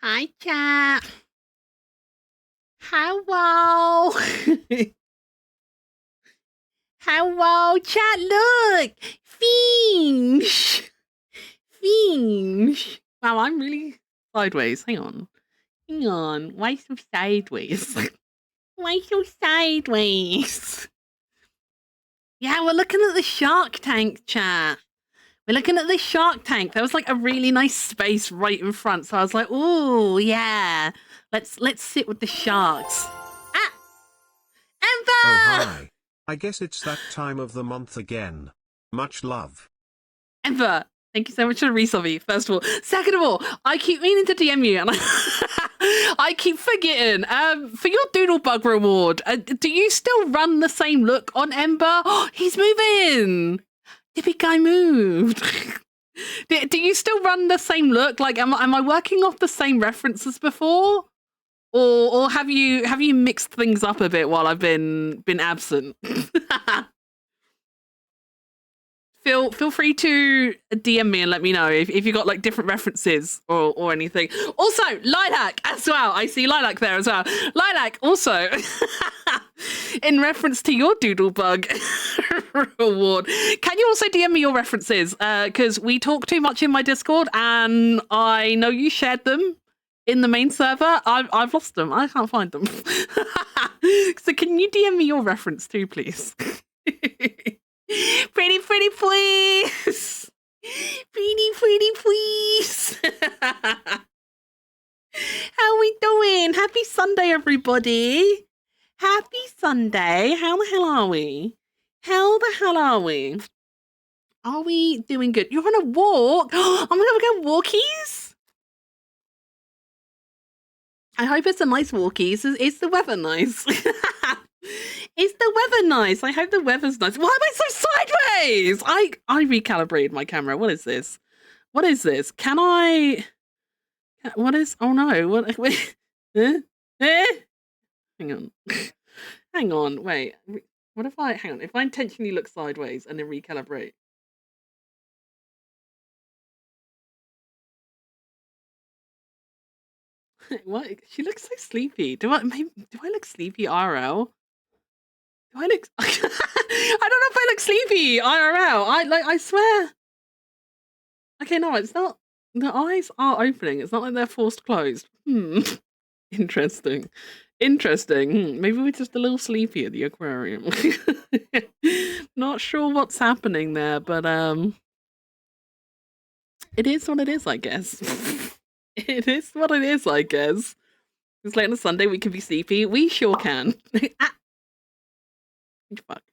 Hi, chat. Hello. Hello, chat. Look. Finch. Finch. Wow, I'm really sideways. Hang on. Hang on. Why so sideways? Why so sideways? Yeah, we're looking at the Shark Tank, chat. We're looking at the Shark Tank. There was like a really nice space right in front, so I was like, "Oh yeah, let's sit with the sharks." Ah, Oh Ember! hi. I guess it's that time of the month again. Much love. Ember, thank you so much for the resubby. First of all, second of all, I keep meaning to DM you, and I keep forgetting. For your Doodlebug reward, do you still run the same look on Ember? Oh, he's moving. The big guy moved. Do you still run the same look? Like, am I working off the same references before, or have you mixed things up a bit while I've been absent? Feel free to DM me and let me know if you got like different references or anything. Also, Lilac as well. I see Lilac there as well. Lilac also, in reference to your Doodlebug reward, can you also DM me your references? Because we talk too much in my Discord, and I know you shared them in the main server. I've lost them. I can't find them. So can you DM me your reference too, please? Pretty please. Pretty please. How we doing? Happy Sunday, everybody. Happy Sunday. How the hell are we? How the hell are we? Are we doing good? You're on a walk? Oh my god, we're going walkies? I hope it's a nice walkies. Is the weather nice? Is the weather nice? I hope the weather's nice. Why am I so sideways? I recalibrated my camera. What is this? What is this? Can I? What is? Oh no! What? Wait. Hang on. Hang on. Wait. What if I? Hang on. If I intentionally look sideways and then recalibrate. What? She looks so sleepy. Do I look sleepy IRL? Do I look? I don't know if I look sleepy IRL. I swear. Okay, no, it's not. The eyes are opening. It's not like they're forced closed. Interesting. Interesting. Maybe we're just a little sleepy at the aquarium. Not sure what's happening there, but it is what it is, I guess. It is what it is, I guess. It's late on a Sunday, we can be sleepy. We sure can. Fuck.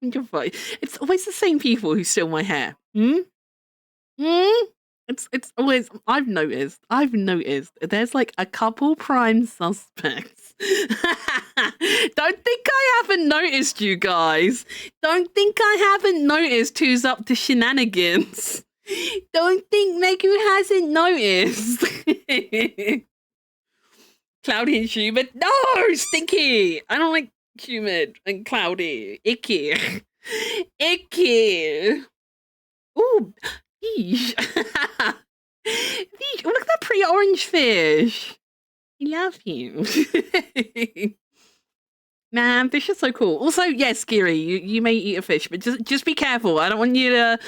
It's always the same people who steal my hair. It's always I've noticed there's like a couple prime suspects. Don't think I haven't noticed, you guys. Don't think I haven't noticed who's up to shenanigans. Don't think Megu hasn't noticed. Cloudy and humid. No, stinky. I don't like humid and cloudy. Icky. Icky. Ooh. Fish. Fish. Oh, look at that pretty orange fish. I love you. Man, fish are so cool. Also, yes, Giri, you may eat a fish, but just be careful. I don't want you to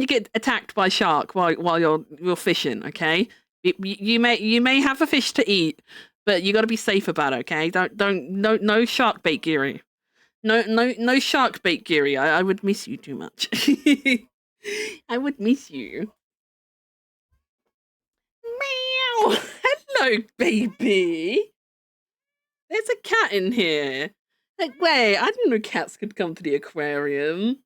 get attacked by a shark while you're fishing. Okay, you may have a fish to eat, but you got to be safe about it. Okay, no shark bait, Giri. No shark bait, Giri. I would miss you too much. I would miss you. Meow. Hello, baby. There's a cat in here. Like, wait, I didn't know cats could come to the aquarium.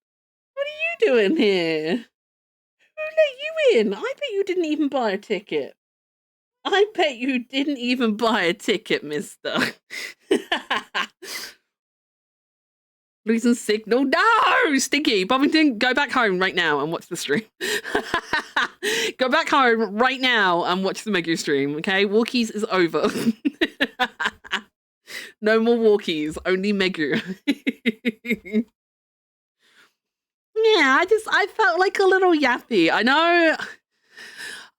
What are you doing here? Who let you in? I bet you didn't even buy a ticket. I bet you didn't even buy a ticket, mister. Losing signal. No! Stinky. Bobbington, go back home right now and watch the stream. Go back home right now and watch the Megu stream, okay? Walkies is over. No more walkies, only Megu. Yeah, I felt like a little yappy. I know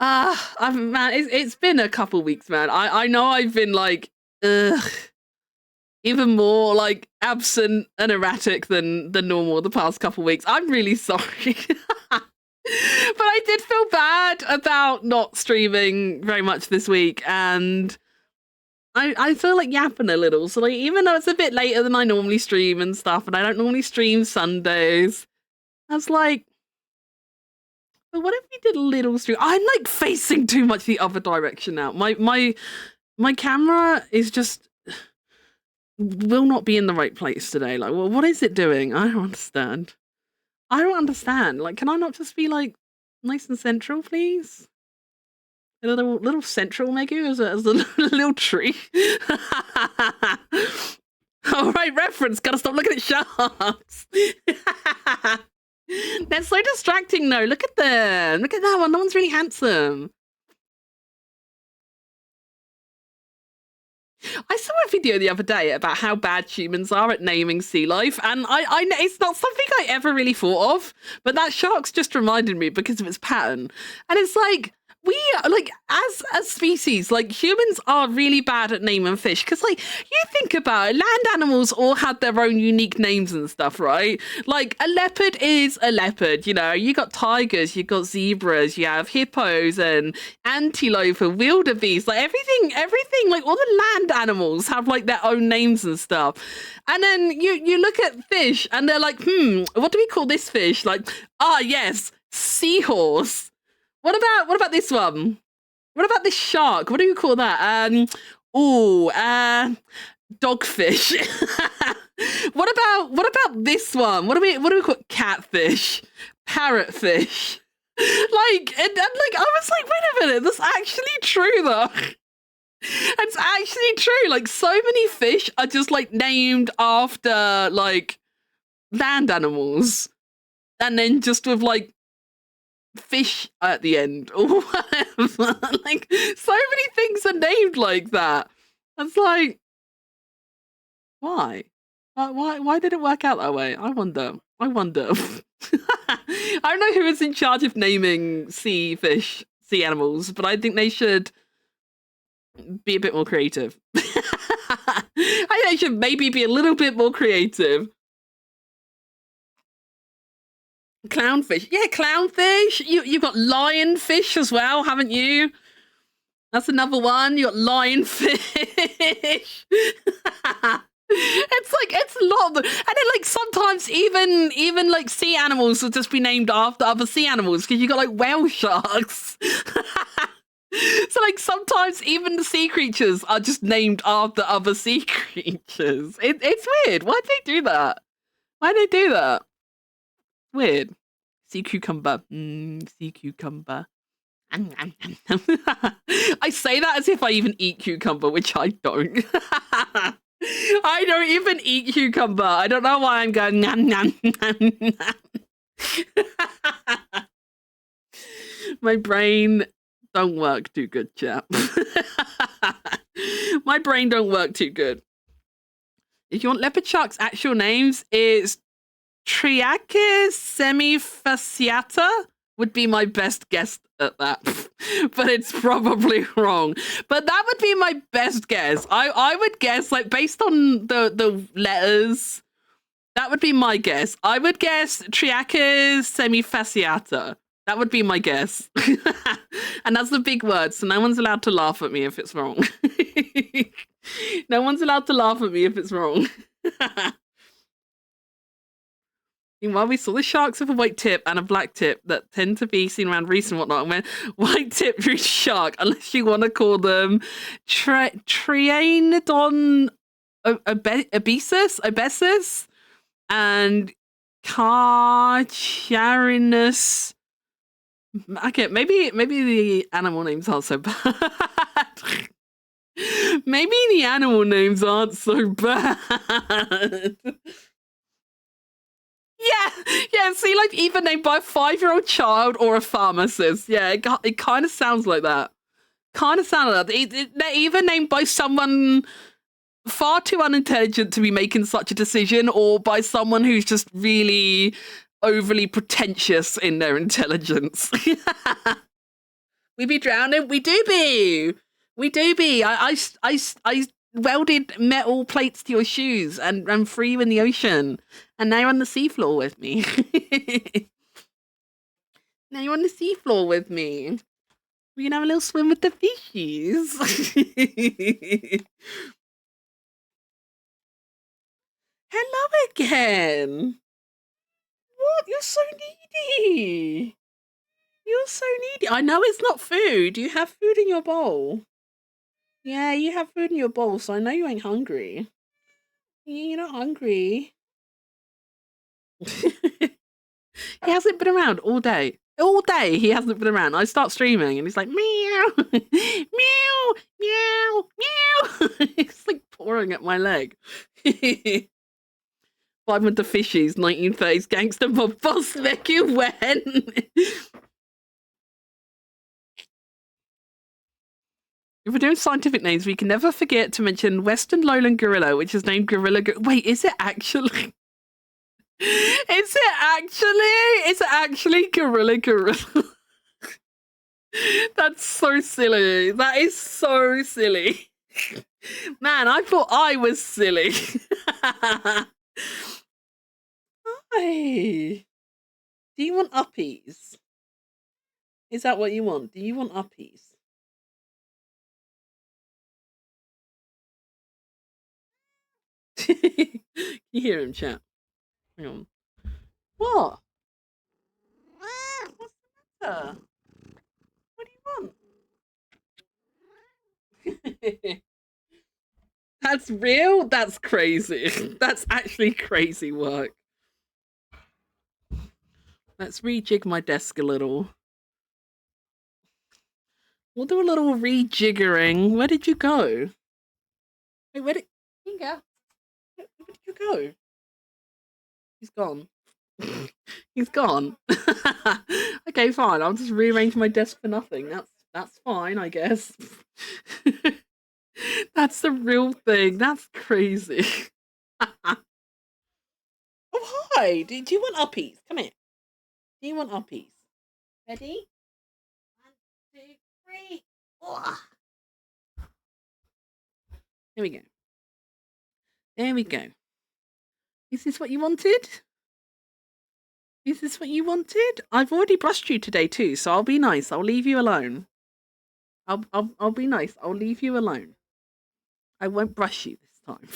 Man, it's been a couple weeks, man. I know I've been like, ugh, even more like absent and erratic than normal the past couple weeks. I'm really sorry. But I did feel bad about not streaming very much this week, and I feel like yapping a little. So like, even though it's a bit later than I normally stream and stuff, and I don't normally stream Sundays, I was like, but what if we did a little stream? I'm like facing too much the other direction now. My camera is just will not be in the right place today. Like, well, what is it doing? I don't understand. I don't understand. Like, can I not just be like nice and central, please? A little central, Megu, as a little tree. All right, reference. Gotta stop looking at sharks. They're so distracting, though. Look at them. Look at that one. That one's really handsome. I saw a video the other day about how bad humans are at naming sea life, and I it's not something I ever really thought of, but that shark's just reminded me because of its pattern. And it's like, we like as species, like humans are really bad at naming fish, because like you think about it, land animals all had their own unique names and stuff, right? Like a leopard is a leopard, you know, you got tigers, you got zebras, you have hippos and antelope and wildebeest, like everything, like all the land animals have like their own names and stuff. And then you look at fish and they're like, what do we call this fish? Like, yes, seahorse. What about this one? What about this shark? What do you call that? Dogfish. What about this one? What do we call it? Catfish, parrotfish. Like, and like I was like, wait a minute, that's actually true though. It's actually true. Like, so many fish are just like named after like land animals, and then just with like fish at the end or whatever. Like, so many things are named like that. It's like, why? Why did it work out that way? I wonder. I don't know who is in charge of naming sea animals, but I think they should be a bit more creative. I think they should maybe be a little bit more creative. Clownfish. Yeah, clownfish. You've got lionfish as well, haven't you? That's another one. You got lionfish. It's a lot of them. And then like sometimes even like sea animals will just be named after other sea animals, because you got like whale sharks. So like sometimes even the sea creatures are just named after other sea creatures. It's weird. Why'd they do that? Weird. Sea cucumber. Sea cucumber. I say that as if I even eat cucumber, which I don't. I don't even eat cucumber. I don't know why I'm going nom, nom, nom, nom. My brain don't work too good, chap. My brain don't work too good. If you want leopard sharks' actual names, it's Triachis semifasciata would be my best guess at that. But it's probably wrong. But that would be my best guess. I would guess, like, based on the letters, that would be my guess. I would guess Triachis semifasciata. That would be my guess. And that's the big word, so no one's allowed to laugh at me if it's wrong. No one's allowed to laugh at me if it's wrong. Meanwhile, we saw the sharks with a white tip and a black tip that tend to be seen around reefs and whatnot. And went white tip shark, unless you want to call them Trianodon obesus and Carcharinus. Okay, maybe the animal names aren't so bad. Maybe the animal names aren't so bad. Yeah, see, like, either named by a 5-year-old child or a pharmacist. Yeah, it kind of sounds like that. They're either named by someone far too unintelligent to be making such a decision, or by someone who's just really overly pretentious in their intelligence. We be drowning. We do be. We do be. I welded metal plates to your shoes and threw you in the ocean. And now you're on the seafloor with me. Now you're on the seafloor with me. We can have a little swim with the fishies. Hello again. What? You're so needy. You're so needy. I know it's not food. You have food in your bowl. Yeah, you have food in your bowl, so I know you ain't hungry. You're not hungry. He hasn't been around all day. All day he hasn't been around. I start streaming and he's like, meow, meow, meow, meow. It's like pawing at my leg. I'm with the fishies, 1930s gangster mob boss, make you when. If we're doing scientific names, we can never forget to mention Western lowland gorilla, which is named gorilla. Wait, is it actually? Is it actually gorilla gorilla? That's so silly. That is so silly. Man, I thought I was silly. Hi. Do you want uppies? Is that what you want? Do you want uppies? You hear him, chat. Hang on. What? What's the matter? What do you want? That's real? That's crazy. That's actually crazy work. Let's rejig my desk a little. We'll do a little rejiggering. Where did you go? Wait, where did you go? Where did you go? He's gone. He's gone. Okay, fine. I'll just rearrange my desk for nothing. That's fine, I guess. That's the real thing. That's crazy. Oh, hi. Do you want uppies? Come here. Do you want uppies? Ready? 1, 2, 3. Oh. There we go. There we go. Is this what you wanted? Is this what you wanted? I've already brushed you today too, so I'll be nice. I'll leave you alone. I'll be nice. I'll leave you alone. I won't brush you this time.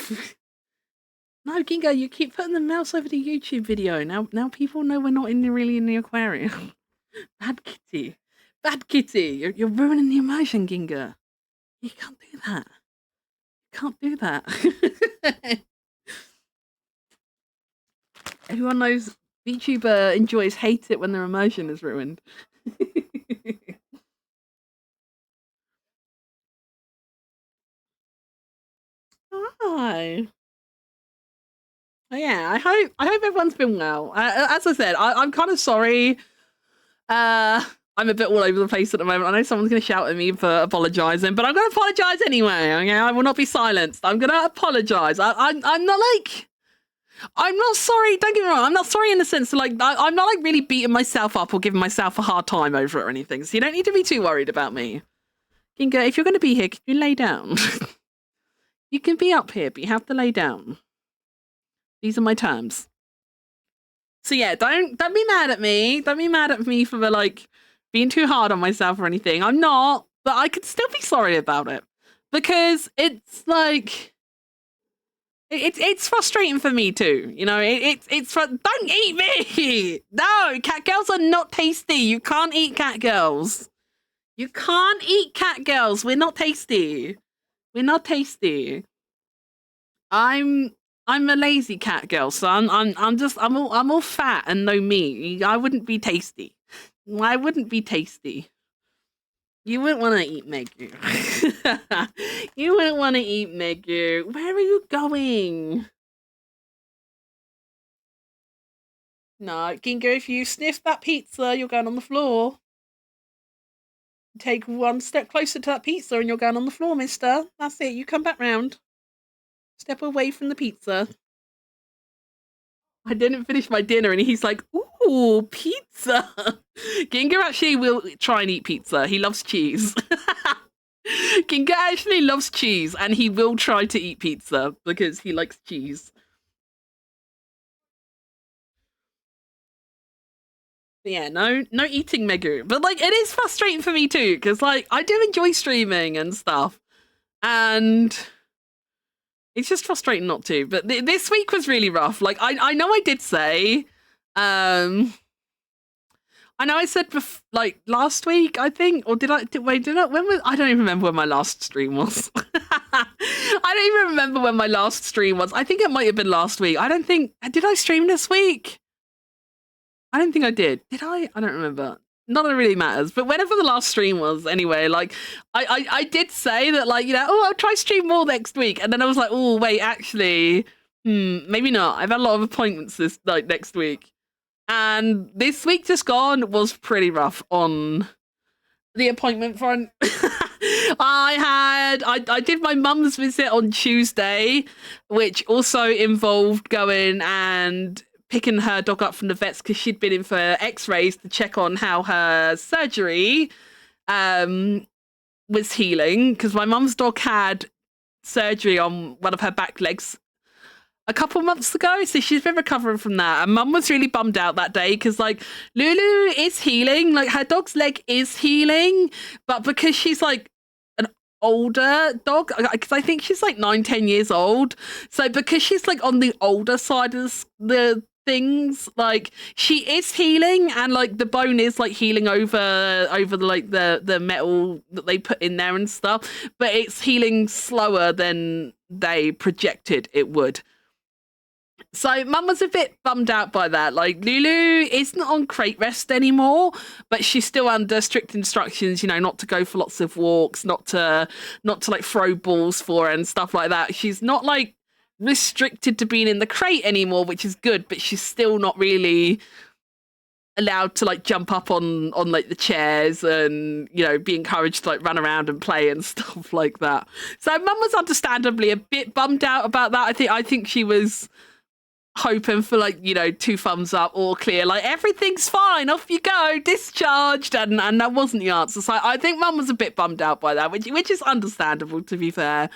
No, Gingo, you keep putting the mouse over the YouTube video. Now people know we're not really in the aquarium. Bad kitty. Bad kitty. You're ruining the immersion, Ginga. You can't do that. You can't do that. Everyone knows VTuber hate it when their immersion is ruined. Hi. Oh, yeah, I hope everyone's been well. As I said, I'm kind of sorry. I'm a bit all over the place at the moment. I know someone's going to shout at me for apologising, but I'm going to apologise anyway. Okay, I will not be silenced. I'm going to apologise. I'm not like. I'm not sorry. Don't get me wrong. I'm not sorry in the sense of like I'm not like really beating myself up or giving myself a hard time over it or anything. So you don't need to be too worried about me. Ginga, if you're going to be here, can you lay down? You can be up here, but you have to lay down. These are my terms. So yeah, don't be mad at me. Don't be mad at me for like being too hard on myself or anything. I'm not, but I could still be sorry about it because it's like. It's frustrating for me too, you know. Don't eat me. No, cat girls are not tasty. You can't eat cat girls. You can't eat cat girls. We're not tasty. We're not tasty. I'm a lazy cat girl, so I'm all fat and no meat. I wouldn't be tasty. I wouldn't be tasty. You wouldn't want to eat Megu. You wouldn't want to eat Megu. Where are you going? No, Gingo, if you sniff that pizza, you're going on the floor. Take one step closer to that pizza and you're going on the floor, mister. That's it. You come back round. Step away from the pizza. I didn't finish my dinner, and he's like, ooh, pizza. Ginga actually will try and eat pizza. He loves cheese. Ginga actually loves cheese, and he will try to eat pizza because he likes cheese. But yeah, no eating Megu. But like, it is frustrating for me too, because like I do enjoy streaming and stuff, and it's just frustrating not to. But this week was really rough. Like I know I did say, I know I said like last week, I think, or did I? When was? I don't even remember when my last stream was. I don't even remember when my last stream was. I think it might have been last week. I don't think. Did I stream this week? I don't think I did. Did I? I don't remember. Not that it really matters. But whenever the last stream was, anyway, like I did say that, like, you know, oh, I'll try stream more next week, and then I was like, oh wait, actually, maybe not. I've had a lot of appointments this like next week. And this week just gone was pretty rough on the appointment front. I did my mum's visit on Tuesday, which also involved going and picking her dog up from the vets because she'd been in for x-rays to check on how her surgery was healing, because my mum's dog had surgery on one of her back legs a couple months ago, so she's been recovering from that. And mum was really bummed out that day because, like, Lulu is healing, like her dog's leg is healing, but because she's like an older dog, because I think she's like 9-10 years old, so because she's like on the older side of the things, like she is healing, and like the bone is like healing over the like the metal that they put in there and stuff, but it's healing slower than they projected it would. So mum was a bit bummed out by that. Like, Lulu isn't on crate rest anymore, but she's still under strict instructions, you know, not to go for lots of walks, not to like throw balls for her and stuff like that. She's not like restricted to being in the crate anymore, which is good, but she's still not really allowed to like jump up on like the chairs and, you know, be encouraged to like run around and play and stuff like that. So mum was understandably a bit bummed out about that. I think she was hoping for, like, you know, 2 thumbs up, all clear, like everything's fine, off you go, discharged, and that wasn't the answer. So I think mum was a bit bummed out by that, which is understandable, to be fair.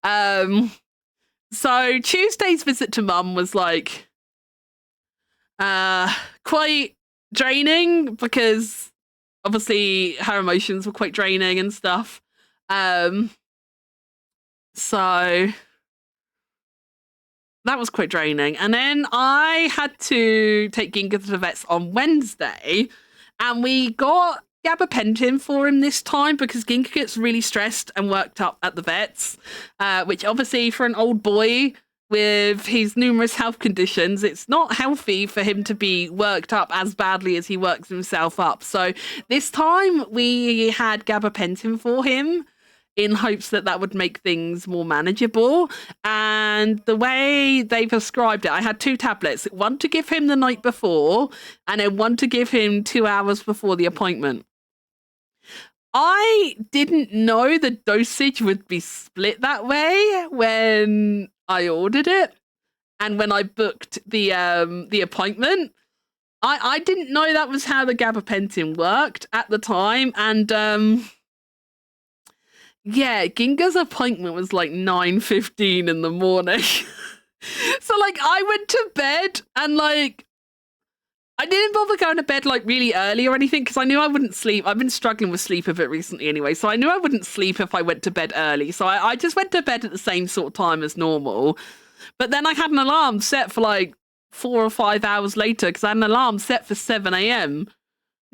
So Tuesday's visit to mum was like quite draining because obviously her emotions were quite draining and stuff. So that was quite draining. And then I had to take Ginga to the vets on Wednesday, and we got gabapentin for him this time because Ginga gets really stressed and worked up at the vets, which obviously for an old boy with his numerous health conditions, it's not healthy for him to be worked up as badly as he works himself up. So this time we had gabapentin for him in hopes that that would make things more manageable. And the way they prescribed it, I had 2 tablets, one to give him the night before and then one to give him 2 hours before the appointment. I didn't know the dosage would be split that way when I ordered it and when I booked the appointment. I didn't know that was how the gabapentin worked at the time. And yeah, Ginga's appointment was like 9:15 in the morning. So like I went to bed and like I didn't bother going to bed like really early or anything because I knew I wouldn't sleep. I've been struggling with sleep a bit recently anyway, so I knew I wouldn't sleep if I went to bed early. So I just went to bed at the same sort of time as normal. But then I had an alarm set for like 4 or 5 hours later because I had an alarm set for 7 a.m.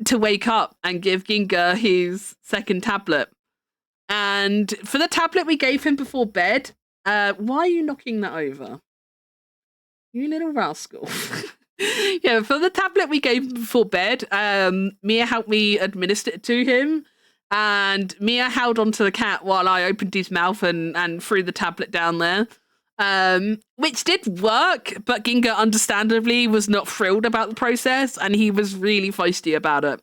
to wake up and give Ginga his second tablet. And for the tablet we gave him before bed, why are you knocking that over? You little rascal. Yeah, for the tablet we gave him before bed, Mia helped me administer it to him. And Mia held onto the cat while I opened his mouth and threw the tablet down there. Which did work, but Ginga understandably was not thrilled about the process and he was really feisty about it.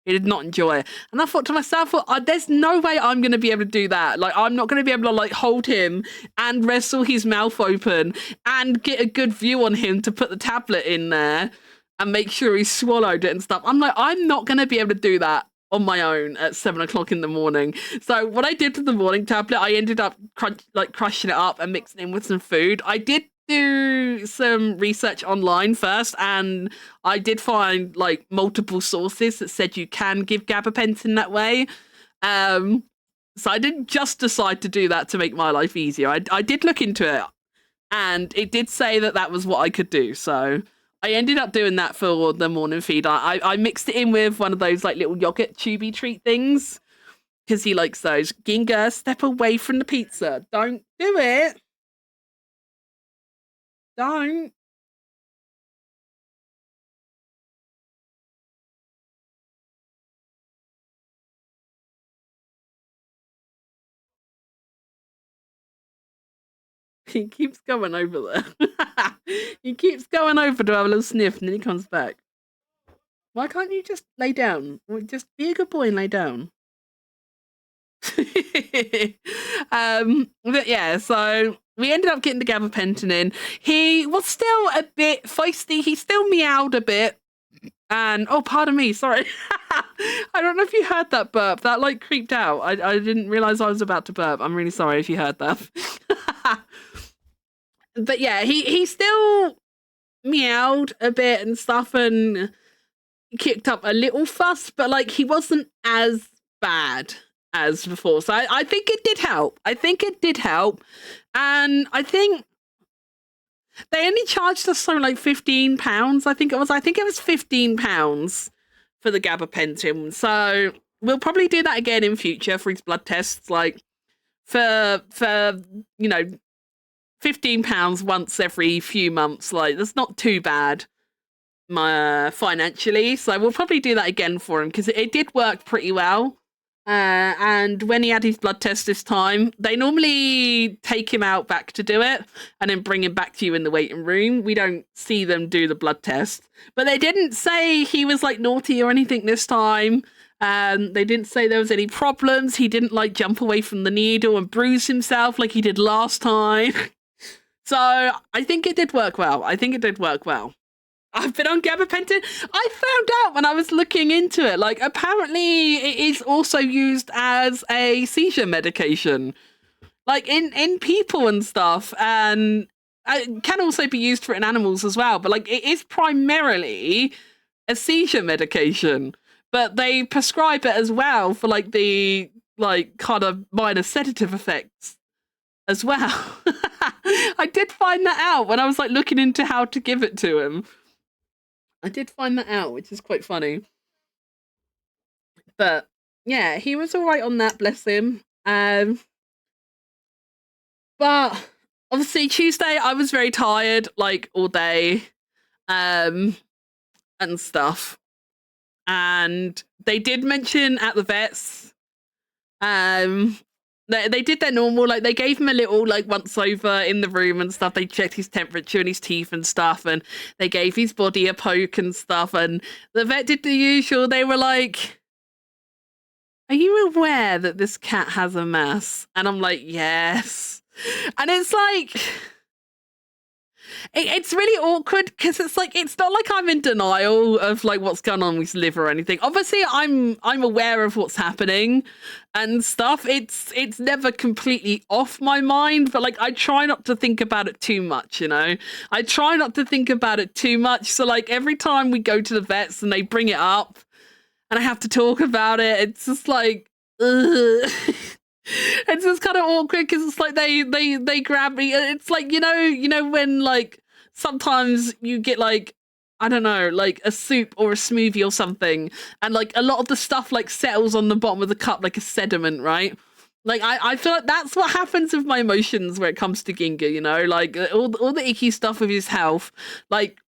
He did not enjoy it. And I thought to myself, well, there's no way I'm going to be able to do that. Like, I'm not going to be able to, like, hold him and wrestle his mouth open and get a good view on him to put the tablet in there and make sure he swallowed it and stuff. I'm like, I'm not going to be able to do that on my own at 7 o'clock in the morning. So what I did with the morning tablet, I ended up crushing it up and mixing it in with some food. I did do some research online first, and I did find like multiple sources that said you can give gabapentin that way. So I didn't just decide to do that to make my life easier. I did look into it, and it did say that that was what I could do. So I ended up doing that for the morning feed. I mixed it in with one of those like little yogurt tubey treat things because he likes those. Ginga, step away from the pizza. Don't do it. Don't. He keeps going over there. He keeps going over to have a little sniff and then he comes back. Why can't you just lay down? Just be a good boy and lay down. But yeah, so we ended up getting the gabapentin in. He was still a bit feisty. He still meowed a bit. And oh, pardon me, sorry. I don't know if you heard that burp. That like creeped out. I didn't realize I was about to burp. I'm really sorry if you heard that. But yeah, he still meowed a bit and stuff and kicked up a little fuss, but like he wasn't as bad as before. So I think it did help. I think it did help. And I think they only charged us something like £15. I think it was £15 for the gabapentin. So we'll probably do that again in future for his blood tests, like for you know, £15 once every few months. Like that's not too bad financially. So we'll probably do that again for him because it did work pretty well. And when he had his blood test this time, they normally take him out back to do it and then bring him back to you in the waiting room. We don't see them do the blood test, but they didn't say he was like naughty or anything this time. They didn't say there was any problems. He didn't like jump away from the needle and bruise himself like he did last time. So I think it did work well. I've been on gabapentin. I found out when I was looking into it, like apparently it is also used as a seizure medication, like in people and stuff, and it can also be used for in animals as well. But like it is primarily a seizure medication, but they prescribe it as well for like the like kind of minor sedative effects as well. I did find that out when I was like looking into how to give it to him. I did find that out, which is quite funny. But yeah, he was all right on that, bless him. But obviously Tuesday I was very tired, like all day, and stuff. And they did mention at the vets, they did their normal, like they gave him a little like once over in the room and stuff. They checked his temperature and his teeth and stuff, and they gave his body a poke and stuff. And the vet did the usual. They were like, "Are you aware that this cat has a mass?" And I'm like, "Yes." And it's like, it's really awkward because it's like it's not like I'm in denial of like what's going on with his liver or anything. Obviously, I'm aware of what's happening and stuff. It's never completely off my mind, but like I try not to think about it too much, you know. I try not to think about it too much. So like every time we go to the vets and they bring it up, and I have to talk about it, it's just like, ugh. It's just kind of awkward because it's like they grab me. It's like you know when like sometimes you get like I don't know like a soup or a smoothie or something, and like a lot of the stuff like settles on the bottom of the cup like a sediment, right? Like I feel like that's what happens with my emotions when it comes to Ginga. You know, like all the icky stuff with his health, like.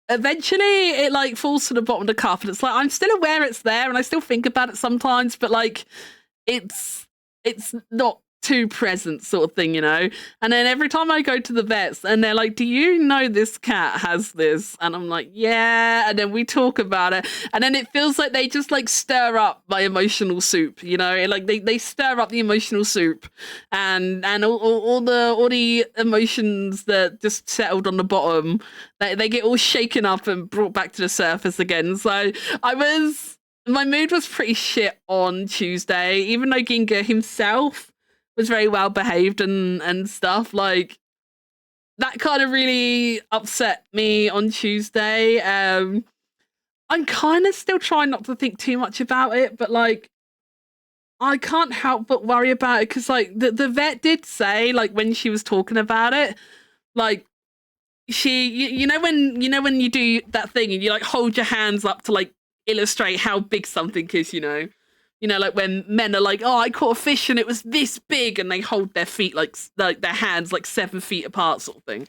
Eventually it like falls to the bottom of the cup and it's like I'm still aware it's there and I still think about it sometimes, but like it's not too present sort of thing, you know? And then every time I go to the vets and they're like, do you know this cat has this? And I'm like, yeah. And then we talk about it. And then it feels like they just like stir up my emotional soup, you know? Like they stir up the emotional soup and all the emotions that just settled on the bottom, they get all shaken up and brought back to the surface again. So my mood was pretty shit on Tuesday, even though Ginga himself was very well behaved and stuff. Like, that kind of really upset me on Tuesday. I'm kind of still trying not to think too much about it, but like, I can't help but worry about it because like the vet did say, like, when she was talking about it, like, you know when you do that thing and you like hold your hands up to like illustrate how big something is, you know, like when men are like, oh, I caught a fish and it was this big, and they hold their feet like their hands like 7 feet apart, sort of thing.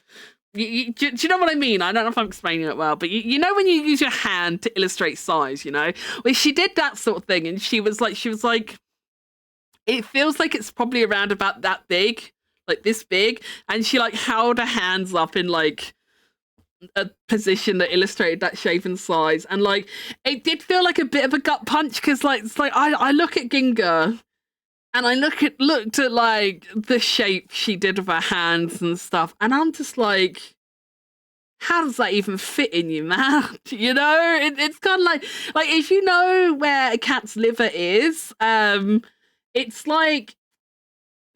Do you know what I mean? I don't know if I'm explaining it well, but you know when you use your hand to illustrate size, you know, well, she did that sort of thing, and she was like, it feels like it's probably around about that big, like this big, and she like held her hands up in like a position that illustrated that shape and size, and like it did feel like a bit of a gut punch because like it's like I look at Ginga and I looked at like the shape she did with her hands and stuff, and I'm just like, how does that even fit in you, man? You know, it's kind of like if you know where a cat's liver is, it's like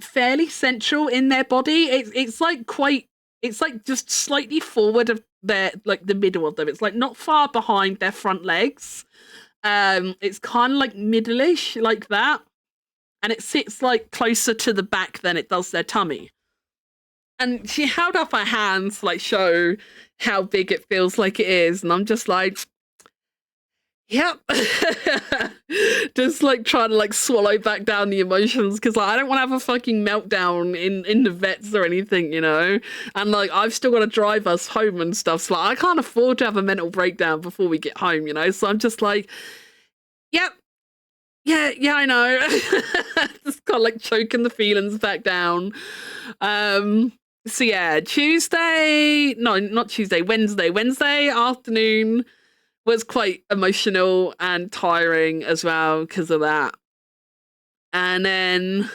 fairly central in their body. It's like quite, it's like just slightly forward of their, like the middle of them. It's like not far behind their front legs. It's kind of like middle-ish like that. And it sits like closer to the back than it does their tummy. And she held up her hands to like show how big it feels like it is. And I'm just like, yep. Just like trying to like swallow back down the emotions because like, I don't want to have a fucking meltdown in the vets or anything, you know? And like I've still got to drive us home and stuff. So like, I can't afford to have a mental breakdown before we get home, you know? So I'm just like, yep. Yeah, I know. Just kind of like choking the feelings back down. So yeah, Wednesday afternoon was quite emotional and tiring as well because of that. And then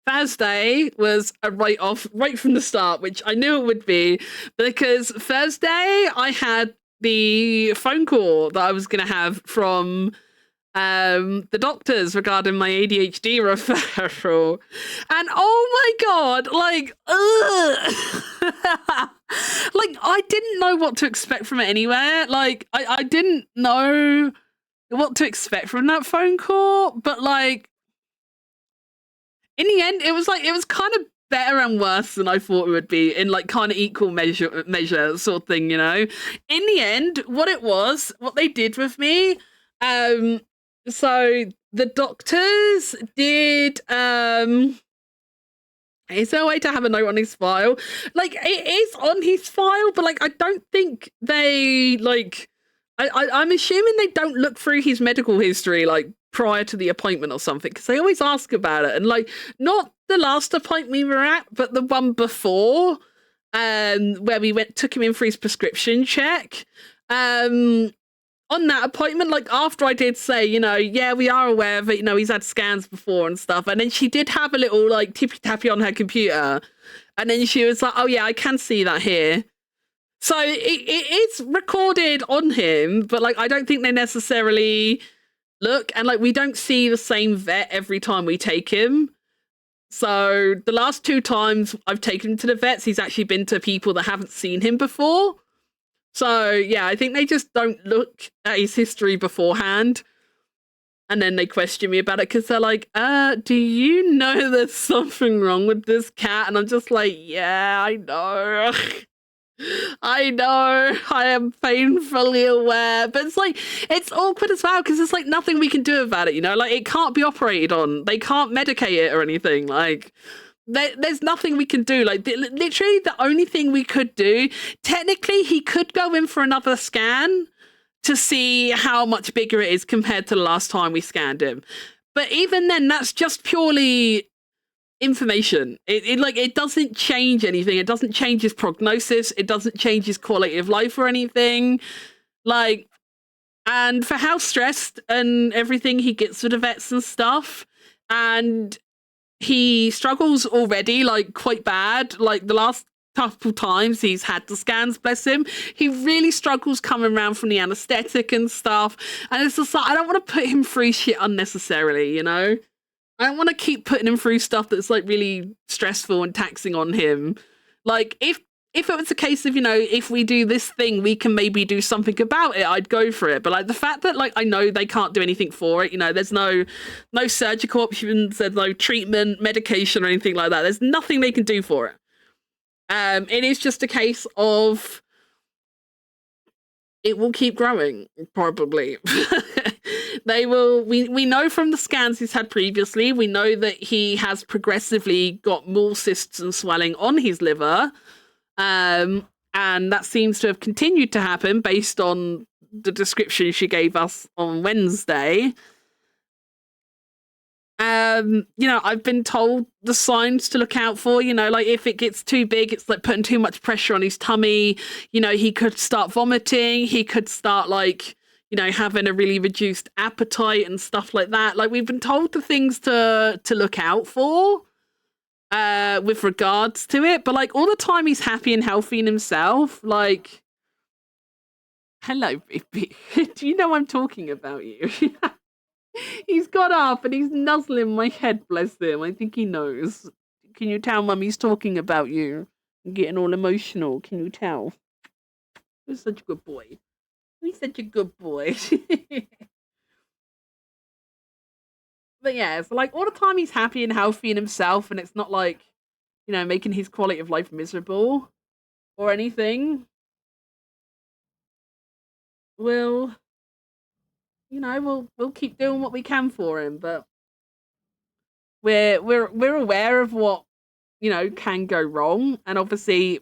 Thursday was a write-off right from the start, which I knew it would be, because Thursday I had the phone call that I was going to have from the doctors regarding my ADHD referral. And oh my god, like, like I didn't know what to expect from it anywhere. Like I didn't know what to expect from that phone call, but like in the end it was kind of better and worse than I thought it would be in like kind of equal measure sort of thing, you know. In the end, what they did with me, so the doctors did is there a way to have a note on his file? Like it is on his file, but like I don't think they like I'm assuming they don't look through his medical history like prior to the appointment or something, because they always ask about it. And like not the last appointment we were at, but the one before, where we took him in for his prescription check. On that appointment, like after I did say, you know, yeah, we are aware of it, you know, he's had scans before and stuff. And then she did have a little like tippy tappy on her computer. And then she was like, oh yeah, I can see that here. So it's recorded on him, but like, I don't think they necessarily look. And like, we don't see the same vet every time we take him. So the last 2 times I've taken him to the vets, he's actually been to people that haven't seen him before. So, yeah, I think they just don't look at his history beforehand. And then they question me about it because they're like, do you know there's something wrong with this cat? And I'm just like, yeah, I know. I know. I am painfully aware. But it's like, it's awkward as well because there's like nothing we can do about it, you know? Like, it can't be operated on. They can't medicate it or anything. Like, there's nothing we can do. Like literally the only thing we could do, technically he could go in for another scan to see how much bigger it is compared to the last time we scanned him. But even then, that's just purely information. It doesn't change anything. It doesn't change his prognosis. It doesn't change his quality of life or anything. Like, and for how stressed and everything he gets with the vets and stuff, and he struggles already, like, quite bad. Like, the last couple times he's had the scans, bless him, he really struggles coming around from the anesthetic and stuff. And it's just like, I don't want to put him through shit unnecessarily, you know? I don't want to keep putting him through stuff that's like really stressful and taxing on him. Like, if it was a case of, you know, if we do this thing, we can maybe do something about it, I'd go for it. But like the fact that, like, I know they can't do anything for it, you know, there's no surgical options, there's no treatment, medication or anything like that. There's nothing they can do for it. It is just a case of it will keep growing, probably. They will. We know from the scans he's had previously, we know that he has progressively got more cysts and swelling on his liver. And that seems to have continued to happen based on the description she gave us on Wednesday. You know, I've been told the signs to look out for, you know, like if it gets too big, it's like putting too much pressure on his tummy. You know, he could start vomiting. He could start, like, you know, having a really reduced appetite and stuff like that. Like, we've been told the things to look out for with regards to it. But like all the time he's happy and healthy in himself. Like, hello, baby. Do you know I'm talking about you? He's got up and he's nuzzling my head, bless him. I think he knows. Can you tell Mummy's talking about you? I'm getting all emotional. Can you tell? You're such a good boy. He's such a good boy. But yeah, so like all the time he's happy and healthy in himself, and it's not like, you know, making his quality of life miserable or anything. We'll, you know, we'll keep doing what we can for him, but we're aware of what, you know, can go wrong, and obviously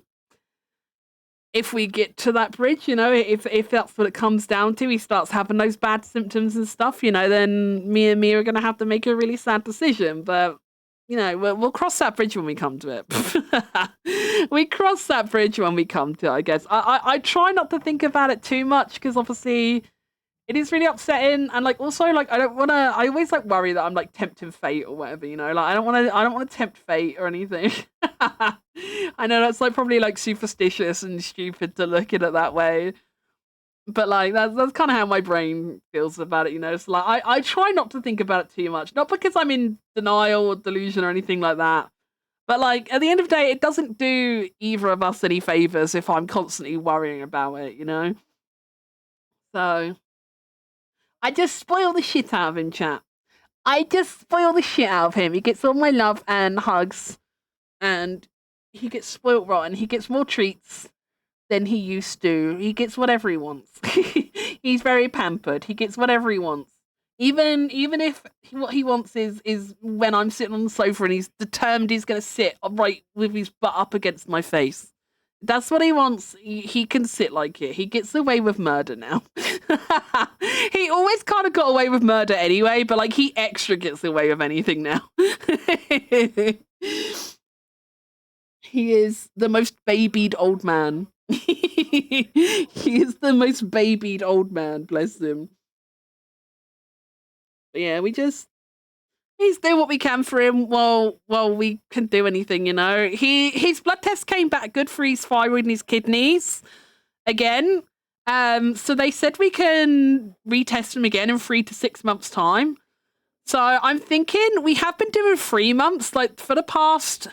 if we get to that bridge, you know, if that's what it comes down to, he starts having those bad symptoms and stuff, you know, then me and Mia are going to have to make a really sad decision. But, you know, we'll cross that bridge when we come to it. We cross that bridge when we come to it, I guess. I try not to think about it too much because obviously it is really upsetting. And like, also, like, I always like worry that I'm like tempting fate or whatever, you know, like I don't want to tempt fate or anything. I know that's like probably like superstitious and stupid to look at it that way, but like that's kind of how my brain feels about it, you know. It's like I try not to think about it too much, not because I'm in denial or delusion or anything like that, but like at the end of the day, it doesn't do either of us any favors if I'm constantly worrying about it, you know. So I just spoil the shit out of him, chat. I just spoil the shit out of him. He gets all my love and hugs, and he gets spoilt rotten. He gets more treats than he used to. He gets whatever he wants. He's very pampered. He gets whatever he wants. Even if what he wants is when I'm sitting on the sofa and he's determined he's going to sit right with his butt up against my face. That's what he wants. He can sit like it. He gets away with murder now. He always kind of got away with murder anyway, but like he extra gets away with anything now. He is the most babied old man. He is the most babied old man, bless him. But yeah, he's doing what we can for him while we can do anything, you know. His blood test came back good for his thyroid and his kidneys again. So they said we can retest him again in 3 to 6 months' time. So I'm thinking we have been doing 3 months, like for the past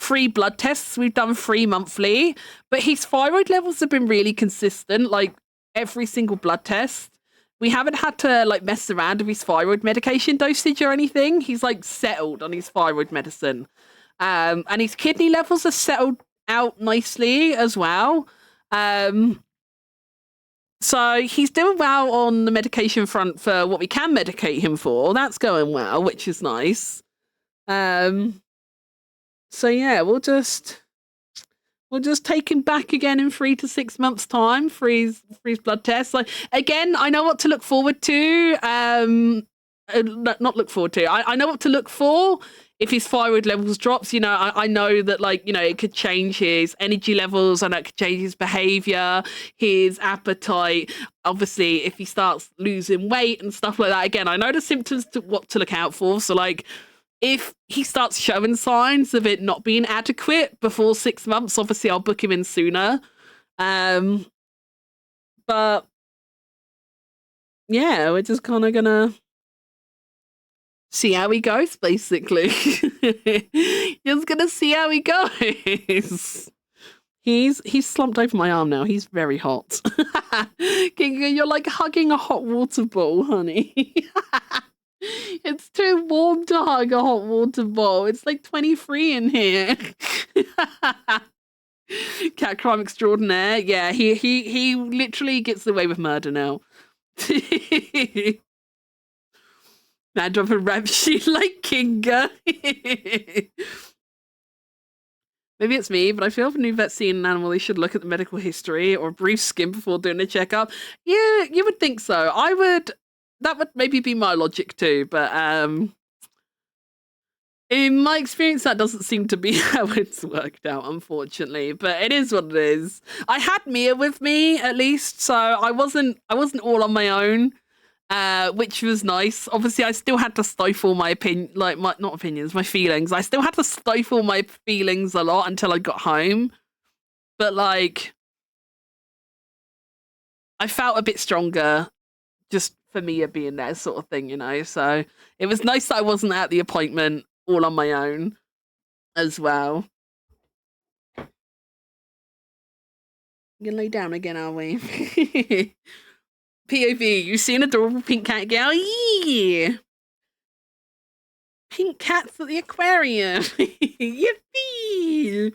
3 blood tests, we've done 3 monthly, but his thyroid levels have been really consistent, like every single blood test. We haven't had to like mess around with his thyroid medication dosage or anything. He's like settled on his thyroid medicine. And his kidney levels are settled out nicely as well. So he's doing well on the medication front for what we can medicate him for. That's going well, which is nice. So yeah, we'll just take him back again in 3 to 6 months' time for his blood test. Like again, I know what to look forward to. Not look forward to. I know what to look for if his thyroid levels drops, you know, I know that, like, you know, it could change his energy levels, and it could change his behavior, his appetite. Obviously, if he starts losing weight and stuff like that, again, I know the symptoms to what to look out for. So, like, if he starts showing signs of it not being adequate before 6 months, obviously I'll book him in sooner. But yeah, we're just kind of gonna see how he goes, basically. Just gonna see how he goes. He's slumped over my arm now. He's very hot. You're like hugging a hot water ball, honey. It's too warm to hug a hot water ball. It's like 23 in here. Cat crime extraordinaire. Yeah, he literally gets away with murder now. Mad of a rap sheet like Kinga. Maybe it's me, but I feel if a new vet seeing an animal, they should look at the medical history or a brief skim before doing a checkup. Yeah, you would think so. That would maybe be my logic too, but in my experience, that doesn't seem to be how it's worked out, unfortunately. But it is what it is. I had Mia with me at least, so I wasn't all on my own, which was nice. Obviously, I still had to stifle my my feelings. I still had to stifle my feelings a lot until I got home. But like, I felt a bit stronger just for Mia being there, sort of thing, you know. So it was nice that I wasn't at the appointment all on my own as well. We're gonna lay down again, are we? POV, you see an adorable pink cat girl? Yeah. Pink cats at the aquarium. Yippee!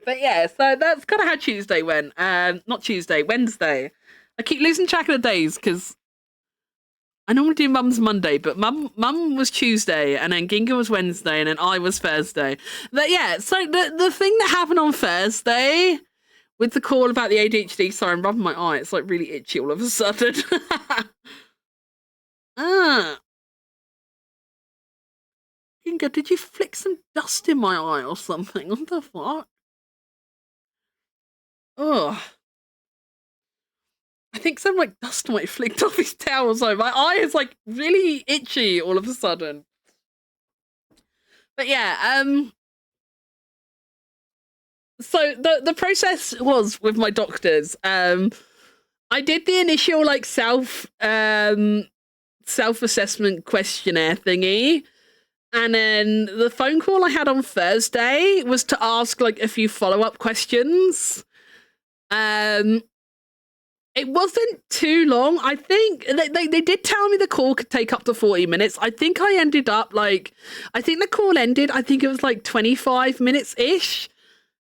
But yeah, so that's kind of how Tuesday went. Not Tuesday, Wednesday. I keep losing track of the days because I normally do Mum's Monday, but Mum was Tuesday, and then Ginga was Wednesday, and then I was Thursday. But yeah, so the thing that happened on Thursday with the call about the ADHD, sorry, I'm rubbing my eye, it's like really itchy all of a sudden. Ginga, did you flick some dust in my eye or something? What the fuck? Ugh. I think some like dust might have flicked off his towel, so my eye is like really itchy all of a sudden. But yeah, so the process was with my doctors. I did the initial like self-assessment questionnaire thingy. And then the phone call I had on Thursday was to ask like a few follow-up questions. It wasn't too long. I think they did tell me the call could take up to 40 minutes. I think I ended up I think the call ended, I think it was like 25 minutes-ish.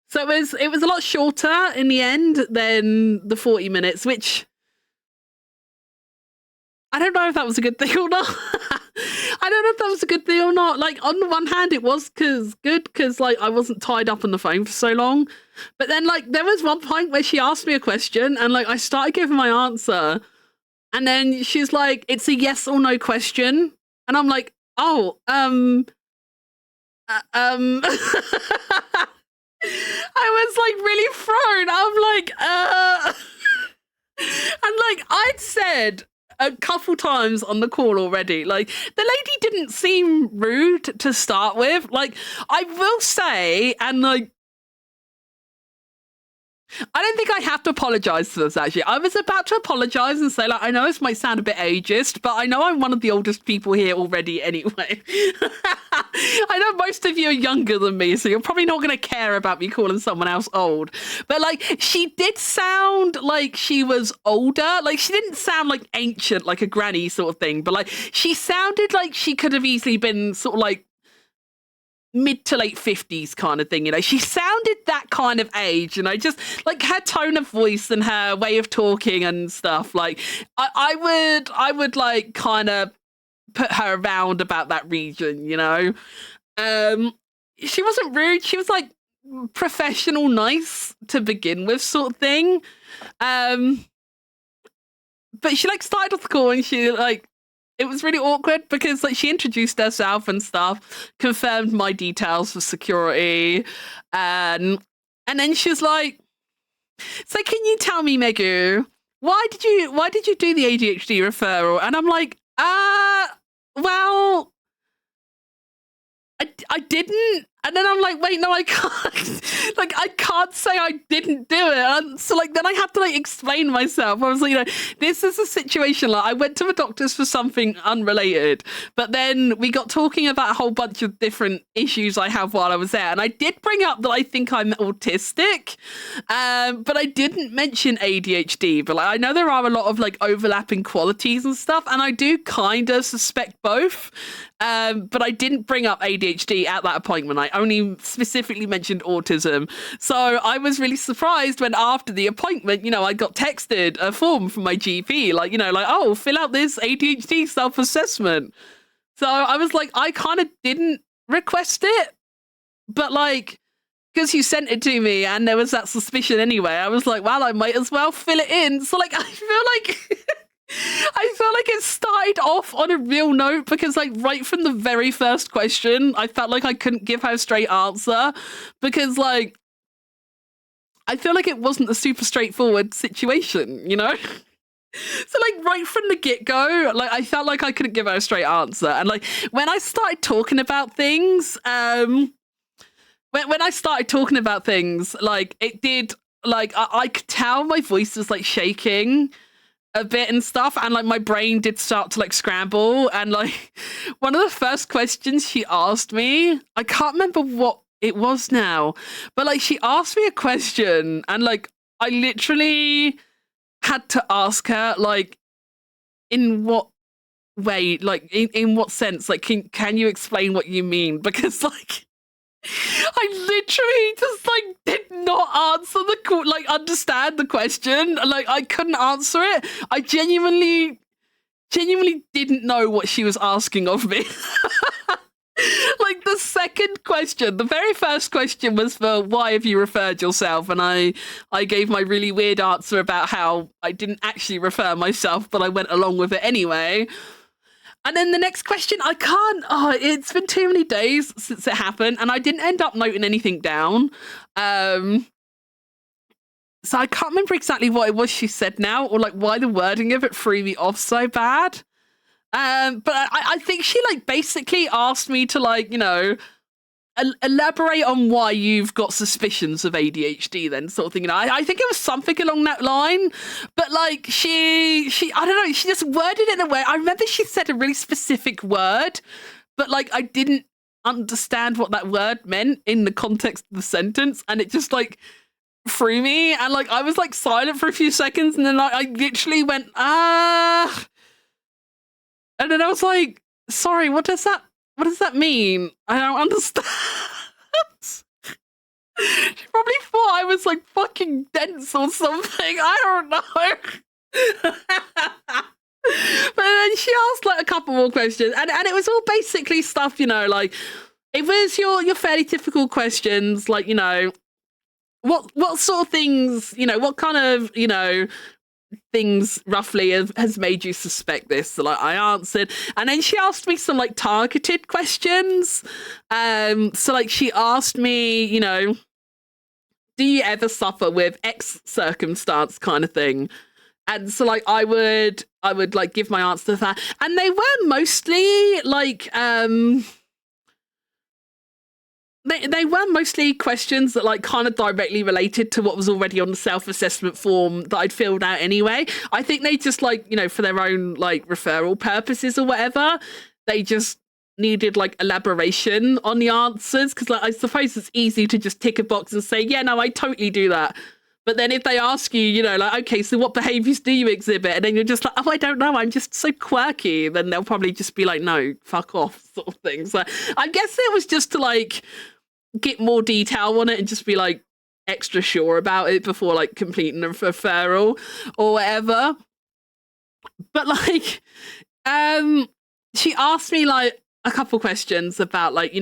So it was a lot shorter in the end than the 40 minutes, which I don't know if that was a good thing or not. I don't know if that was a good thing or not. Like, on the one hand, it was good because, like, I wasn't tied up on the phone for so long. But then, like, there was one point where she asked me a question and, like, I started giving my answer. And then she's like, it's a yes or no question. And I'm like, oh, I was, like, really thrown. I'm like, And, like, I'd said a couple times on the call already, like, the lady didn't seem rude to start with. Like, I will say, and, like, I don't think I have to apologize to this, actually. I was about to apologize and say, like, I know this might sound a bit ageist, but I know I'm one of the oldest people here already anyway. I know most of you are younger than me, so you're probably not going to care about me calling someone else old. But, like, she did sound like she was older. Like, she didn't sound, like, ancient, like a granny sort of thing. But, like, she sounded like she could have easily been sort of, like, mid to late 50s kind of thing, you know. She sounded that kind of age, you know, just like her tone of voice and her way of talking and stuff. Like, I would like kind of put her around about that region, you know. She wasn't rude. She was like professional, nice to begin with, sort of thing. But she like started off the call and she like it was really awkward because like she introduced herself and stuff, confirmed my details for security, and then she was like, "So can you tell me, Megu, why did you do the ADHD referral?" And I'm like, well, I didn't. And then I'm like, wait, no, I can't. Like, I can't say I didn't do it. And so, like, then I have to, like, explain myself. I was like, this is a situation. Like, I went to the doctors for something unrelated, but then we got talking about a whole bunch of different issues I have while I was there. And I did bring up that I think I'm autistic, but I didn't mention ADHD. But, like, I know there are a lot of, like, overlapping qualities and stuff, and I do kind of suspect both. But I didn't bring up ADHD at that appointment. I only specifically mentioned autism. So I was really surprised when after the appointment, I got texted a form from my GP, like, oh, fill out this ADHD self-assessment. So I was like, I kind of didn't request it, but like, because you sent it to me and there was that suspicion anyway, I was like, well, I might as well fill it in. So like, I feel like... it started off on a real note because, like, right from the very first question, I felt like I couldn't give her a straight answer because, like, I feel like it wasn't a super straightforward situation, So, like, right from the get-go, like, I felt like I couldn't give her a straight answer. And, like, when I started talking about things, when I started talking about things, like, it did, like, I could tell my voice was, like, shaking a bit and stuff, and like my brain did start to like scramble, and like one of the first questions she asked me, I can't remember what it was now, but like she asked me a question and like I literally had to ask her like, in what way, like in what sense, like can you explain what you mean, because like I literally just like did not answer understand the question. Like I couldn't answer it. I genuinely didn't know what she was asking of me. Like the second question, the very first question was for why have you referred yourself, and I gave my really weird answer about how I didn't actually refer myself, but I went along with it anyway. And then the next question, it's been too many days since it happened, and I didn't end up noting anything down. So I can't remember exactly what it was she said now, or like why the wording of it threw me off so bad. But I think she like basically asked me to like, elaborate on why you've got suspicions of ADHD then, sort of thing. I think it was something along that line, but like she I don't know, she just worded it in a way. I remember she said a really specific word, but like I didn't understand what that word meant in the context of the sentence, and it just like threw me, and like I was like silent for a few seconds, and then I literally went and then I was like, sorry, what does that mean? I don't understand. She probably thought I was like fucking dense or something. I don't know. But then she asked like a couple more questions, and it was all basically stuff, like it was your fairly typical questions, like, what sort of things, what kind of, things roughly has made you suspect this. So like I answered, and then she asked me some like targeted questions. So like she asked me, do you ever suffer with X circumstance kind of thing? And so like I would like give my answer to that, and they were mostly like They were mostly questions that like kind of directly related to what was already on the self-assessment form that I'd filled out anyway. I think they just like, for their own like referral purposes or whatever, they just needed like elaboration on the answers, because like I suppose it's easy to just tick a box and say, yeah, no, I totally do that. But then if they ask you, like, okay, so what behaviors do you exhibit? And then you're just like, oh, I don't know, I'm just so quirky. Then they'll probably just be like, no, fuck off, sort of thing. So I guess it was just to like get more detail on it and just be like extra sure about it before like completing a referral or whatever. But like, she asked me like a couple questions about like,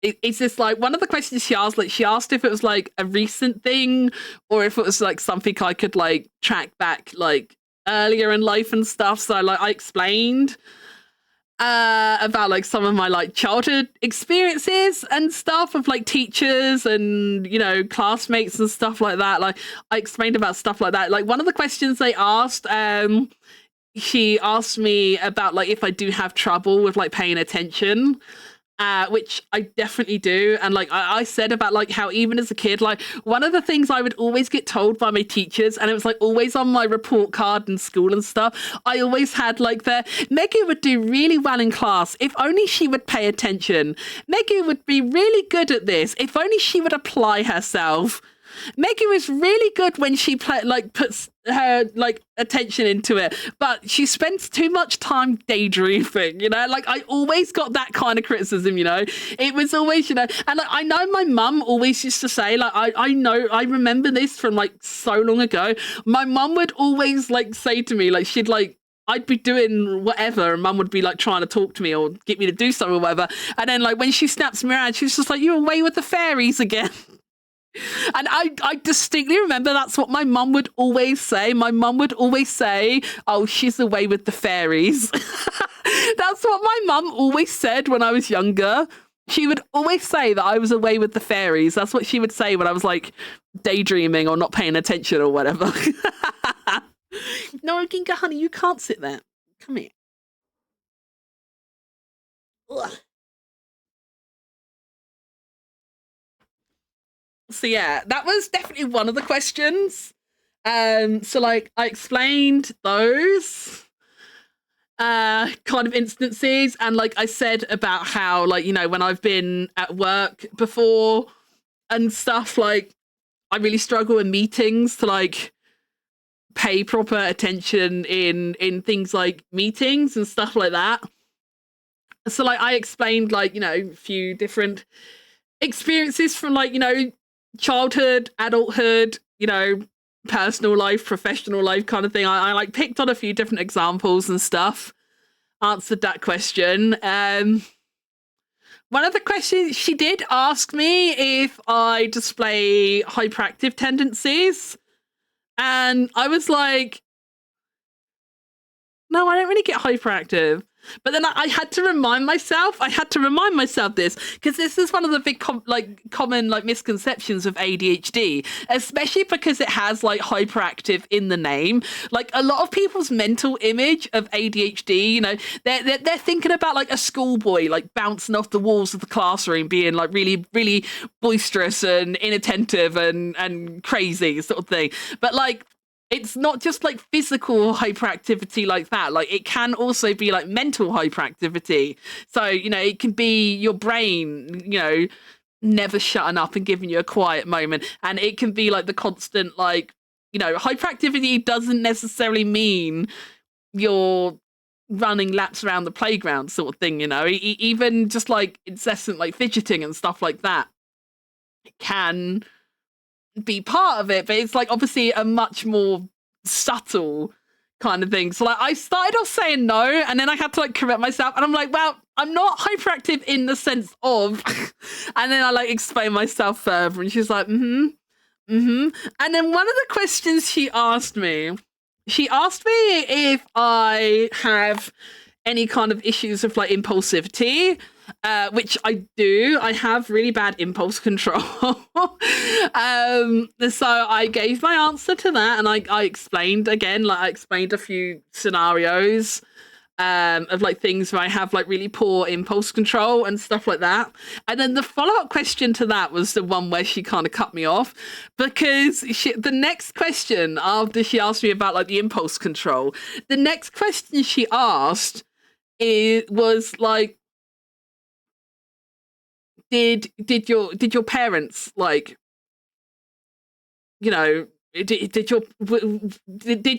it's just like one of the questions she asked if it was like a recent thing or if it was like something I could like track back like earlier in life and stuff. So like I explained about like some of my like childhood experiences and stuff of like teachers and classmates and stuff like that. Like I explained about stuff like that. Like one of the questions they asked, she asked me about like if I do have trouble with like paying attention, which I definitely do. And like I said about like how even as a kid, like one of the things I would always get told by my teachers, and it was like always on my report card in school and stuff, I always had like Meggie would do really well in class if only she would pay attention. Meggie would be really good at this if only she would apply herself. Meggie was really good when she puts her like attention into it, but she spends too much time daydreaming. Like I always got that kind of criticism. It was always and like, I know my mum always used to say like I remember this from like so long ago. My mum would always like say to me like I'd be doing whatever and mum would be like trying to talk to me or get me to do something or whatever, and then like when she snaps me around, she's just like, "You're away with the fairies again." And I distinctly remember that's what my mum would always say. My mum would always say, "Oh, she's away with the fairies." That's what my mum always said when I was younger. She would always say that I was away with the fairies. That's what she would say when I was like daydreaming or not paying attention or whatever. No, Ginga, honey, you can't sit there. Come here. Ugh. So yeah, that was definitely one of the questions. So like I explained those kind of instances, and like I said about how like when I've been at work before and stuff, like I really struggle in meetings to like pay proper attention in things like meetings and stuff like that. So like I explained like a few different experiences from like childhood, adulthood, personal life, professional life kind of thing. I like picked on a few different examples and stuff, answered that question. One of the questions, she did ask me if I display hyperactive tendencies, and I was like, no, I don't really get hyperactive. But then I had to remind myself this, because this is one of the big common misconceptions of ADHD, especially because it has like hyperactive in the name. Like a lot of people's mental image of ADHD, they're thinking about like a schoolboy like bouncing off the walls of the classroom, being like really, really boisterous and inattentive and crazy sort of thing. But like, it's not just like physical hyperactivity like that. Like it can also be like mental hyperactivity. So, it can be your brain, never shutting up and giving you a quiet moment. And it can be like the constant, like, hyperactivity doesn't necessarily mean you're running laps around the playground sort of thing, even just like incessant like fidgeting and stuff like that can be part of it, but it's like obviously a much more subtle kind of thing. So like I started off saying no, and then I had to like correct myself, and I'm like, well, I'm not hyperactive in the sense of and then I like explain myself further, and she's like, and then one of the questions she asked me if I have any kind of issues with like impulsivity, which I do. I have really bad impulse control. So I gave my answer to that, and I explained again, like I explained a few scenarios of like things where I have like really poor impulse control and stuff like that. And then the follow-up question to that was the one where she kind of cut me off, because the next question after she asked me about like the impulse control, the next question she asked was like, did your parents like, did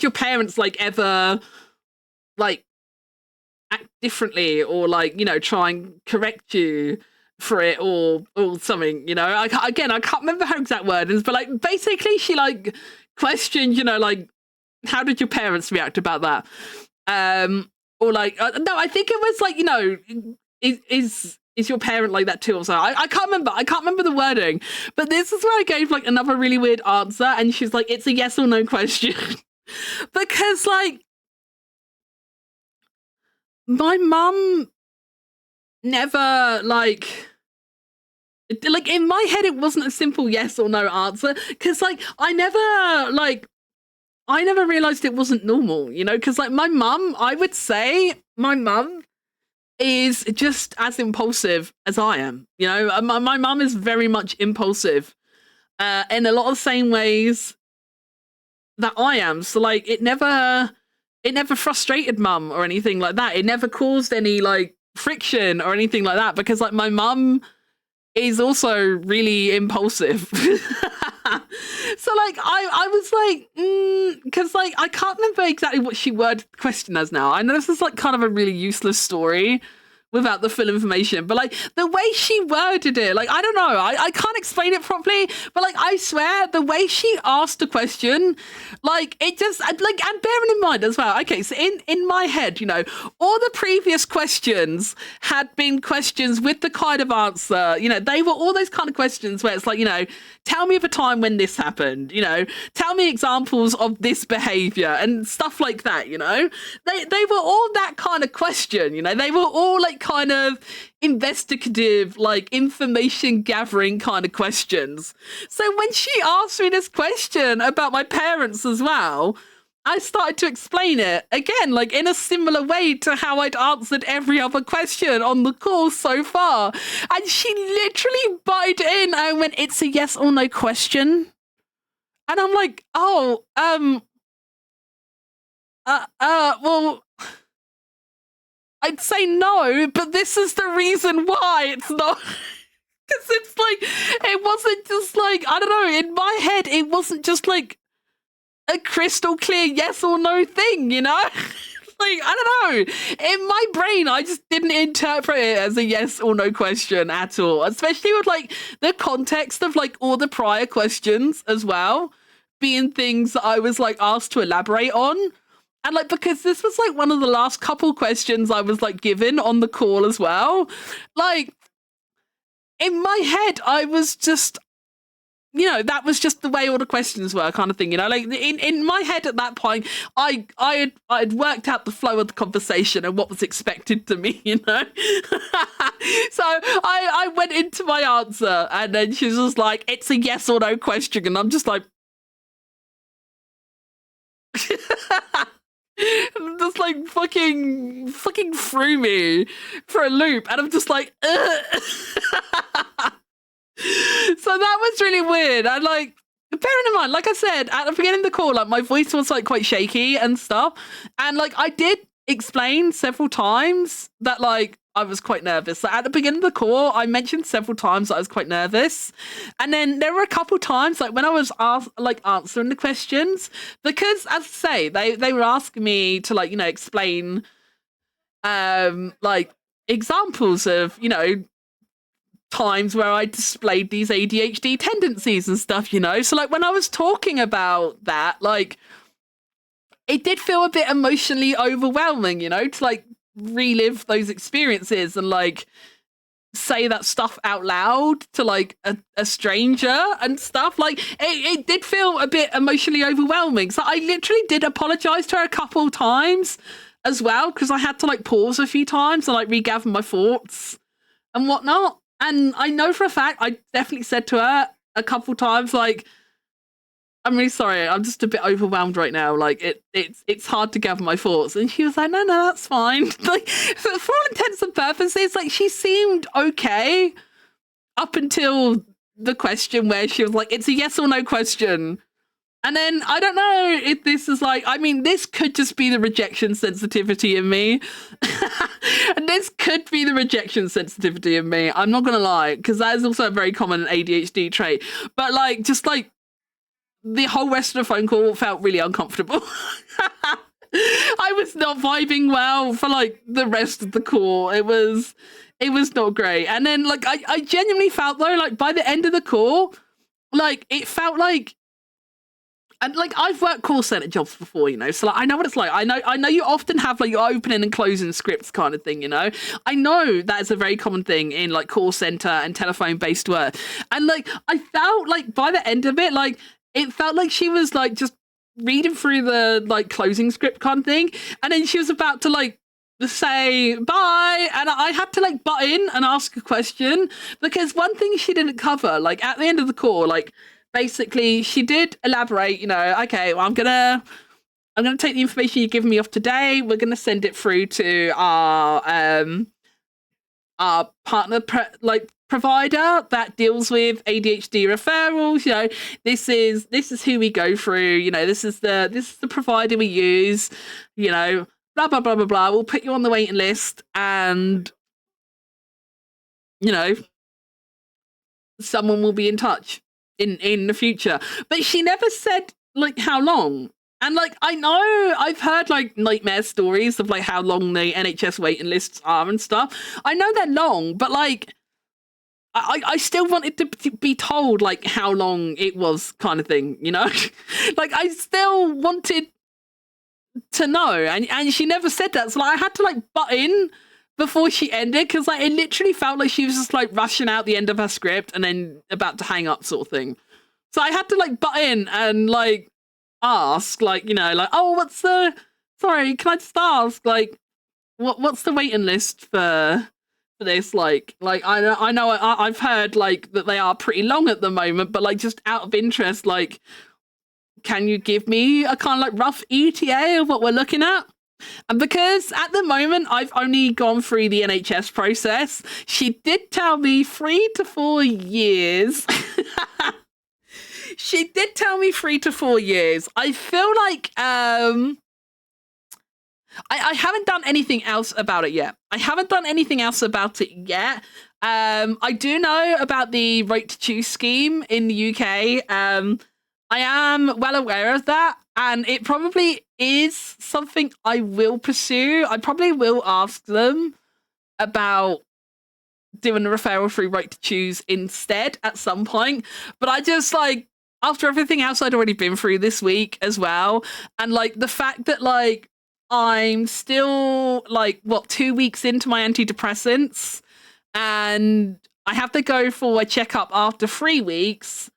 your parents like ever like act differently or like try and correct you for it or something? I can't remember her exact wordings, but like basically she like questioned like, how did your parents react about that, or like no, I think it was like is your parent like that too or so? I can't remember the wording, but this is where I gave like another really weird answer, and she's like, it's a yes or no question. Because like my mum never like in my head it wasn't a simple yes or no answer, because like I never realized it wasn't normal, you know, because like my mum, I would say my mum is just as impulsive as I am, you know. My mum is very much impulsive in a lot of the same ways that I am. So like it never frustrated mum or anything like that. It never caused any like friction or anything like that, because like my mum is also really impulsive. So like I was like, because like I can't remember exactly what she worded the question as now. I know this is like kind of a really useless story without the full information, but like the way she worded it, like I don't know, I can't explain it properly, but like I swear the way she asked the question, like it just like, and bearing in mind as well, okay, so in my head, you know, all the previous questions had been questions with the kind of answer, you know, they were all those kind of questions where it's like, you know, tell me of a time when this happened, you know, tell me examples of this behavior and stuff like that, you know. They were all that kind of question, you know, they were all like kind of investigative, like information gathering kind of questions. So when she asked me this question about my parents as well, I started to explain it again, like in a similar way to how I'd answered every other question on the call so far. And she literally butted in and went, "It's a yes or no question." And I'm like, "Oh, well, I'd say no, but this is the reason why it's not." Because it's like, it wasn't just like, I don't know, in my head, it wasn't just like a crystal clear yes or no thing, you know? Like, I don't know. In my brain, I just didn't interpret it as a yes or no question at all, especially with like the context of like all the prior questions as well being things that I was like asked to elaborate on. And like, because this was like one of the last couple questions I was like given on the call as well. Like, in my head, I was just, you know, that was just the way all the questions were, kind of thing, you know. Like in my head at that point, I had worked out the flow of the conversation and what was expected to me, you know. So I went into my answer, and then she was just like, "It's a yes or no question," and I'm just like, just like fucking threw me for a loop, and I'm just like, ugh. So that was really weird. And like, bearing in mind, like I said at the beginning of the call, like my voice was like quite shaky and stuff, and like I did explain several times that like I was quite nervous. Like, at the beginning of the call, I mentioned several times that I was quite nervous, and then there were a couple times like when I was answering the questions, because as I say, they were asking me to like, you know, explain like examples of, you know, times where I displayed these ADHD tendencies and stuff, you know. So like when I was talking about that, like it did feel a bit emotionally overwhelming, you know, to like relive those experiences and like say that stuff out loud to like a stranger and stuff. Like it did feel a bit emotionally overwhelming. So I literally did apologize to her a couple times as well, because I had to like pause a few times and like regather my thoughts and whatnot. And I know for a fact I definitely said to her a couple times, like, "I'm really sorry, I'm just a bit overwhelmed right now. Like it's hard to gather my thoughts." And she was like, "No, that's fine." Like for all intents and purposes, like she seemed okay up until the question where she was like, "It's a yes or no question." And then I don't know if this is like, I mean, this could just be the rejection sensitivity in me. And this could be the rejection sensitivity in me. I'm not going to lie, because that is also a very common ADHD trait. But like, just like the whole rest of the phone call felt really uncomfortable. I was not vibing well for like the rest of the call. It was not great. And then like, I genuinely felt though, like by the end of the call, like it felt like, and like I've worked call center jobs before, you know, so like I know what it's like. I know you often have like your opening and closing scripts kind of thing, you know. I know that is a very common thing in like call center and telephone based work. And like I felt like by the end of it, like it felt like she was like just reading through the like closing script kind of thing, and then she was about to like say bye, and I had to like butt in and ask a question, because one thing she didn't cover, like at the end of the call, like basically she did elaborate, you know, okay, well, I'm gonna take the information you've given me off today. We're gonna send it through to our partner provider that deals with ADHD referrals. You know, this is who we go through. You know, this is the provider we use. You know, blah blah blah blah blah. We'll put you on the waiting list, and you know, someone will be in touch in the future. But she never said like how long. And like I know I've heard like nightmare stories of like how long the NHS waiting lists are and stuff. I know they're long, but like I still wanted to be told like how long it was, kind of thing, you know? Like I still wanted to know, and she never said that. So like, I had to like butt in before she ended, because like it literally felt like she was just like rushing out the end of her script and then about to hang up, sort of thing. So I had to like butt in and like ask, like, you know, like, oh, sorry, can I just ask, like, what's the waiting list for this? Like I know I've heard like that they are pretty long at the moment, but like just out of interest, like, can you give me a kind of like rough ETA of what we're looking at? And because at the moment I've only gone through the NHS process, she did tell me 3 to 4 years. She did tell me 3 to 4 years. I feel like I haven't done anything else about it yet. I do know about the right to choose scheme in the UK. I am well aware of that, and it probably is something I will pursue. I probably will ask them about doing a referral through right to choose instead at some point. But I just like, after everything else I'd already been through this week as well, and like the fact that like I'm still like 2 weeks into my antidepressants, and I have to go for a checkup after 3 weeks.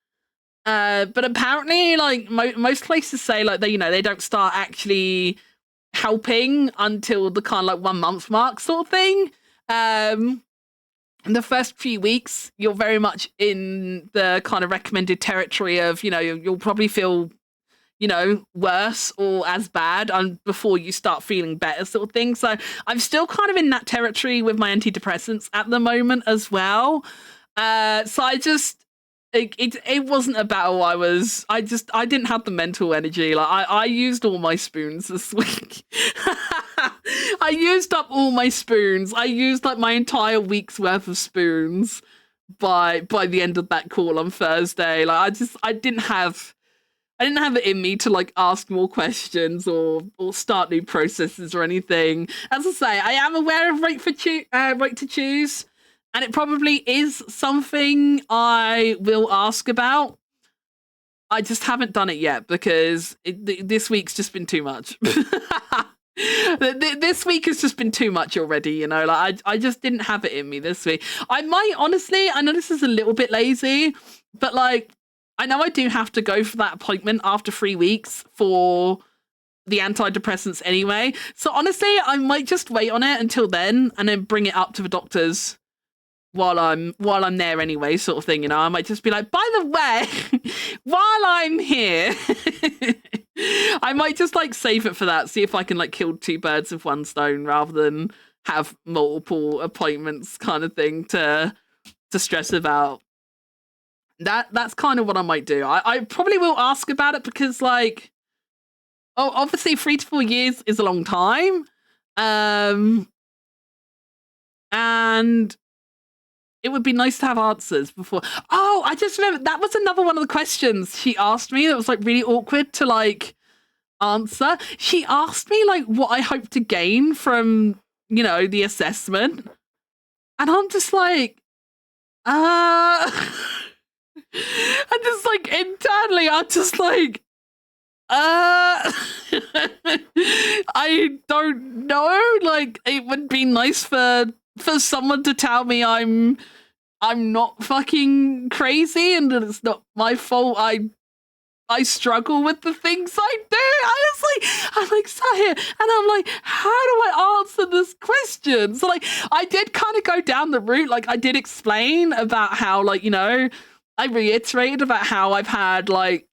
But apparently, like most places say, like they don't start actually helping until the kind of like 1 month mark, sort of thing. In the first few weeks, you're very much in the kind of recommended territory of, you'll probably feel, worse or as bad before you start feeling better, sort of thing. So I'm still kind of in that territory with my antidepressants at the moment as well. So I just, it wasn't a battle. I didn't have the mental energy. Like I used all my spoons this week. I used up all my spoons. I used like my entire week's worth of spoons by the end of that call on Thursday. Like I didn't have it in me to like ask more questions or start new processes or anything. As I say, I am aware of right to choose, and it probably is something I will ask about. I just haven't done it yet because this week's just been too much. This week has just been too much already, like I just didn't have it in me this week. I might, honestly, I know this is a little bit lazy, but like I know I do have to go for that appointment after 3 weeks for the antidepressants anyway. So honestly, I might just wait on it until then and then bring it up to the doctors while I'm there anyway, sort of thing. I might just be like, by the way, while I'm here, I might just like save it for that, see if I can like kill 2 birds with 1 stone rather than have multiple appointments, kind of thing, to stress about. That's kind of what I might do. I probably will ask about it because like, obviously 3 to 4 years is a long time. And it would be nice to have answers before. Oh, I just remember that was another one of the questions she asked me that was like really awkward to like answer. She asked me like what I hope to gain from, the assessment. And I'm just like, and just like internally, I'm just like, I don't know. Like it would be nice for someone to tell me I'm not fucking crazy and that it's not my fault. I struggle with the things I do. I'm like sat here and I'm like, how do I answer this question? So like, I did kind of go down the route. Like I did explain about how like, you know, I reiterated about how I've had like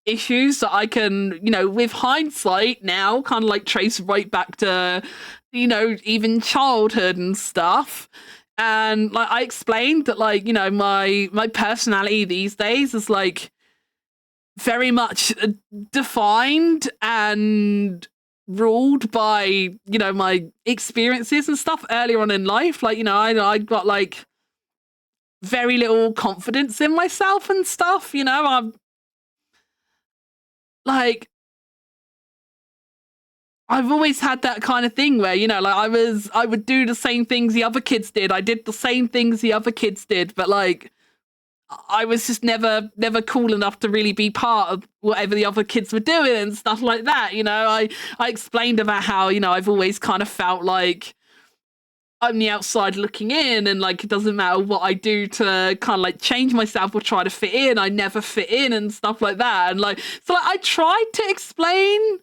issues that I can, you know, with hindsight now kind of like trace right back to, you know, even childhood and stuff. And like I explained that like, you know, my personality these days is like very much defined and ruled by, you know, my experiences and stuff earlier on in life. Like, you know, I got like very little confidence in myself and stuff, you know. I'm like I've always had that kind of thing where, you know, like I would do the same things the other kids did. I did the same things the other kids did, but like I was just never cool enough to really be part of whatever the other kids were doing and stuff like that. You know, I explained about how, you know, I've always kind of felt like I'm the outside looking in, and like it doesn't matter what I do to kind of like change myself or try to fit in, I never fit in and stuff like that. And like, so like I tried to explain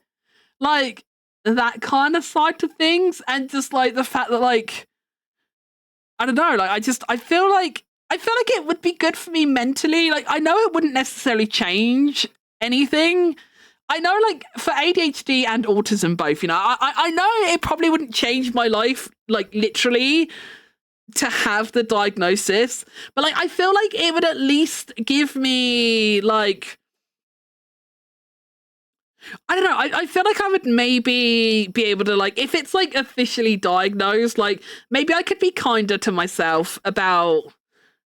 like that kind of side to things, and just like the fact that like I don't know, like I feel like it would be good for me mentally. Like I know it wouldn't necessarily change anything. I know like for ADHD and autism both, you know, I know it probably wouldn't change my life like literally to have the diagnosis, but like I feel like it would at least give me like I don't know. I feel like I would maybe be able to like if it's like officially diagnosed, like maybe I could be kinder to myself about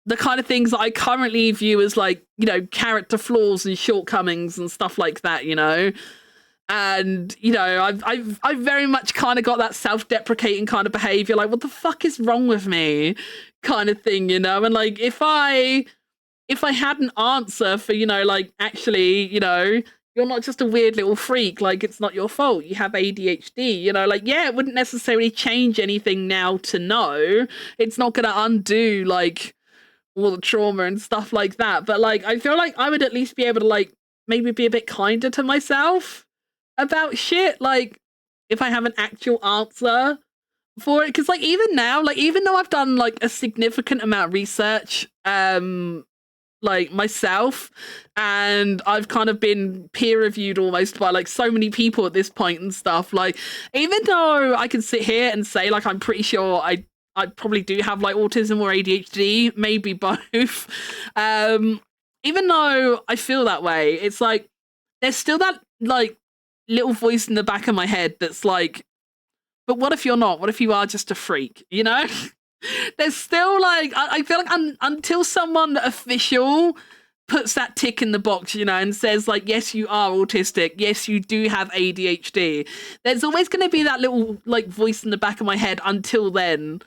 the kind of things that I currently view as like, you know, character flaws and shortcomings and stuff like that, you know. And you know, I've very much kind of got that self-deprecating kind of behavior, like what the fuck is wrong with me, kind of thing, you know. And like if I had an answer for, you know, like actually, you know, you're not just a weird little freak, like it's not your fault, you have ADHD, you know, like yeah, it wouldn't necessarily change anything now to know. It's not gonna undo like all the trauma and stuff like that. But like I feel like I would at least be able to like maybe be a bit kinder to myself about shit, like if I have an actual answer for it. Because like even now, like even though I've done like a significant amount of research like myself, and I've kind of been peer reviewed almost by like so many people at this point and stuff, like even though I can sit here and say like I'm pretty sure I probably do have like autism or ADHD, maybe both. Even though I feel that way, it's like there's still that like little voice in the back of my head that's like, but what if you're not? What if you are just a freak? You know? There's still like I feel like until someone official puts that tick in the box, you know, and says like, yes, you are autistic, yes, you do have ADHD. There's always going to be that little like voice in the back of my head. Until then,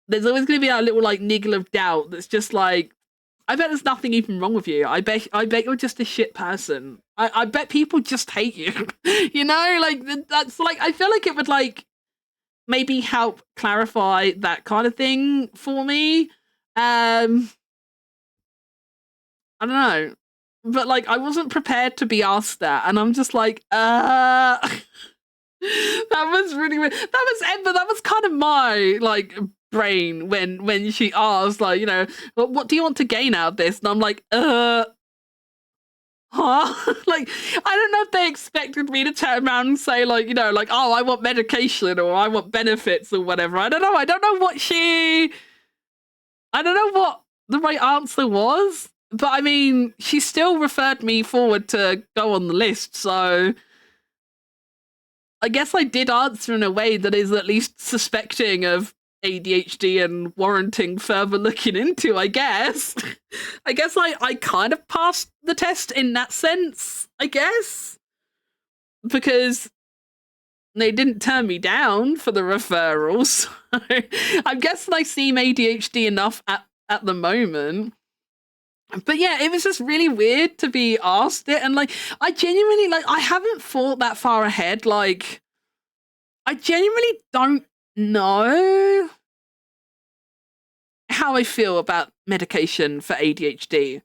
there's always going to be that little like niggle of doubt that's just like, I bet there's nothing even wrong with you. I bet you're just a shit person. I bet people just hate you. You know, like that's like I feel like it would like maybe help clarify that kind of thing for me. I don't know. But like I wasn't prepared to be asked that, and I'm just like, that was really weird. That was kind of my like brain when she asked, like, you know, what do you want to gain out of this? And I'm like, huh? Like, I don't know if they expected me to turn around and say, like, you know, like, oh, I want medication or I want benefits or whatever. I don't know. I don't know what the right answer was. But I mean, she still referred me forward to go on the list. So I guess I did answer in a way that is at least suspecting of ADHD and warranting further looking into, I guess. I guess I kind of passed the test in that sense, I guess. Because they didn't turn me down for the referrals. I'm guessing I seem ADHD enough at the moment. But yeah, it was just really weird to be asked it. And like, I genuinely, like, I haven't thought that far ahead. Like, I genuinely don't know how I feel about medication for ADHD.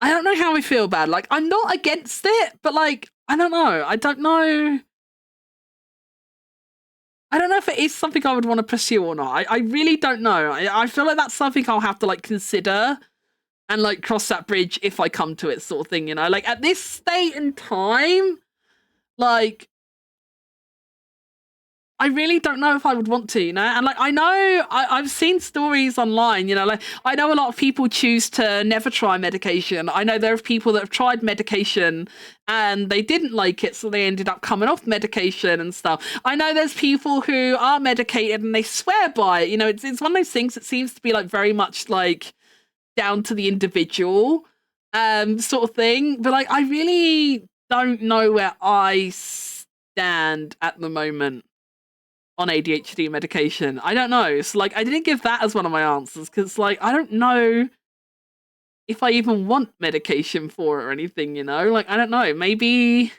I don't know how I feel bad. Like, I'm not against it, but like, I don't know. I don't know. I don't know if it is something I would want to pursue or not. I really don't know. I feel like that's something I'll have to like consider and like cross that bridge if I come to it, sort of thing, you know? Like at this state in time, like I really don't know if I would want to, you know? And like I know I've seen stories online, you know, like I know a lot of people choose to never try medication. I know there are people that have tried medication and they didn't like it, so they ended up coming off medication and stuff. I know there's people who are medicated and they swear by it. You know, it's one of those things that seems to be like very much like down to the individual sort of thing. But like I really don't know where I stand at the moment on ADHD medication. I don't know. So like I didn't give that as one of my answers because like I don't know if I even want medication for it or anything, you know? Like I don't know. Maybe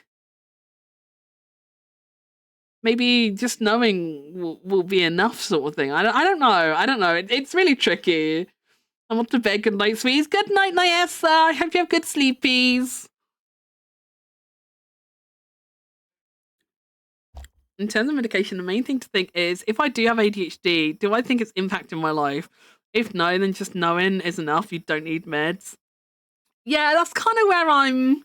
just knowing will be enough sort of thing. I don't know. I don't know. It's really tricky. I want to bed. Good night, sweeties. Good night, Nyessa. I hope you have good sleepies. In terms of medication, the main thing to think is if I do have ADHD, do I think it's impacting my life? If no, then just knowing is enough. You don't need meds. Yeah, that's kind of where I'm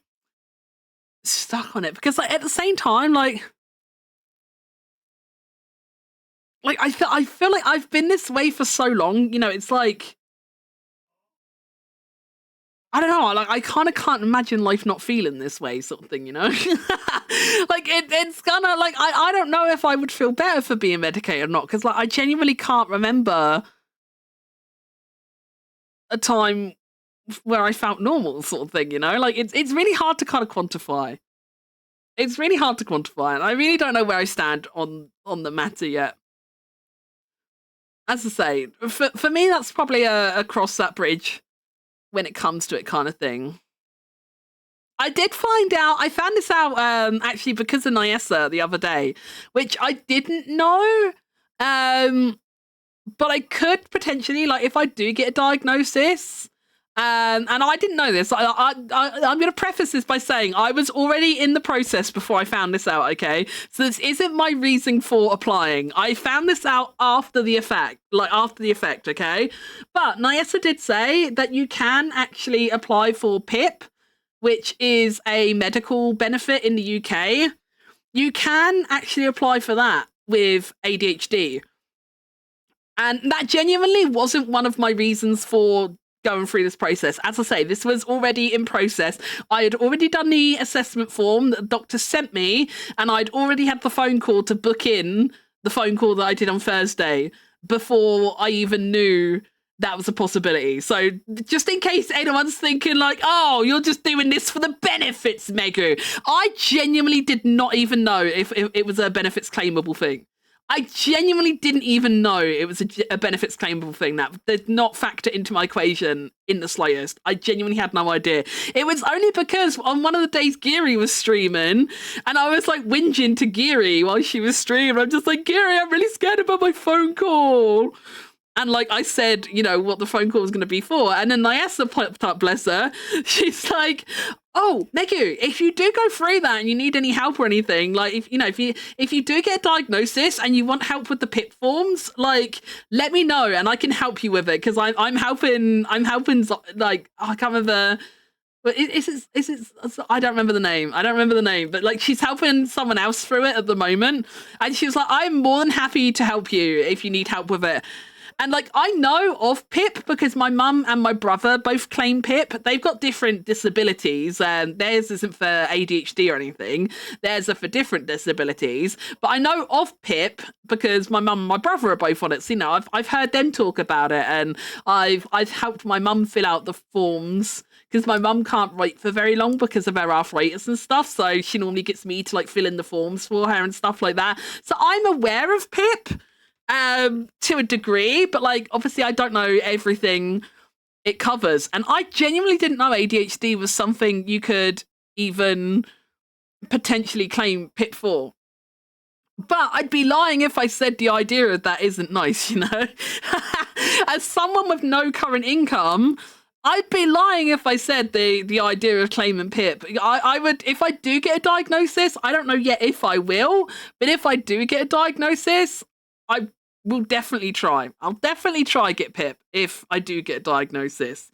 stuck on it because like at the same time, like I feel like I've been this way for so long. You know, it's like I don't know. Like I kind of can't imagine life not feeling this way, sort of thing. You know, like it's kind of like I don't know if I would feel better for being medicated or not because like I genuinely can't remember a time where I felt normal, sort of thing. You know, like it's really hard to kind of quantify. It's really hard to quantify, and I really don't know where I stand on the matter yet. As I say, for me, that's probably a cross that bridge when it comes to it kind of thing. I did find out, I found this out actually because of Nyessa the other day, which I didn't know. But I could potentially, like, if I do get a diagnosis, and I didn't know this. I'm going to preface this by saying I was already in the process before I found this out, okay? So this isn't my reason for applying. I found this out after the effect, okay? But Nyessa did say that you can actually apply for PIP, which is a medical benefit in the UK. You can actually apply for that with ADHD. And that genuinely wasn't one of my reasons for going through this process. As I say, this was already in process. I had already done the assessment form that the doctor sent me, and I'd already had the phone call to book in the phone call that I did on Thursday before I even knew that was a possibility. So just in case anyone's thinking like, oh, you're just doing this for the benefits, Megu. I genuinely did not even know if it was a benefits claimable thing. I genuinely didn't even know it was a benefits claimable thing. That did not factor into my equation in the slightest. I genuinely had no idea. It was only because on one of the days Geary was streaming and I was like whinging to Geary while she was streaming. I'm just like, Geary, I'm really scared about my phone call. And like I said, you know, what the phone call was going to be for. And then Nyessa popped up, bless her. She's like, oh, Megu, if you do go through that and you need any help or anything, like if you do get a diagnosis and you want help with the PIP forms, like let me know and I can help you with it because I'm helping like I can't remember. But I don't remember the name. But like she's helping someone else through it at the moment, and she was like, I'm more than happy to help you if you need help with it. And like I know of PIP because my mum and my brother both claim PIP. They've got different disabilities, and theirs isn't for ADHD or anything. Theirs are for different disabilities. But I know of PIP because my mum and my brother are both on it. So you know, I've heard them talk about it, and I've helped my mum fill out the forms because my mum can't write for very long because of her arthritis and stuff. So she normally gets me to like fill in the forms for her and stuff like that. So I'm aware of PIP. To a degree, but like obviously I don't know everything it covers, and I genuinely didn't know ADHD was something you could even potentially claim PIP for. But I'd be lying if I said the idea of that isn't nice, you know. As someone with no current income, I'd be lying if I said the idea of claiming PIP. I would, if I do get a diagnosis, I don't know yet if I will, but if I do get a diagnosis, I will definitely try. I'll definitely try get PIP if I do get a diagnosis.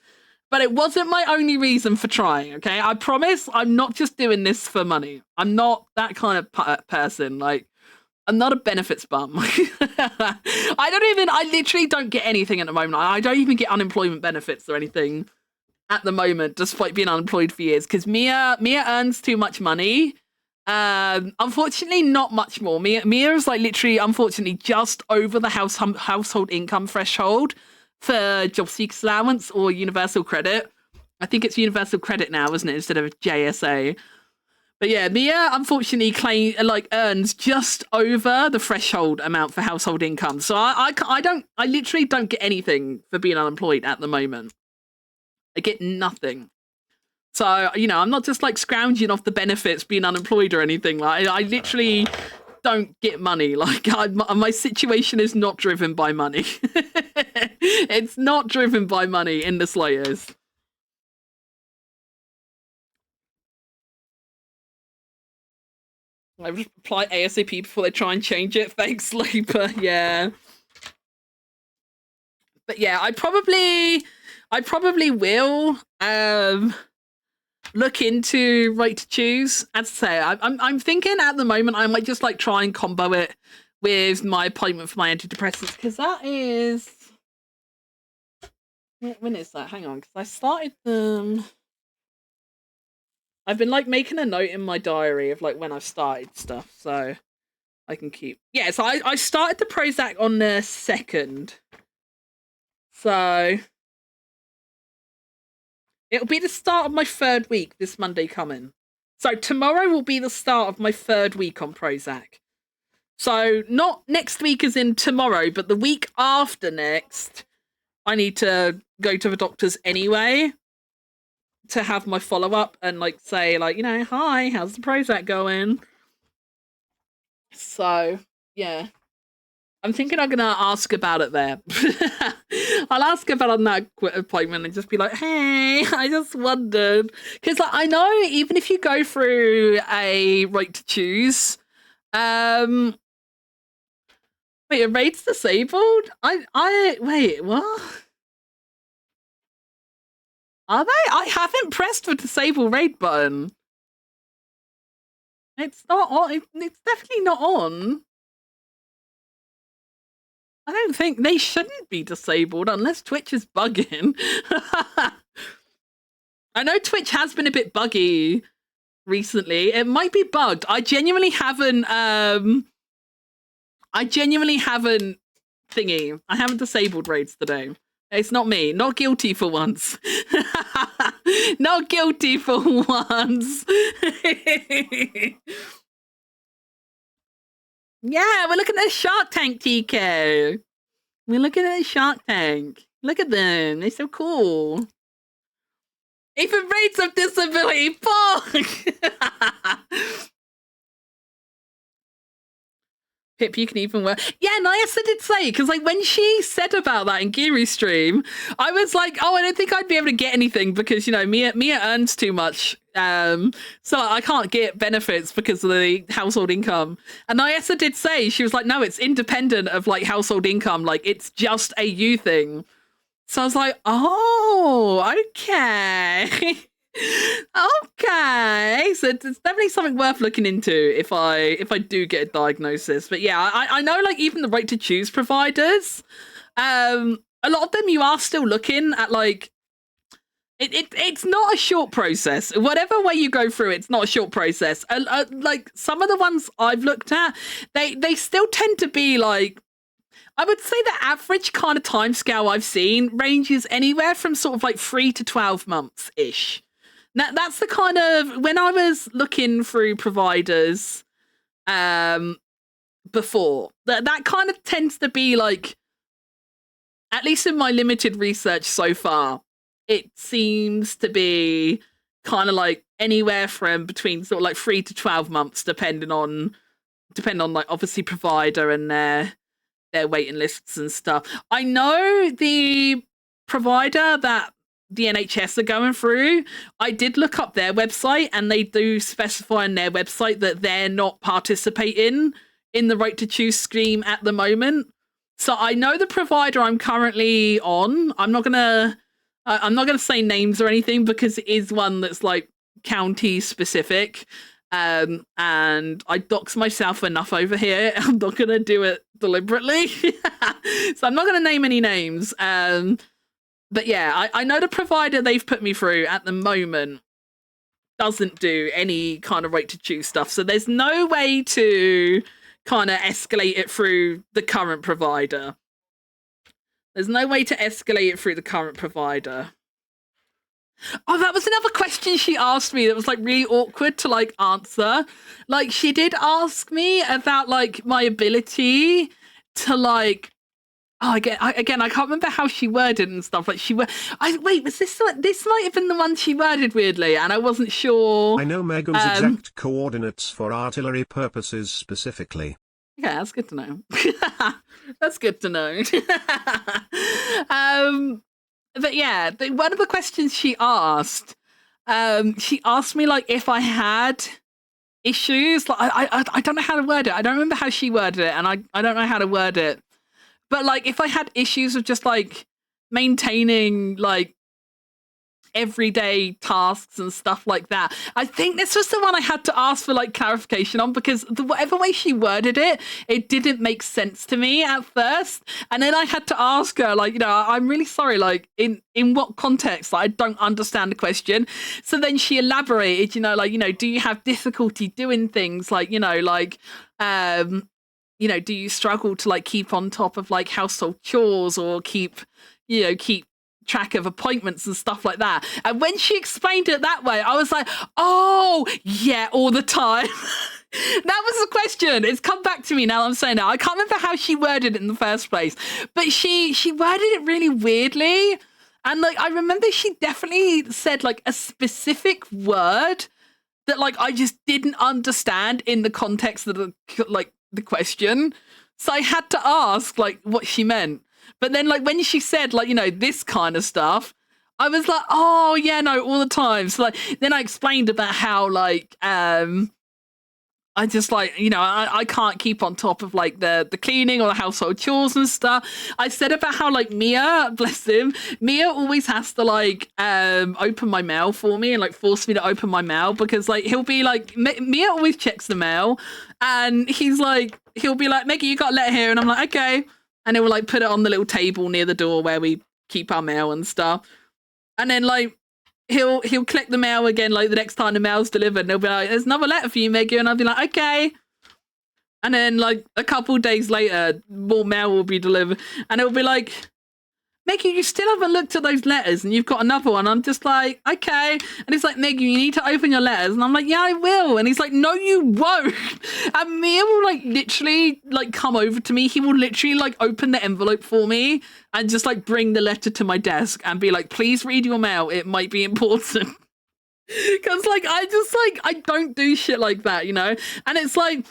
But it wasn't my only reason for trying, okay? I promise I'm not just doing this for money. I'm not that kind of person. Like, I'm not a benefits bum. I literally don't get anything at the moment. I don't even get unemployment benefits or anything at the moment, despite being unemployed for years. Because Mia earns too much money. Unfortunately, not much more. Mia is like literally, unfortunately, just over the household income threshold for job seekers allowance or universal credit. I think it's universal credit now, isn't it, instead of JSA? But yeah, Mia unfortunately earns just over the threshold amount for household income. So I literally don't get anything for being unemployed at the moment. I get nothing. So, you know, I'm not just like scrounging off the benefits being unemployed or anything. Like, I literally don't get money. Like, my situation is not driven by money. It's not driven by money in the slightest. I would reply ASAP before they try and change it. Thanks, Sleeper. Yeah. But yeah, I probably will look into right to choose. As I say, I'm thinking at the moment I might just like try and combo it with my appointment for my antidepressants, because that is, when is that? Hang on, because I started them. I've been like making a note in my diary of like when I've started stuff, so I can keep. Yeah, so I started the Prozac on the 2nd. So it'll be the start of my 3rd week this Monday coming. So tomorrow will be the start of my 3rd week on Prozac. So not next week as in tomorrow, but the week after next, I need to go to the doctors anyway to have my follow-up and like say like, you know, hi, how's the Prozac going? So yeah, I'm thinking I'm gonna ask about it there. I'll ask about on that appointment and just be like, hey, I just wondered, because like, I know even if you go through a right to choose, wait, a rate's disabled? I wait, what? Are they? I haven't pressed the disable rate button. It's not on. It's definitely not on. I don't think they shouldn't be disabled unless Twitch is bugging. I know Twitch has been a bit buggy recently. It might be bugged. I genuinely haven't thingy. I haven't disabled raids today. It's not me. Not guilty for once. Not guilty for once. Yeah, we're looking at a Shark Tank, TK. We're looking at a Shark Tank. Look at them. They're so cool. Even rates of disability. Fuck. Pip, you can even work. Yeah, Nyasa did say, because like when she said about that in Giru's stream, I was like, oh, I don't think I'd be able to get anything because, you know, Mia earns too much. So I can't get benefits because of the household income. And Nyasa did say, she was like, no, it's independent of like household income. Like it's just a you thing. So I was like, oh, okay. Okay, so it's definitely something worth looking into if I do get a diagnosis. But yeah, I know like even the right to choose providers, a lot of them you are still looking at like it's not a short process. Whatever way you go through, it's not a short process. Like some of the ones I've looked at, they still tend to be like, I would say the average kind of timescale I've seen ranges anywhere from sort of like 3 to 12 months ish. That's the kind of, when I was looking through providers before, that kind of tends to be like, at least in my limited research so far, it seems to be kind of like anywhere from between sort of like 3 to 12 months, depending on like obviously provider and their waiting lists and stuff. I know the provider that the NHS are going through, I did look up their website, and they do specify on their website that they're not participating in the right to choose scheme at the moment. So I know the provider I'm currently on. I'm not gonna say names or anything, because it is one that's like county specific. And I dox myself enough over here. I'm not gonna do it deliberately. So I'm not gonna name any names. But yeah, I know the provider they've put me through at the moment doesn't do any kind of right to choose stuff. So there's no way to kind of escalate it through the current provider. There's no way to escalate it through the current provider. Oh, that was another question she asked me that was like really awkward to like answer. Like, she did ask me about like my ability to like, oh, again, I can't remember how she worded and stuff. Like, wait, was this might have been the one she worded weirdly, and I wasn't sure. I know Megan's exact coordinates for artillery purposes specifically. Okay, that's good to know. That's good to know. But yeah, one of the questions she asked me like if I had issues. Like, I don't know how to word it. I don't remember how she worded it, and I don't know how to word it. But like, if I had issues with just like maintaining like everyday tasks and stuff like that, I think this was the one I had to ask for like clarification on, because whatever way she worded it, it didn't make sense to me at first. And then I had to ask her, like, I'm really sorry, like in what context? Like, I don't understand the question. So then she elaborated, do you have difficulty doing things like, do you struggle to like keep on top of like household chores, or keep track of appointments and stuff like that? And when she explained it that way, I was like, oh yeah, all the time. That was the question. It's come back to me now. I'm saying now, I can't remember how she worded it in the first place, but she worded it really weirdly. And like, I remember she definitely said like a specific word that like I just didn't understand in the context of the question. So I had to ask like what she meant. But then like when she said like, this kind of stuff, I was like, oh yeah, no, all the time. So like, then I explained about how like, I just like, I can't keep on top of like the cleaning or the household chores and stuff. I said about how like Mia, bless him, Mia always has to like open my mail for me and like force me to open my mail, because like he'll be like, Mia always checks the mail, and he'll be like, Maggie, you got a letter here, and I'm like, okay, and it will like put it on the little table near the door where we keep our mail and stuff, and then like he'll collect the mail again like the next time the mail's delivered, and he'll be like, there's another letter for you, Maggie, and I'll be like, okay. And then like a couple days later, more mail will be delivered, and it'll be like, Maggie, you still haven't looked at those letters, and you've got another one. I'm just like, okay. And he's like, Maggie, you need to open your letters. And I'm like, yeah, I will. And he's like, no, you won't. And Mia will like literally like come over to me. He will literally like open the envelope for me and just like bring the letter to my desk and be like, please read your mail. It might be important. Because like, I don't do shit like that, And it's like,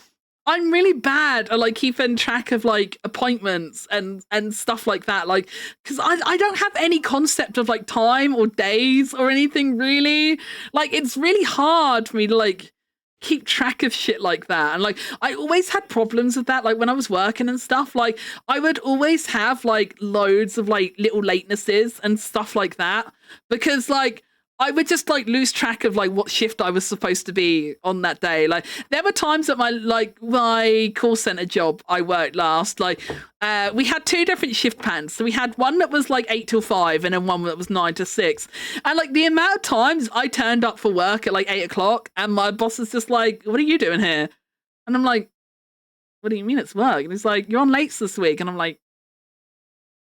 I'm really bad at like keeping track of like appointments and stuff like that, like, because I don't have any concept of like time or days or anything really. Like, it's really hard for me to like keep track of shit like that. And like, I always had problems with that, like when I was working and stuff. Like, I would always have like loads of like little latenesses and stuff like that, because like I would just like lose track of like what shift I was supposed to be on that day. Like, there were times at my call center job I worked last, like we had two different shift patterns. So we had one that was like 8 till 5 and then one that was 9 to 6. And like the amount of times I turned up for work at like 8 o'clock and my boss is just like, what are you doing here? And I'm like, what do you mean it's work? And he's like, you're on lates this week. And I'm like,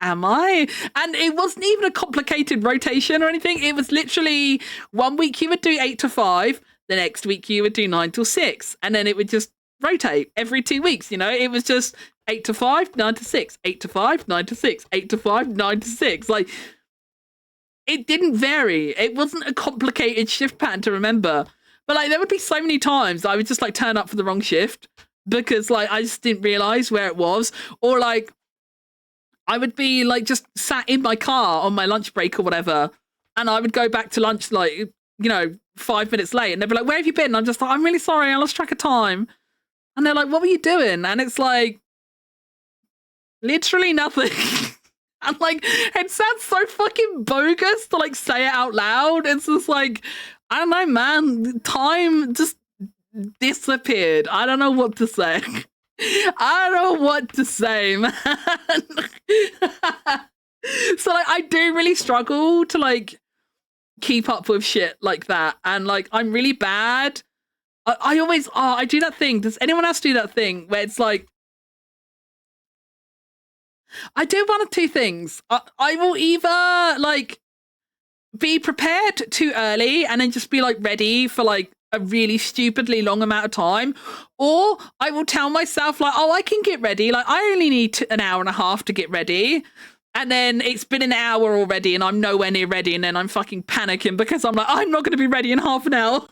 am I? And it wasn't even a complicated rotation or anything. It was literally 1 week you would do 8 to 5, the next week you would do 9 till 6, and then it would just rotate every 2 weeks. It was just 8 to 5, 9 to 6, 8 to 5, 9 to 6, 8 to 5, 9 to 6. Like, it didn't vary. It wasn't a complicated shift pattern to remember. But like, there would be so many times I would just like turn up for the wrong shift because like I just didn't realize where it was, or like I would be like just sat in my car on my lunch break or whatever, and I would go back to lunch like, 5 minutes late, and they'd be like, "Where have you been?" And I'm just like, "I'm really sorry, I lost track of time." And they're like, "What were you doing?" And it's like, literally nothing. And like, it sounds so fucking bogus to like say it out loud. It's just like, I don't know, man. Time just disappeared. I don't know what to say. I don't know what to say, man. So like, I do really struggle to like keep up with shit like that, and like, I'm really bad. I always, I do that thing. Does anyone else do that thing where it's like, I do one of two things. I will either like be prepared too early and then just be like ready for like a really stupidly long amount of time, or I will tell myself like, oh, I can get ready. Like, I only need an hour and a half to get ready. And then it's been an hour already and I'm nowhere near ready. And then I'm fucking panicking because I'm like, I'm not going to be ready in half an hour.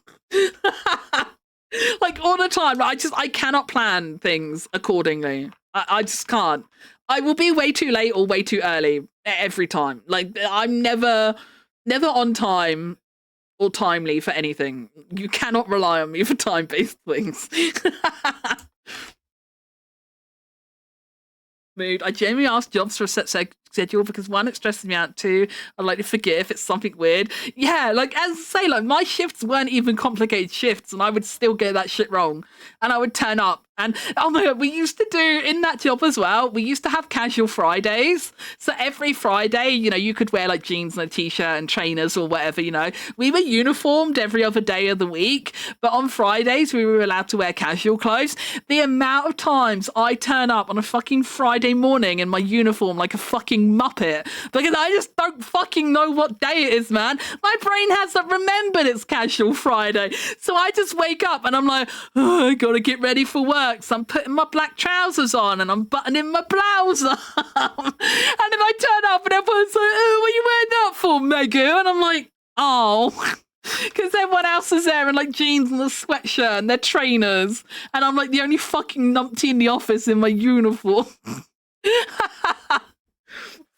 Like, all the time. I cannot plan things accordingly. I just can't. I will be way too late or way too early every time. Like, I'm never on time or timely for anything. You cannot rely on me for time-based things. Mood. I genuinely ask jobs for a set schedule because one, it stresses me out. Two, I like to forget if it's something weird. Yeah, like, as I say, like, my shifts weren't even complicated shifts and I would still get that shit wrong. And I would turn up and, oh my God, we used to do in that job as well, we used to have casual Fridays. So every Friday, you could wear like jeans and a t-shirt and trainers or whatever, We were uniformed every other day of the week, but on Fridays we were allowed to wear casual clothes. The amount of times I turn up on a fucking Friday morning in my uniform like a fucking muppet because I just don't fucking know what day it is, man. My brain hasn't remembered it's casual Friday. So I just wake up and I'm like, oh, I gotta get ready for work. So I'm putting my black trousers on and I'm buttoning my blouse up. And then I turn up and everyone's like, oh, what are you wearing that for, Megan? And I'm like, oh, because everyone else is there in like jeans and a sweatshirt and their trainers. And I'm like the only fucking numpty in the office in my uniform.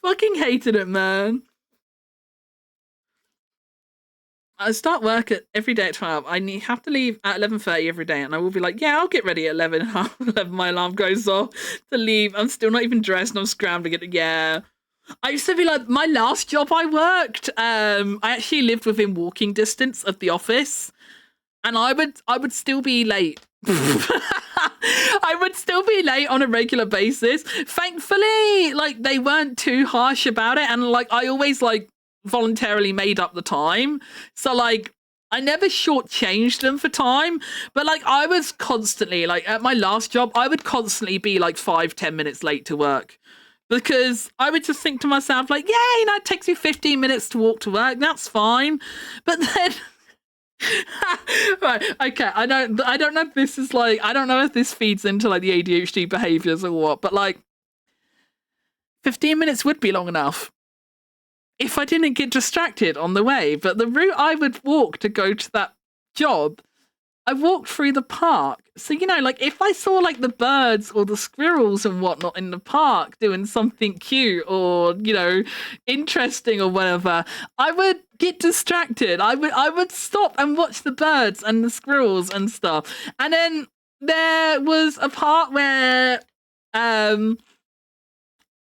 Fucking hated it, man. I start work every day at 12. I have to leave at 11:30 every day, and I will be like, yeah, I'll get ready at 11. Half 11, my alarm goes off to leave. I'm still not even dressed, and I'm scrambling it. Yeah. I used to be like, my last job I worked, I actually lived within walking distance of the office, and I would still be late. I would still be late on a regular basis. Thankfully, like, they weren't too harsh about it, and like, I always like voluntarily made up the time. So like, I never shortchanged them for time, but like, I was constantly like, at my last job, I would constantly be like 5-10 minutes late to work because I would just think to myself like, yeah, it takes me 15 minutes to walk to work. That's fine. But then right, okay, I don't know if this is like, I don't know if this feeds into like the ADHD behaviors or what, but like 15 minutes would be long enough if I didn't get distracted on the way. But the route I would walk to go to that job, I walked through the park. So, like, if I saw like the birds or the squirrels and whatnot in the park doing something cute or, interesting or whatever, I would get distracted. I would stop and watch the birds and the squirrels and stuff. And then there was a part where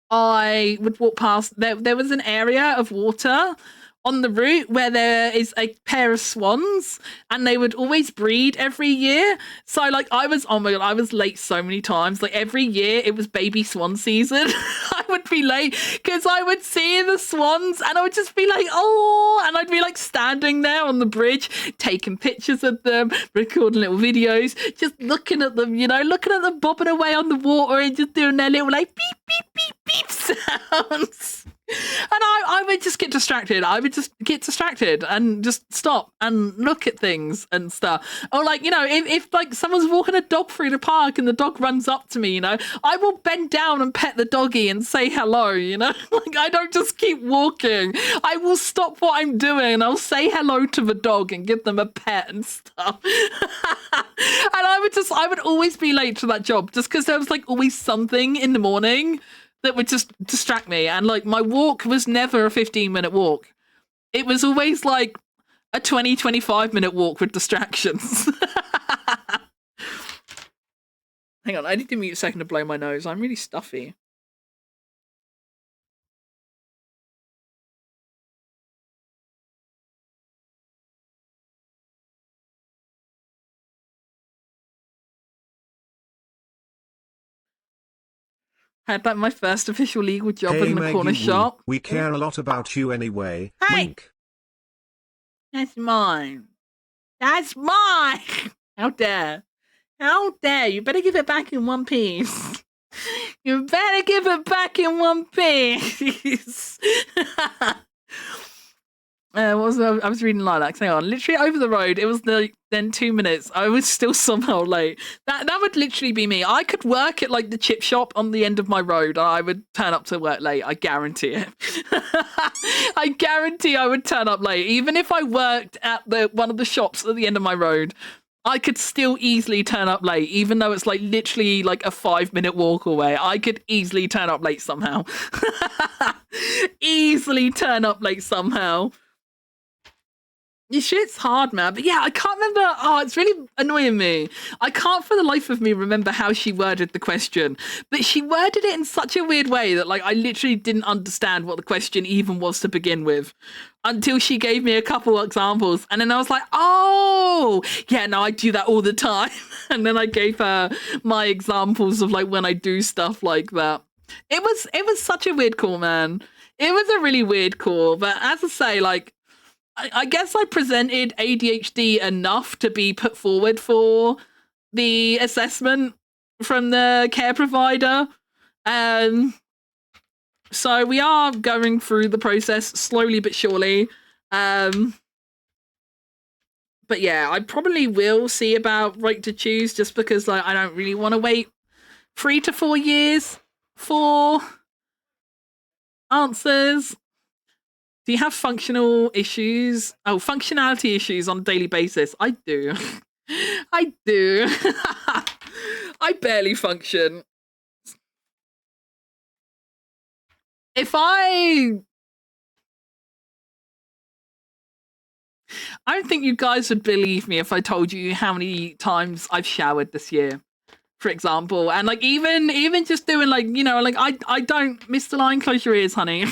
I would walk past, there was an area of water on the route where there is a pair of swans and they would always breed every year. So like, I was late so many times. Like, every year it was baby swan season. I would be late because I would see the swans and I would just be like, oh, and I'd be like standing there on the bridge, taking pictures of them, recording little videos, just looking at them, looking at them bobbing away on the water and just doing their little like beep, beep, beep, beep sounds. And I would just get distracted. I would just get distracted and just stop and look at things and stuff. Or like, if like someone's walking a dog through the park and the dog runs up to me, I will bend down and pet the doggy and say hello, Like, I don't just keep walking. I will stop what I'm doing and I'll say hello to the dog and give them a pet and stuff. And I would always be late to that job just because there was like always something in the morning that would just distract me. And like, my walk was never a 15-minute walk. It was always like a 20-25 minute walk with distractions. Hang on, I need to mute a second to blow my nose. I'm really stuffy. Had like my first official legal job Hey, in the corner Maggie Woo, shop. we care a lot about you anyway. Hey! Wink. That's mine. That's mine! How dare. How dare. You better give it back in one piece. You better give it back in one piece. I was reading Lilacs. Hang on. Literally over the road. It was then 2 minutes. I was still somehow late. That would literally be me. I could work at like the chip shop on the end of my road. I would turn up to work late. I guarantee it. I guarantee I would turn up late. Even if I worked at one of the shops at the end of my road, I could still easily turn up late, even though it's like literally like a 5-minute walk away. I could easily turn up late somehow. Easily turn up late somehow. Your shit's hard, man. But yeah, I can't remember. Oh, it's really annoying me. I can't for the life of me remember how she worded the question. But she worded it in such a weird way that like I literally didn't understand what the question even was to begin with. Until she gave me a couple examples. And then I was like, oh, yeah, no, I do that all the time. And then I gave her my examples of like when I do stuff like that. It was such a weird call, man. It was a really weird call. But as I say, like, I guess I presented ADHD enough to be put forward for the assessment from the care provider. So we are going through the process slowly but surely. But yeah, I probably will see about right to choose just because like I don't really want to wait 3 to 4 years for answers. Do you have functional issues? Oh, functionality issues on a daily basis. I do. I do. I barely function. I don't think you guys would believe me if I told you how many times I've showered this year, for example. And like even just doing like, you know, like I don't, Mr. Lion, close your ears, honey.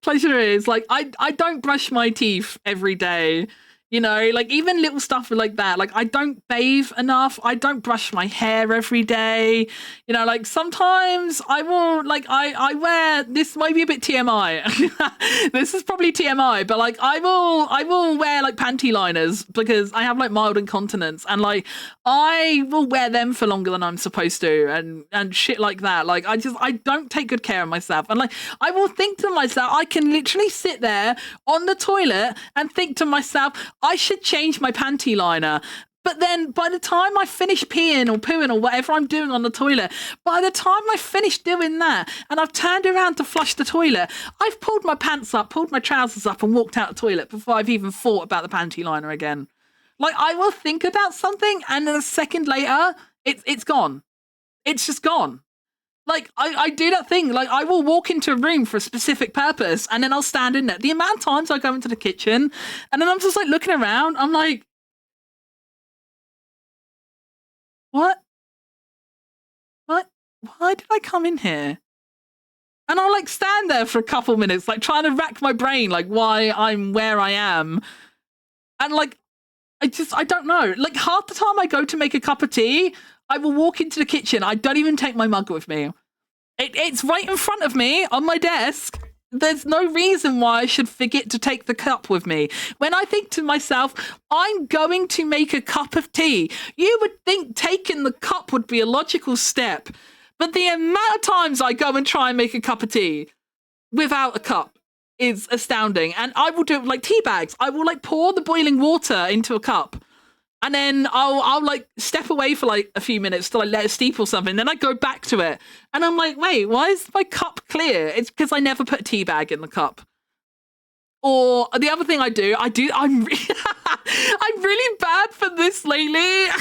Close your ears. Like I don't brush my teeth every day. You know, like even little stuff like that. Like I don't bathe enough. I don't brush my hair every day. You know, like sometimes I will like I wear, this might be a bit TMI. This is probably TMI, but like I will wear like panty liners because I have like mild incontinence and like I will wear them for longer than I'm supposed to and shit like that. Like I don't take good care of myself. And like I will think to myself, I can literally sit there on the toilet and think to myself, I should change my panty liner. But then by the time I finish peeing or pooing or whatever I'm doing on the toilet, by the time I finish doing that and I've turned around to flush the toilet, I've pulled my pants up, pulled my trousers up and walked out the toilet before I've even thought about the panty liner again. Like I will think about something and then a second later, it's gone. It's just gone. Like, I do that thing. Like, I will walk into a room for a specific purpose, and then I'll stand in there. The amount of times I go into the kitchen, and then I'm just, like, looking around. I'm like, what? What? Why did I come in here? And I'll, like, stand there for a couple minutes, like, trying to rack my brain, like, why I'm where I am. And, like, I don't know. Like, half the time I go to make a cup of tea, I will walk into the kitchen. I don't even take my mug with me. It's right in front of me on my desk. There's no reason why I should forget to take the cup with me. When I think to myself, I'm going to make a cup of tea, you would think taking the cup would be a logical step. But the amount of times I go and try and make a cup of tea without a cup is astounding. And I will do it like tea bags. I will like pour the boiling water into a cup. And then I'll like step away for like a few minutes to like let it steep or something. Then I go back to it. And I'm like, wait, why is my cup clear? It's because I never put a tea bag in the cup. Or the other thing I'm I'm really bad for this lately.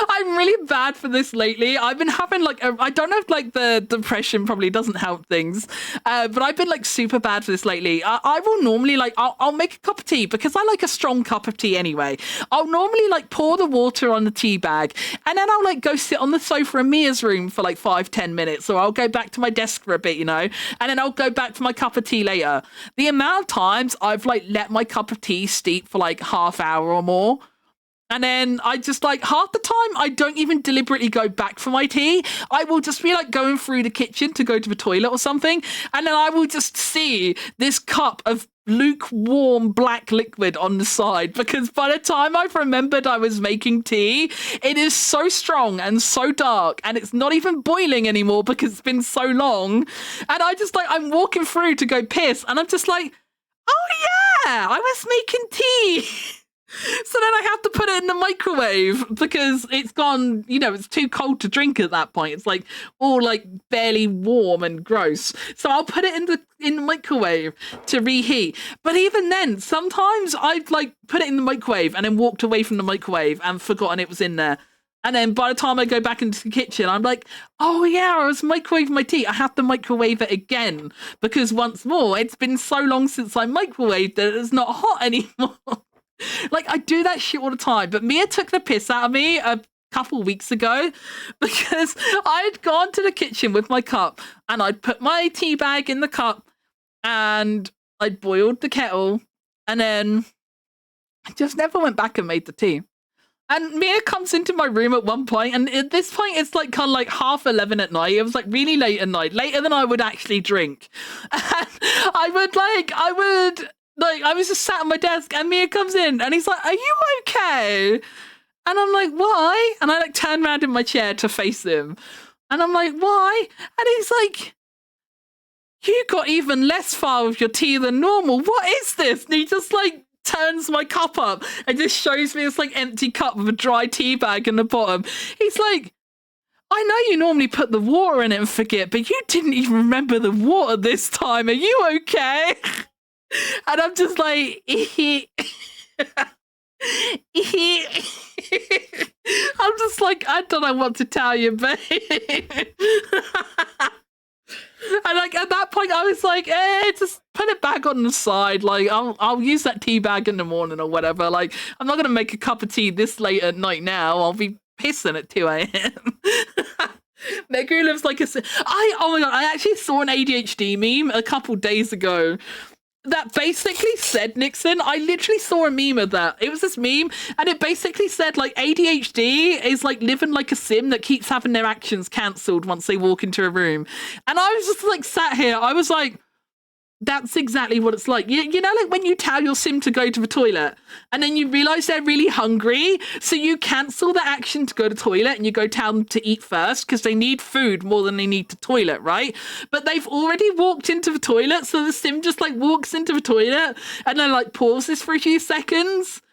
I'm really bad bad for this lately. I've been having like I don't know if like the depression probably doesn't help things, but I've been like super bad for this lately. I will normally like I'll make a cup of tea because I like a strong cup of tea anyway. I'll normally like pour the water on the tea bag and then I'll like go sit on the sofa in Mia's room for like 5-10 minutes, or I'll go back to my desk for a bit, you know, and then I'll go back for my cup of tea later. The amount of times I've like let my cup of tea steep for like half hour or more. And then I just like half the time I don't even deliberately go back for my tea. I will just be like going through the kitchen to go to the toilet or something. And then I will just see this cup of lukewarm black liquid on the side, because by the time I've remembered I was making tea, it is so strong and so dark and it's not even boiling anymore because it's been so long. And I just like, I'm walking through to go piss and I'm just like, oh yeah, I was making tea. So then I have to put it in the microwave because it's gone, you know, it's too cold to drink at that point. It's like all like barely warm and gross. So I'll put it in the microwave to reheat. But even then, sometimes I've like put it in the microwave and then walked away from the microwave and forgotten it was in there. And then by the time I go back into the kitchen, I'm like, oh yeah, I was microwaving my tea. I have to microwave it again because once more, it's been so long since I microwaved that it's not hot anymore. Like, I do that shit all the time. But Mia took the piss out of me a couple weeks ago because I'd gone to the kitchen with my cup and I'd put my tea bag in the cup and I'd boiled the kettle and then I just never went back and made the tea. And Mia comes into my room at one point, and at this point, it's like kind of like 11:30 at night. It was like really late at night, later than I would actually drink. And I was just sat at my desk and Mia comes in and he's like, are you okay? And I'm like, why? And I like turn around in my chair to face him. And I'm like, why? And he's like, you got even less far with your tea than normal. What is this? And he just like turns my cup up and just shows me this like empty cup with a dry tea bag in the bottom. He's like, I know you normally put the water in it and forget, but you didn't even remember the water this time. Are you okay? And I'm just like, I'm just like, I don't know what to tell you, babe. And like at that point, I was like, just put it back on the side. Like I'll use that tea bag in the morning or whatever. Like I'm not gonna make a cup of tea this late at night now. I'll be pissing at 2 a.m. Megru lives like oh my god, I actually saw an ADHD meme a couple days ago that basically said, Nixon, I literally saw a meme of that. It was this meme, and it basically said, like, ADHD is like living like a sim that keeps having their actions cancelled once they walk into a room. And I was just like sat here, I was like, that's exactly what it's like. You know, like when you tell your sim to go to the toilet and then you realize they're really hungry, so you cancel the action to go to the toilet and you go tell them to eat first because they need food more than they need the toilet, right? But they've already walked into the toilet, so the sim just like walks into the toilet and then like pauses for a few seconds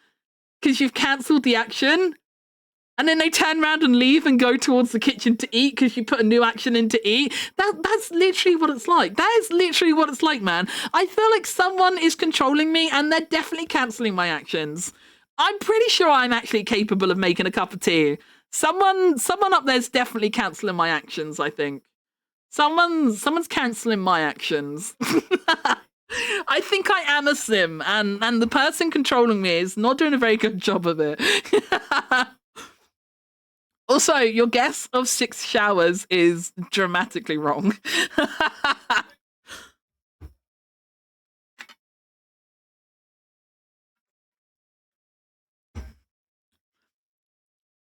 because you've cancelled the action. And then they turn around and leave and go towards the kitchen to eat because you put a new action in to eat. That's literally what it's like. That is literally what it's like, man. I feel like someone is controlling me and they're definitely cancelling my actions. I'm pretty sure I'm actually capable of making a cup of tea. Someone up there's definitely cancelling my actions, I think. Someone's cancelling my actions. I think I am a sim, and the person controlling me is not doing a very good job of it. Also, your guess of 6 showers is dramatically wrong.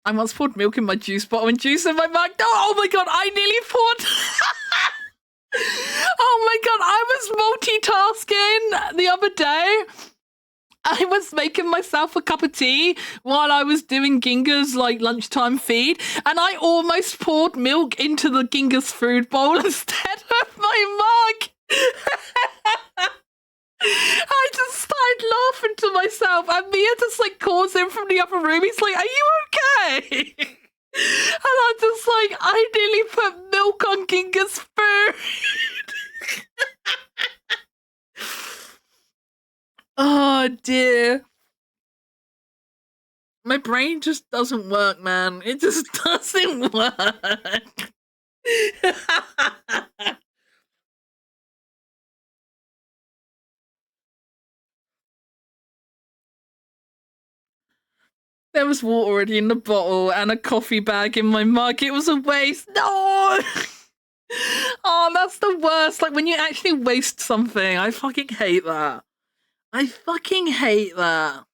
I once poured milk in my juice bottle and juice in my mug. Oh my god, I nearly poured... Oh my god, I was multitasking the other day. I was making myself a cup of tea while I was doing Ginga's like lunchtime feed, and I almost poured milk into the Ginga's food bowl instead of my mug. I just started laughing to myself, and Mia just like calls in from the other room. He's like, "Are you okay?" And I'm just like, I nearly put milk on Ginga's food. Oh dear. My brain just doesn't work, man. It just doesn't work. There was water already in the bottle and a coffee bag in my mug. It was a waste. No! Oh, that's the worst. Like when you actually waste something. I fucking hate that. I fucking hate that.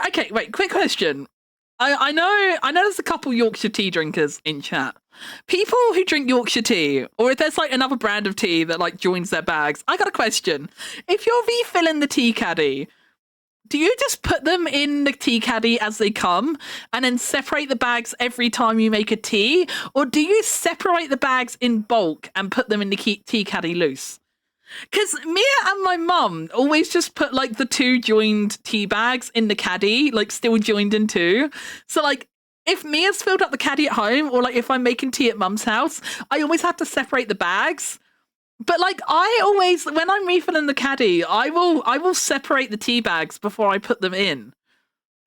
Okay, wait, quick question. I know there's a couple Yorkshire tea drinkers in chat. People who drink Yorkshire tea, or if there's like another brand of tea that like joins their bags, I got a question. If you're refilling the tea caddy, do you just put them in the tea caddy as they come and then separate the bags every time you make a tea? Or do you separate the bags in bulk and put them in the tea caddy loose? Because Mia and my mum always just put like the two joined tea bags in the caddy, like still joined in two. So like if Mia's filled up the caddy at home or like if I'm making tea at mum's house, I always have to separate the bags. But like I always, when I'm refilling the caddy, I will separate the tea bags before I put them in.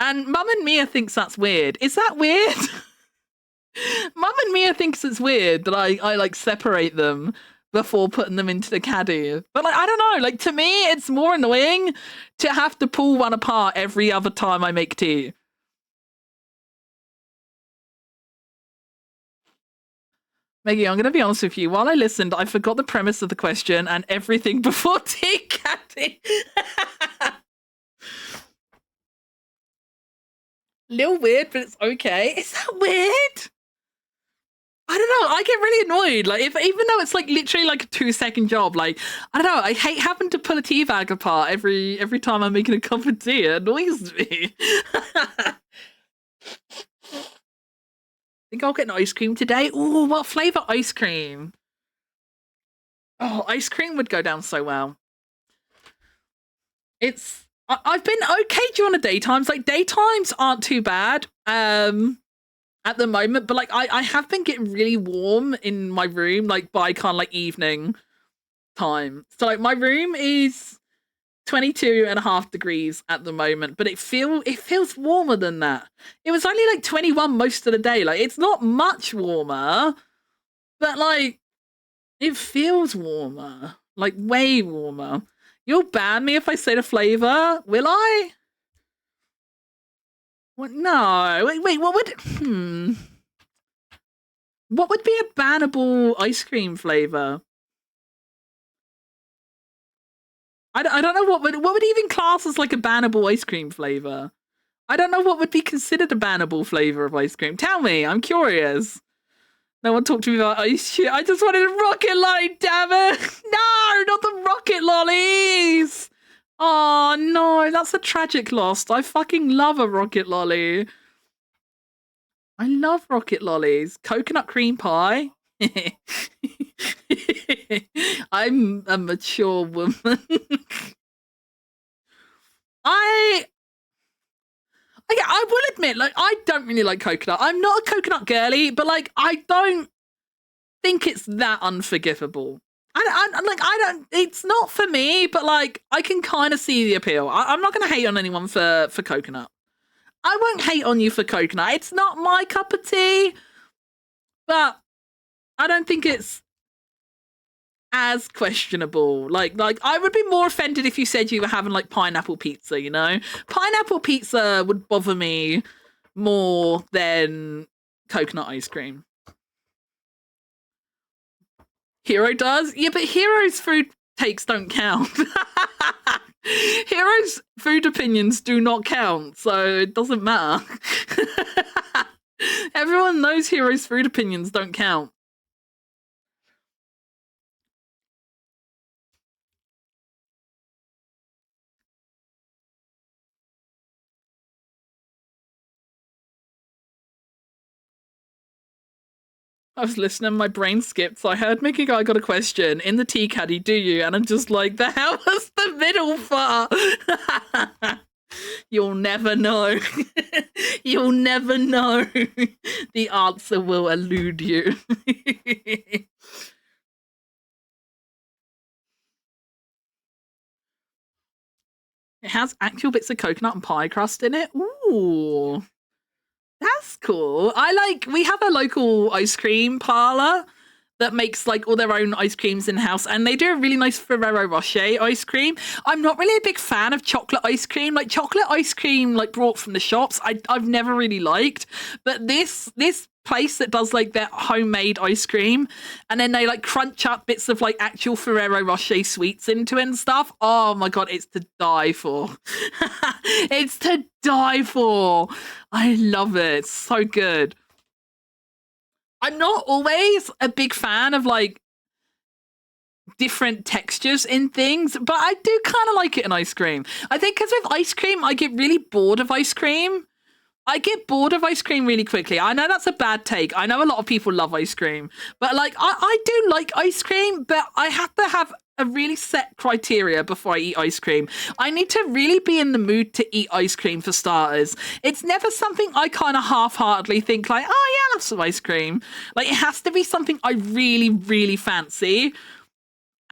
And mum and Mia thinks that's weird. Is that weird? Mum and Mia thinks it's weird that I like separate them before putting them into the caddy. But like I don't know, like to me it's more annoying to have to pull one apart every other time I make tea. Maggie, I'm going to be honest with you. While I listened, I forgot the premise of the question and everything before tea caddy. Little weird, but it's okay. Is that weird? I don't know. I get really annoyed. Like, even though it's like literally like a 2-second job, like I don't know. I hate having to pull a tea bag apart every time I'm making a cup of tea. It annoys me. Think I'll get an ice cream today. Ooh, what flavor ice cream? Oh, ice cream would go down so well. I've been okay during the daytimes. Like daytimes aren't too bad. At the moment, but like I have been getting really warm in my room, like by kind of like evening time. So like my room is 22.5 degrees at the moment, but it feels warmer than that. It was only like 21 most of the day. Like it's not much warmer, but like it feels warmer, like way warmer. You'll ban me if I say the flavor, will I? What? No. Wait, what would what would be a bannable ice cream flavor? I don't know what would even class as like a bannable ice cream flavor. I don't know what would be considered a bannable flavor of ice cream. Tell me, I'm curious. No one talked to me about ice shit. I just wanted a rocket lolly, damn it! No, not the rocket lollies! Oh no, that's a tragic loss. I fucking love a rocket lolly. I love rocket lollies. Coconut cream pie. I'm a mature woman. I will admit, like, I don't really like coconut. I'm not a coconut girly, but like, I don't think it's that unforgivable. I don't. It's not for me, but like, I can kind of see the appeal. I'm not going to hate on anyone for coconut. I won't hate on you for coconut. It's not my cup of tea, but I don't think it's as questionable. Like I would be more offended if you said you were having like pineapple pizza, you know? Pineapple pizza would bother me more than coconut ice cream. Hero does? Yeah, but Hero's food takes don't count. Hero's food opinions do not count, so it doesn't matter. Everyone knows Hero's food opinions don't count. I was listening, my brain skipped, so I heard Mickey Guy got a question in the tea caddy, do you? And I'm just like, the hell was the middle part? You'll never know. You'll never know. The answer will elude you. It has actual bits of coconut and pie crust in it. Ooh, that's cool. We have a local ice cream parlor that makes like all their own ice creams in house, and they do a really nice Ferrero Rocher ice cream. I'm not really a big fan of chocolate ice cream, like chocolate ice cream like brought from the shops. I've never really liked, but this place that does like their homemade ice cream, and then they like crunch up bits of like actual Ferrero Rocher sweets into it and stuff. Oh my god, it's to die for. It's to die for. I love it. It's so good. I'm not always a big fan of like different textures in things, but I do kind of like it in ice cream. I think because with ice cream, I get really bored of ice cream. I get bored of ice cream really quickly. I know that's a bad take. I know a lot of people love ice cream, but like I do like ice cream, but I have to have a really set criteria before I eat ice cream. I need to really be in the mood to eat ice cream for starters. It's never something I kind of half-heartedly think like, oh yeah, I'll have some ice cream. Like it has to be something I really, really fancy.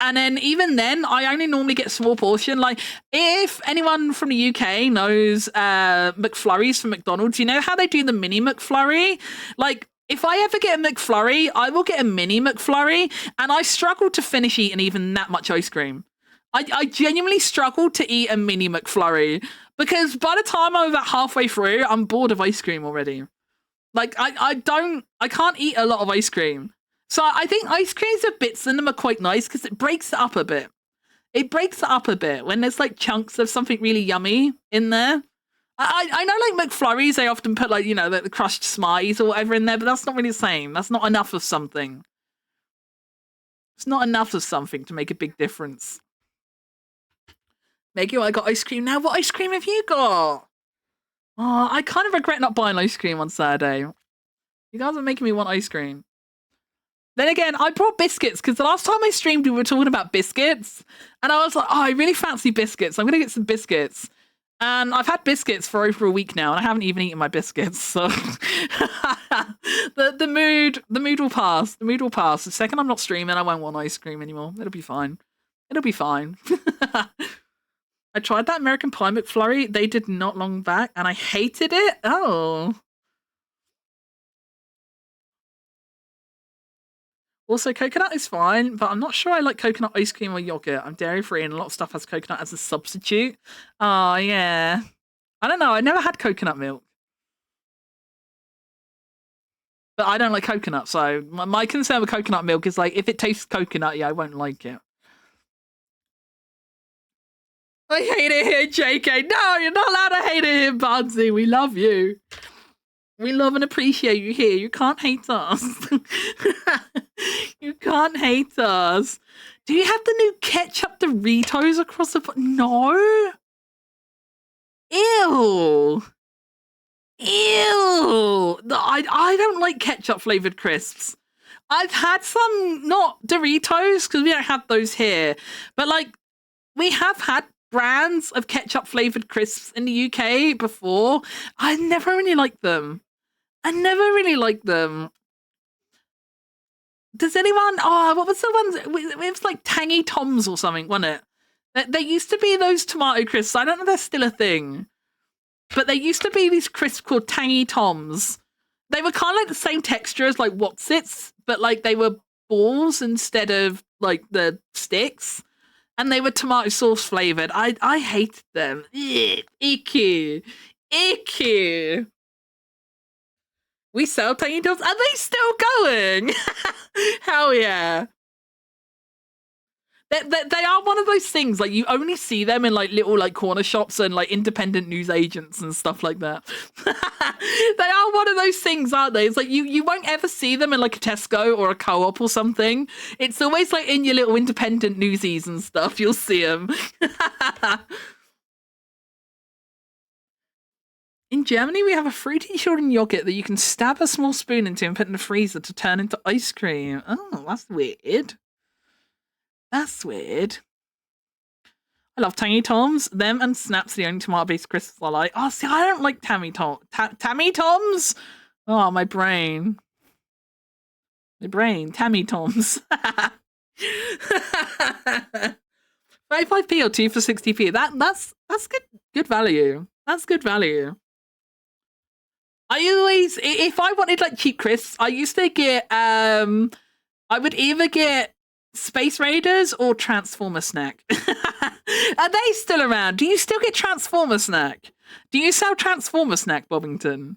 And then even then, I only normally get a small portion. Like if anyone from the UK knows McFlurries from McDonald's, you know how they do the mini McFlurry? Like if I ever get a McFlurry, I will get a mini McFlurry, and I struggle to finish eating even that much ice cream. I genuinely struggle to eat a mini McFlurry because by the time I'm about halfway through, I'm bored of ice cream already. Like I can't eat a lot of ice cream. So I think ice creams with bits in them are quite nice because it breaks it up a bit. It breaks it up a bit when there's like chunks of something really yummy in there. I know like McFlurries, they often put like, you know, the crushed Smarties or whatever in there, but that's not really the same. That's not enough of something. It's not enough of something to make a big difference. Maggie, I got ice cream now. What ice cream have you got? Oh, I kind of regret not buying ice cream on Saturday. You guys are making me want ice cream. Then again, I brought biscuits because the last time I streamed, we were talking about biscuits. And I was like, oh, I really fancy biscuits. I'm going to get some biscuits. And I've had biscuits for over a week now, and I haven't even eaten my biscuits. So the mood will pass. The mood will pass. The second I'm not streaming, I won't want ice cream anymore. It'll be fine. It'll be fine. I tried that American Pie McFlurry. They did not long back, and I hated it. Oh. Also, coconut is fine, but I'm not sure I like coconut ice cream or yogurt. I'm dairy free, and a lot of stuff has coconut as a substitute. Oh, yeah. I don't know. I never had coconut milk. But I don't like coconut, so my concern with coconut milk is like, if it tastes coconut, yeah, I won't like it. I hate it here, JK. No, you're not allowed to hate it here, Barnsey. We love you. We love and appreciate you here. You can't hate us. You can't hate us. Do you have the new ketchup Doritos across the... No. Ew. Ew. I don't like ketchup flavored crisps. I've had some, not Doritos, because we don't have those here. But like, we have had brands of ketchup flavored crisps in the UK before. I never really liked them. I never really liked them. Does anyone... Oh, what was the ones... It was like Tangy Toms or something, wasn't it? There used to be those tomato crisps. I don't know if they're still a thing. But there used to be these crisps called Tangy Toms. They were kind of like the same texture as like What's-Its, but like they were balls instead of like the sticks. And they were tomato sauce flavored. I hated them. Ugh, icky. Icky. We sell Tangy Toms. Are they still going? Hell yeah. They are one of those things, like, you only see them in, like, little, like, corner shops and, like, independent news agents and stuff like that. They are one of those things, aren't they? It's like, you won't ever see them in, like, a Tesco or a Co-op or something. It's always, like, in your little independent newsies and stuff, you'll see them. In Germany, we have a fruity shortened yogurt that you can stab a small spoon into and put in the freezer to turn into ice cream. Oh, that's weird. That's weird. I love Tangy Toms. Them and Snaps are the only tomato-based crisps I like. Oh, see, I don't like Tammy Toms? Oh, my brain. My brain. Tammy Toms. 35p or 2 for 60p. That's good value. That's good value. I always, if I wanted like cheap crisps, I used to get I would either get Space Raiders or Transformer Snack. Are they still around? Do you still get Transformer Snack? Do you sell Transformer Snack, Bobbington?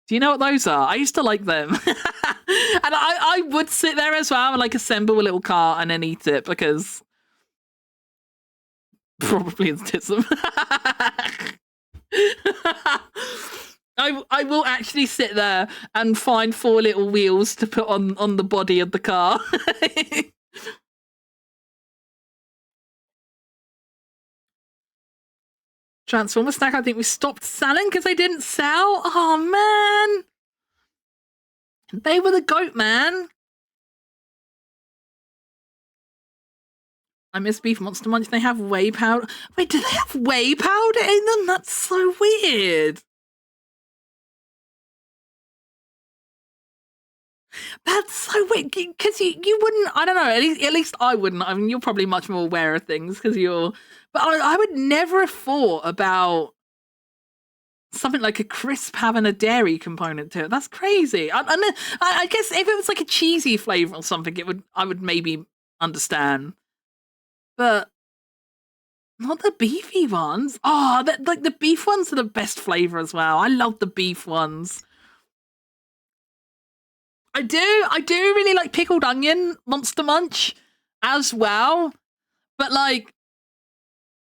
Do you know what those are? I used to like them. And I would sit there as well and like assemble a little cart and then eat it because probably it's tism. I will actually sit there and find 4 little wheels to put on the body of the car. Transformer Snack, I think we stopped selling because they didn't sell. Oh, man. They were the goat, man. I miss Beef Monster Munch. They have whey powder. Wait, do they have whey powder in them? That's so weird. That's so weird because you wouldn't. I don't know. At least I wouldn't. I mean, you're probably much more aware of things because you're. But I would never have thought about something like a crisp having a dairy component to it. That's crazy. I guess if it was like a cheesy flavor or something, I would maybe understand. But not the beefy ones. Oh, like the beef ones are the best flavor as well. I love the beef ones. I do really like pickled onion Monster Munch as well. But like,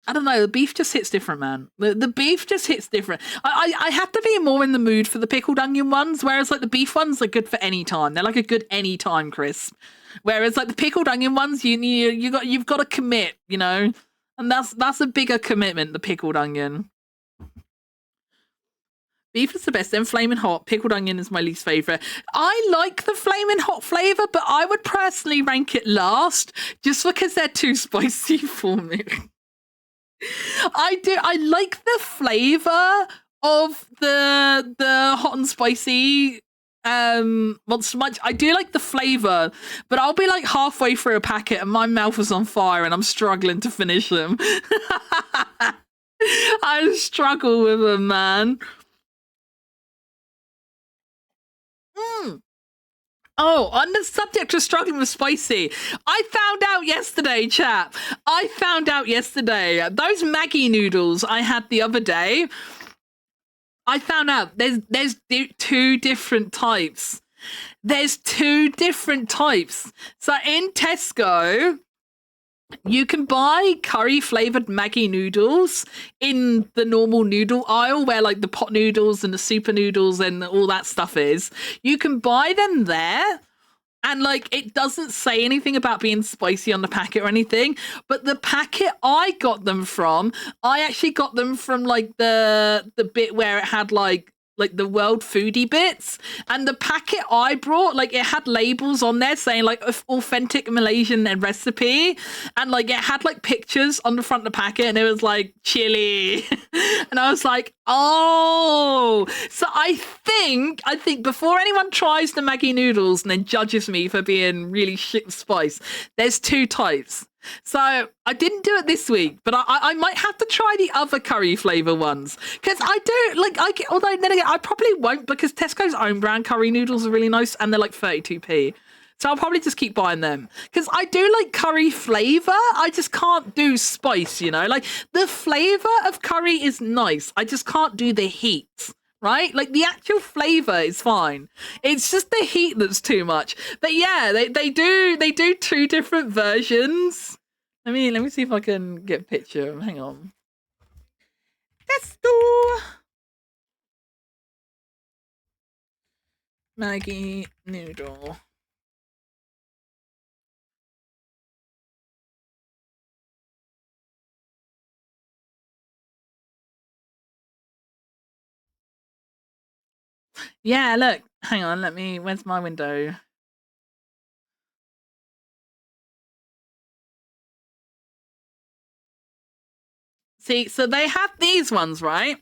I don't know, the beef just hits different, man. The beef just hits different. I have to be more in the mood for the pickled onion ones, whereas like the beef ones are good for any time. They're like a good any time crisp. Whereas like the pickled onion ones, you've got to commit, you know, and that's a bigger commitment. The pickled onion. Beef is the best, then flaming hot. Pickled onion is my least favorite. I like the flaming hot flavor, but I would personally rank it last just because they're too spicy for me. I like the flavor of the hot and spicy Monster Munch. I do like the flavor, but I'll be like halfway through a packet and my mouth is on fire and I'm struggling to finish them. I struggle with them, man. Oh, on the subject of struggling with spicy, I found out yesterday, chap. I found out yesterday, those Maggie noodles I had the other day, I found out there's 2 different types. There's 2 different types. So in Tesco, you can buy curry flavored Maggie noodles in the normal noodle aisle where like the pot noodles and the super noodles and all that stuff is. You can buy them there. And like it doesn't say anything about being spicy on the packet or anything, but the packet I got them from, I actually got them from like the bit where it had like the world foodie bits, and the packet I brought, like it had labels on there saying like authentic Malaysian recipe, and like it had like pictures on the front of the packet and it was like chili. And I was like, oh, so I think before anyone tries the Maggie noodles and then judges me for being really shit with spice, there's 2 types. So I didn't do it this week, but I might have to try the other curry flavor ones because I do like although then again I probably won't because Tesco's own brand curry noodles are really nice and they're like 32p. So I'll probably just keep buying them because I do like curry flavor. I just can't do spice, you know, like the flavor of curry is nice. I just can't do the heat. Right? Like the actual flavor is fine. It's just the heat that's too much. But yeah, they do 2 different versions. Let me see if I can get a picture. Hang on. Let's do Maggie noodle. Yeah, look. Hang on, where's my window? See, so they have these ones, right?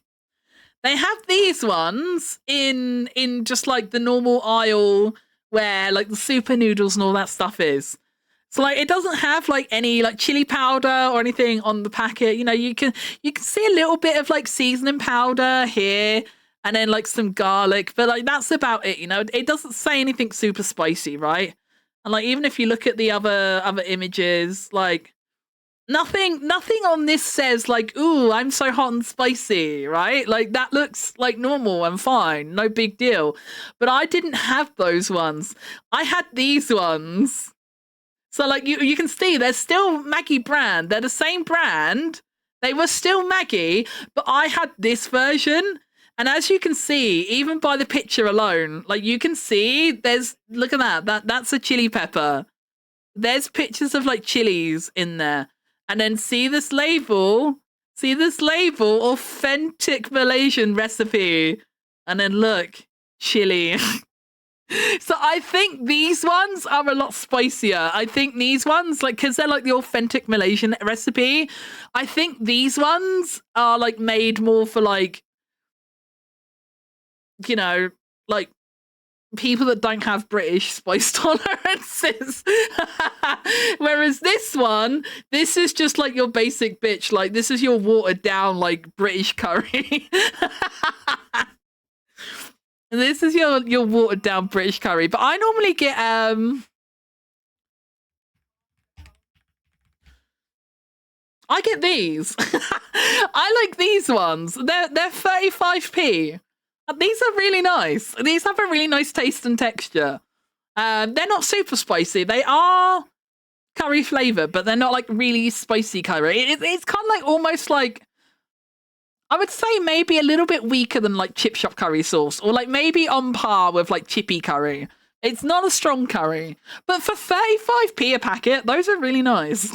They have these ones in just like the normal aisle where like the super noodles and all that stuff is. So like it doesn't have like any like chili powder or anything on the packet. You know, you can see a little bit of like seasoning powder here and then like some garlic, but like that's about it, you know. It doesn't say anything super spicy, right? And like even if you look at the other images, like nothing on this says like, ooh, I'm so hot and spicy, right? Like that looks like normal and fine, no big deal. But I didn't have those ones. I had these ones. So like you can see they're still Maggie brand. They're the same brand. They were still Maggie, but I had this version. And as you can see, even by the picture alone, like you can see there's, look at that's a chili pepper. There's pictures of like chilies in there. And then see this label, authentic Malaysian recipe. And then look, chili. So I think these ones are a lot spicier. I think these ones, like, because they're like the authentic Malaysian recipe, I think these ones are like made more for like, you know, like people that don't have British spice tolerances. Whereas this one, this is just like your basic bitch. Like this is your watered down like British curry. This is your watered down British curry. But I normally get I get these. I like these ones. They're 35p. These are really nice. These have a really nice taste and texture. They're not super spicy. They are curry flavor, but they're not like really spicy curry. It's kind of like almost like, I would say maybe a little bit weaker than like chip shop curry sauce, or like maybe on par with like chippy curry. It's not a strong curry, but for 35p a packet, those are really nice.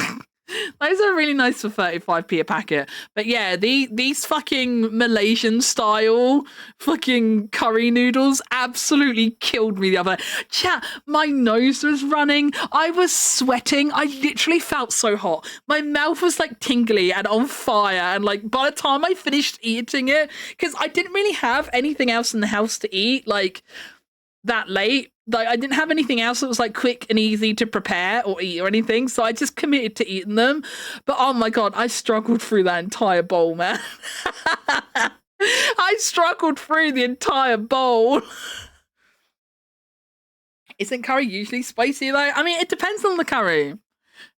Those are really nice for 35p a packet. But yeah, these fucking Malaysian style fucking curry noodles absolutely killed me the other day. Chat, my nose was running. I was sweating. I literally felt so hot. My mouth was like tingly and on fire. And like by the time I finished eating it, because I didn't really have anything else in the house to eat like that late. Like I didn't have anything else that was like quick and easy to prepare or eat or anything, so I just committed to eating them. But oh my god, I struggled through that entire bowl, man. I struggled through the entire bowl. Isn't curry usually spicy though? I mean, it depends on the curry.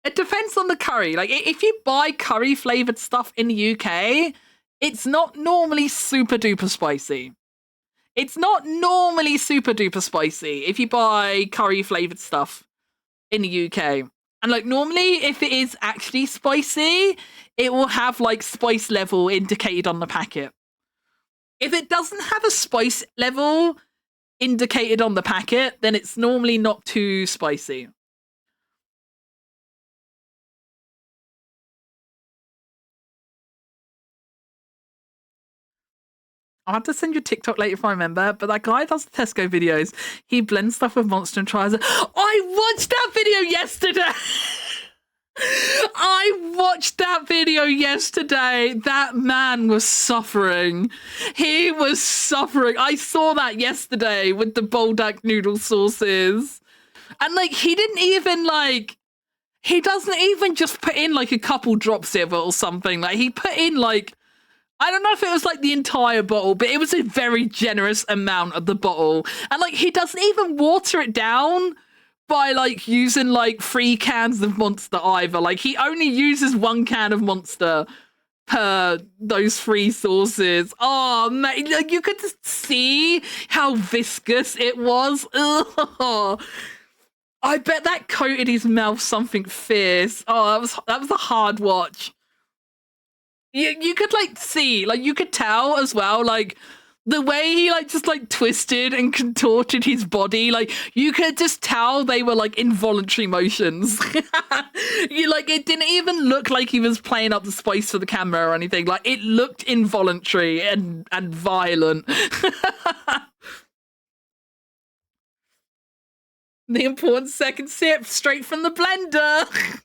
It depends on the curry. Like if you buy curry flavored stuff in the UK, it's not normally super duper spicy. It's not normally super duper spicy if you buy curry flavored stuff in the UK. And like normally if it is actually spicy, it will have like spice level indicated on the packet. If it doesn't have a spice level indicated on the packet, then it's normally not too spicy. I'll have to send you a TikTok later if I remember, but that guy does the Tesco videos. He blends stuff with Monster and tries it. I watched that video yesterday! I watched that video yesterday. That man was suffering. He was suffering. I saw that yesterday with the Boldak noodle sauces. And like, he didn't even like, he doesn't even just put in like a couple drops of it or something. Like he put in like, I don't know if it was like the entire bottle, but it was a very generous amount of the bottle. And like he doesn't even water it down by like using like 3 cans of Monster either. Like he only uses 1 can of Monster per those 3 sauces. Oh man, like you could just see how viscous it was. Ugh. I bet that coated his mouth something fierce. Oh, that was a hard watch. You could like see, like you could tell as well, like the way he like just like twisted and contorted his body, like you could just tell they were like involuntary motions. You like it didn't even look like he was playing up the spice for the camera or anything. Like it looked involuntary and violent. The important second sip straight from the blender.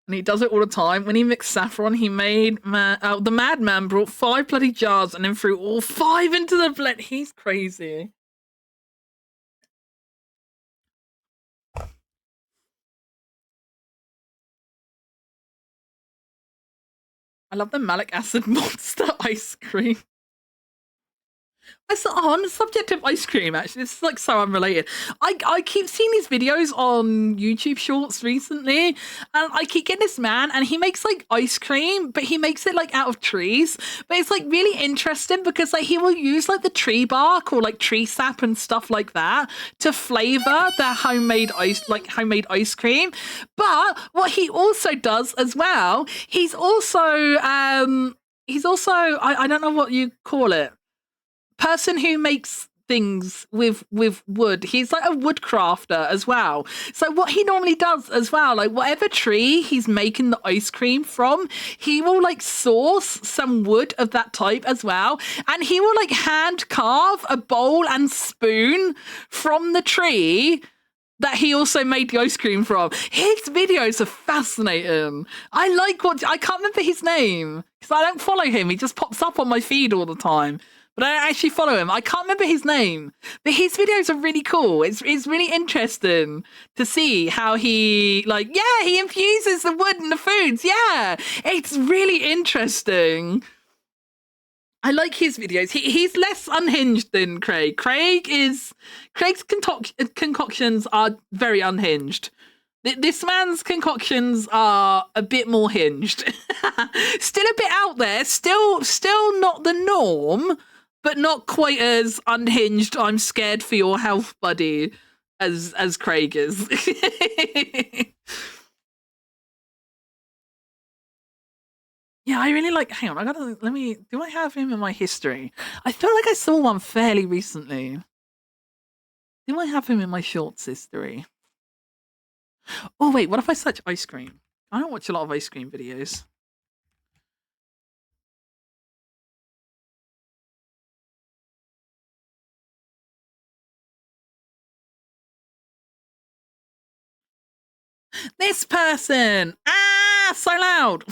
And he does it all the time. When he mixed saffron, he made the madman brought 5 bloody jars and then threw all 5 into the blend. He's crazy. I love the malic acid monster ice cream. On the subject of ice cream, actually, this is like so unrelated. I keep seeing these videos on YouTube Shorts recently, and I keep getting this man, and he makes like ice cream, but he makes it like out of trees. But it's like really interesting because like he will use like the tree bark or like tree sap and stuff like that to flavor their homemade ice cream. But what he also does as well, he's also I don't know what you call it, person who makes things with wood. He's like a wood crafter as well. So what he normally does as well, like whatever tree he's making the ice cream from, he will like source some wood of that type as well, and he will like hand carve a bowl and spoon from the tree that he also made the ice cream from. His videos are fascinating. I can't remember his name because I don't follow him. He just pops up on my feed all the time. But I don't actually follow him. I can't remember his name. But his videos are really cool. It's really interesting to see how he he infuses the wood in the foods. Yeah. It's really interesting. I like his videos. He's less unhinged than Craig. Craig's concoctions are very unhinged. This man's concoctions are a bit more hinged. Still a bit out there. Still not the norm, but not quite as unhinged. I'm scared for your health, buddy, as Craig is. Yeah, I really like. Hang on, do I have him in my history? I feel like I saw one fairly recently. Do I have him in my shorts history? Oh wait, what if I search ice cream? I don't watch a lot of ice cream videos. This person! Ah, so loud!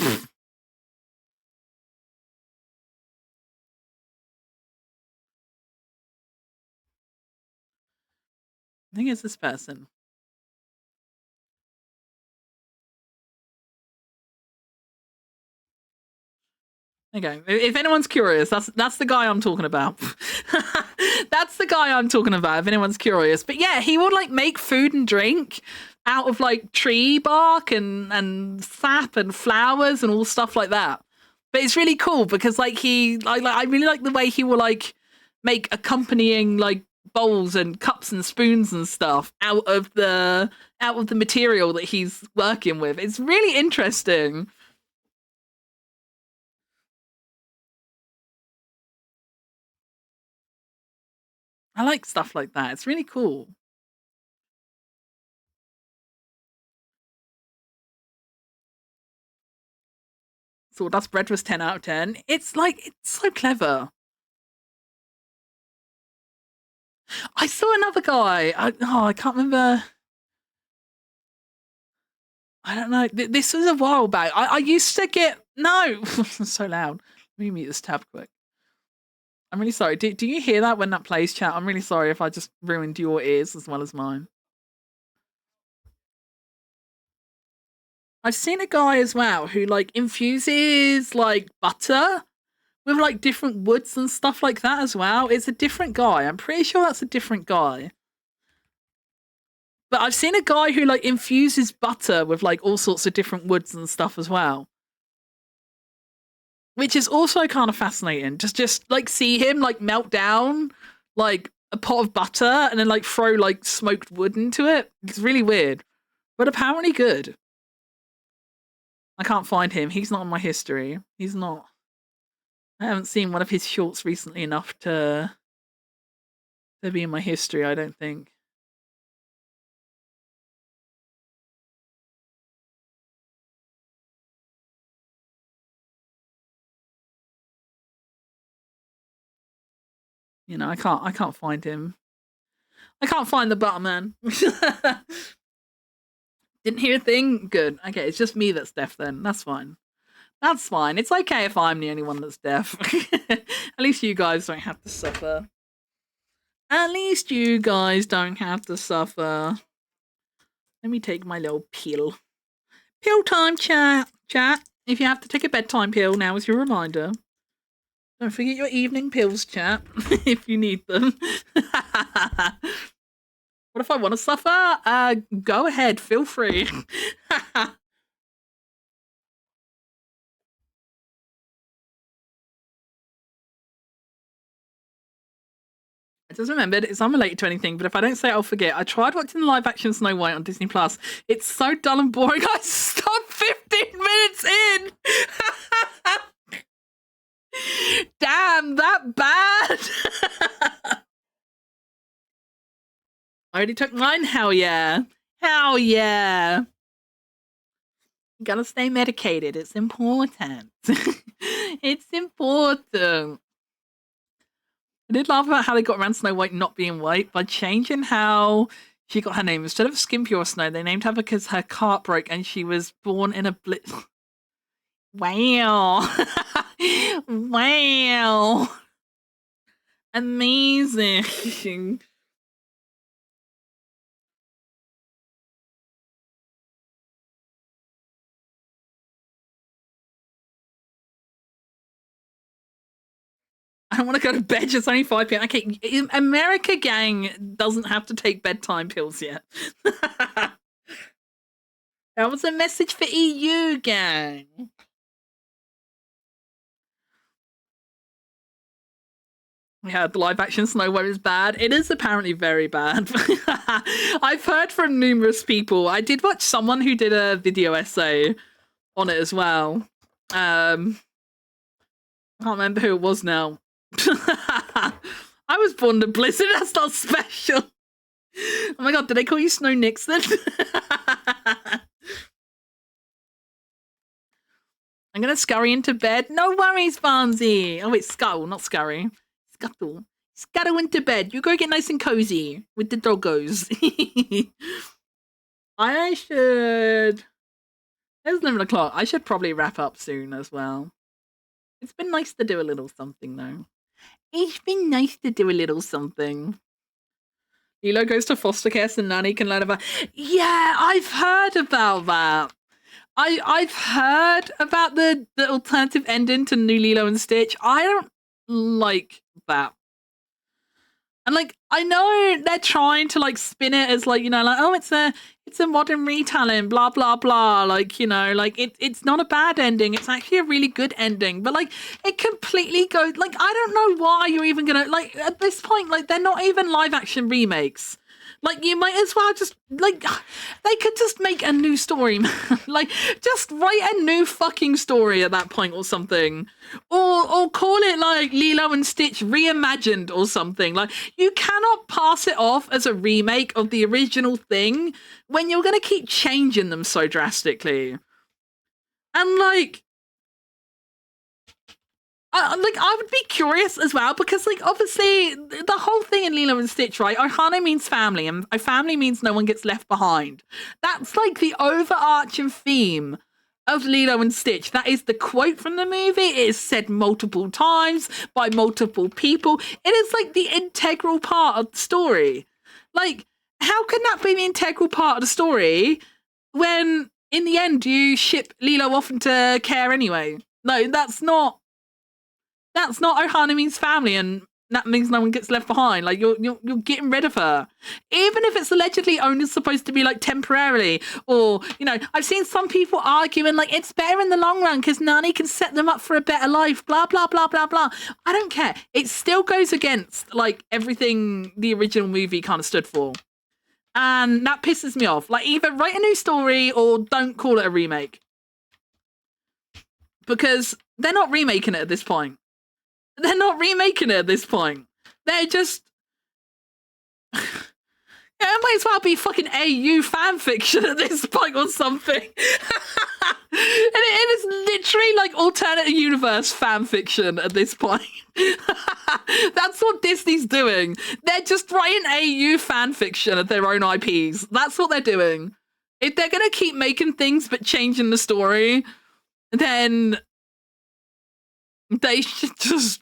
I think it's this person. Okay, if anyone's curious, that's the guy I'm talking about. That's the guy I'm talking about, if anyone's curious. But yeah, he would like make food and drink out of like tree bark and sap and flowers and all stuff like that. But it's really cool because like I really like the way he will like make accompanying like bowls and cups and spoons and stuff out of the material that he's working with. It's really interesting. I like stuff like that. It's really cool. So that's bread was 10 out of 10. It's so clever. I saw another guy. I can't remember. I don't know. This was a while back. I used to get no. So loud. Let me mute this tab quick. I'm really sorry. Do you hear that when that plays, chat? I'm really sorry if I just ruined your ears as well as mine. I've seen a guy as well who like infuses like butter with like different woods and stuff like that as well. It's a different guy. I'm pretty sure that's a different guy. But I've seen a guy who like infuses butter with like all sorts of different woods and stuff as well. Which is also kind of fascinating. Just like see him like melt down like a pot of butter and then like throw like smoked wood into it. It's really weird. But apparently good. I can't find him. He's not in my history. He's not. I haven't seen one of his shorts recently enough to be in my history, I don't think. You know, I can't find him. I can't find the Butterman. Didn't hear a thing? Good. Okay, it's just me that's deaf then. That's fine. That's fine. It's okay if I'm the only one that's deaf. At least you guys don't have to suffer. At least you guys don't have to suffer. Let me take my little pill. Pill time, chat. If you have to take a bedtime pill, now is your reminder. Don't forget your evening pills, chap, if you need them. What if I want to suffer? Go ahead, feel free. I just remembered it's unrelated to anything, but if I don't say it, I'll forget. I tried watching the live action Snow White on Disney Plus. It's so dull and boring. I stopped 15 minutes in. Damn, that bad. I already took mine. Hell yeah. Hell yeah. You gotta stay medicated. It's important. It's important. I did laugh about how they got around Snow White not being white by changing how she got her name. Instead of Skimpy or Snow, they named her because her cart broke and she was born in a blitz. Wow. Wow. Amazing. I want to go to bed. It's only 5 p.m. Okay, America gang doesn't have to take bedtime pills yet. That was a message for EU gang. Yeah, the live action Snow White is bad. It is apparently very bad. I've heard from numerous people. I did watch someone who did a video essay on it as well. I can't remember who it was now. I was born to Blizzard. That's not special. Oh my god, did they call you Snow Nixon? I'm gonna scurry into bed. No worries, Barnsey. Oh wait, Scuttle, not Scurry. Scuttle. Scuttle into bed. You go get nice and cozy with the doggos. I should... It's 11 o'clock. I should probably wrap up soon as well. It's been nice to do a little something, though. It's been nice to do a little something. Lilo goes to foster care so Nanny can learn about... Yeah, I've heard about that. I've heard about the alternative ending to New Lilo and Stitch. I don't like that. And like, I know they're trying to like spin it as like, you know, like, oh, it's a modern retelling, blah blah blah. Like, you know, like it's not a bad ending. It's actually a really good ending. But like, it completely goes like, I don't know why you're even gonna like at this point, like they're not even live action remakes. Like, you might as well just, like, they could just make a new story, man. Like, just write a new fucking story at that point or something. Or call it, like, Lilo and Stitch Reimagined or something. Like, you cannot pass it off as a remake of the original thing when you're going to keep changing them so drastically. And, like... I would be curious as well because, like, obviously the whole thing in Lilo and Stitch, right? Ohana means family, and family means no one gets left behind. That's like the overarching theme of Lilo and Stitch. That is the quote from the movie. It is said multiple times by multiple people. It is like the integral part of the story. Like, how can that be the integral part of the story when in the end you ship Lilo off into care anyway? No, that's not Ohana means family, and that means no one gets left behind. Like, you're getting rid of her, even if it's allegedly only supposed to be like temporarily. Or, you know, I've seen some people arguing like it's better in the long run because Nani can set them up for a better life. Blah blah blah blah blah. I don't care. It still goes against like everything the original movie kind of stood for, and that pisses me off. Like, either write a new story or don't call it a remake, because they're not remaking it at this point. They're not remaking it at this point. They're just... Yeah, it might as well be fucking AU fanfiction at this point or something. And it is literally like alternate universe fanfiction at this point. That's what Disney's doing. They're just writing AU fanfiction of their own IPs. That's what they're doing. If they're going to keep making things but changing the story, then they should just...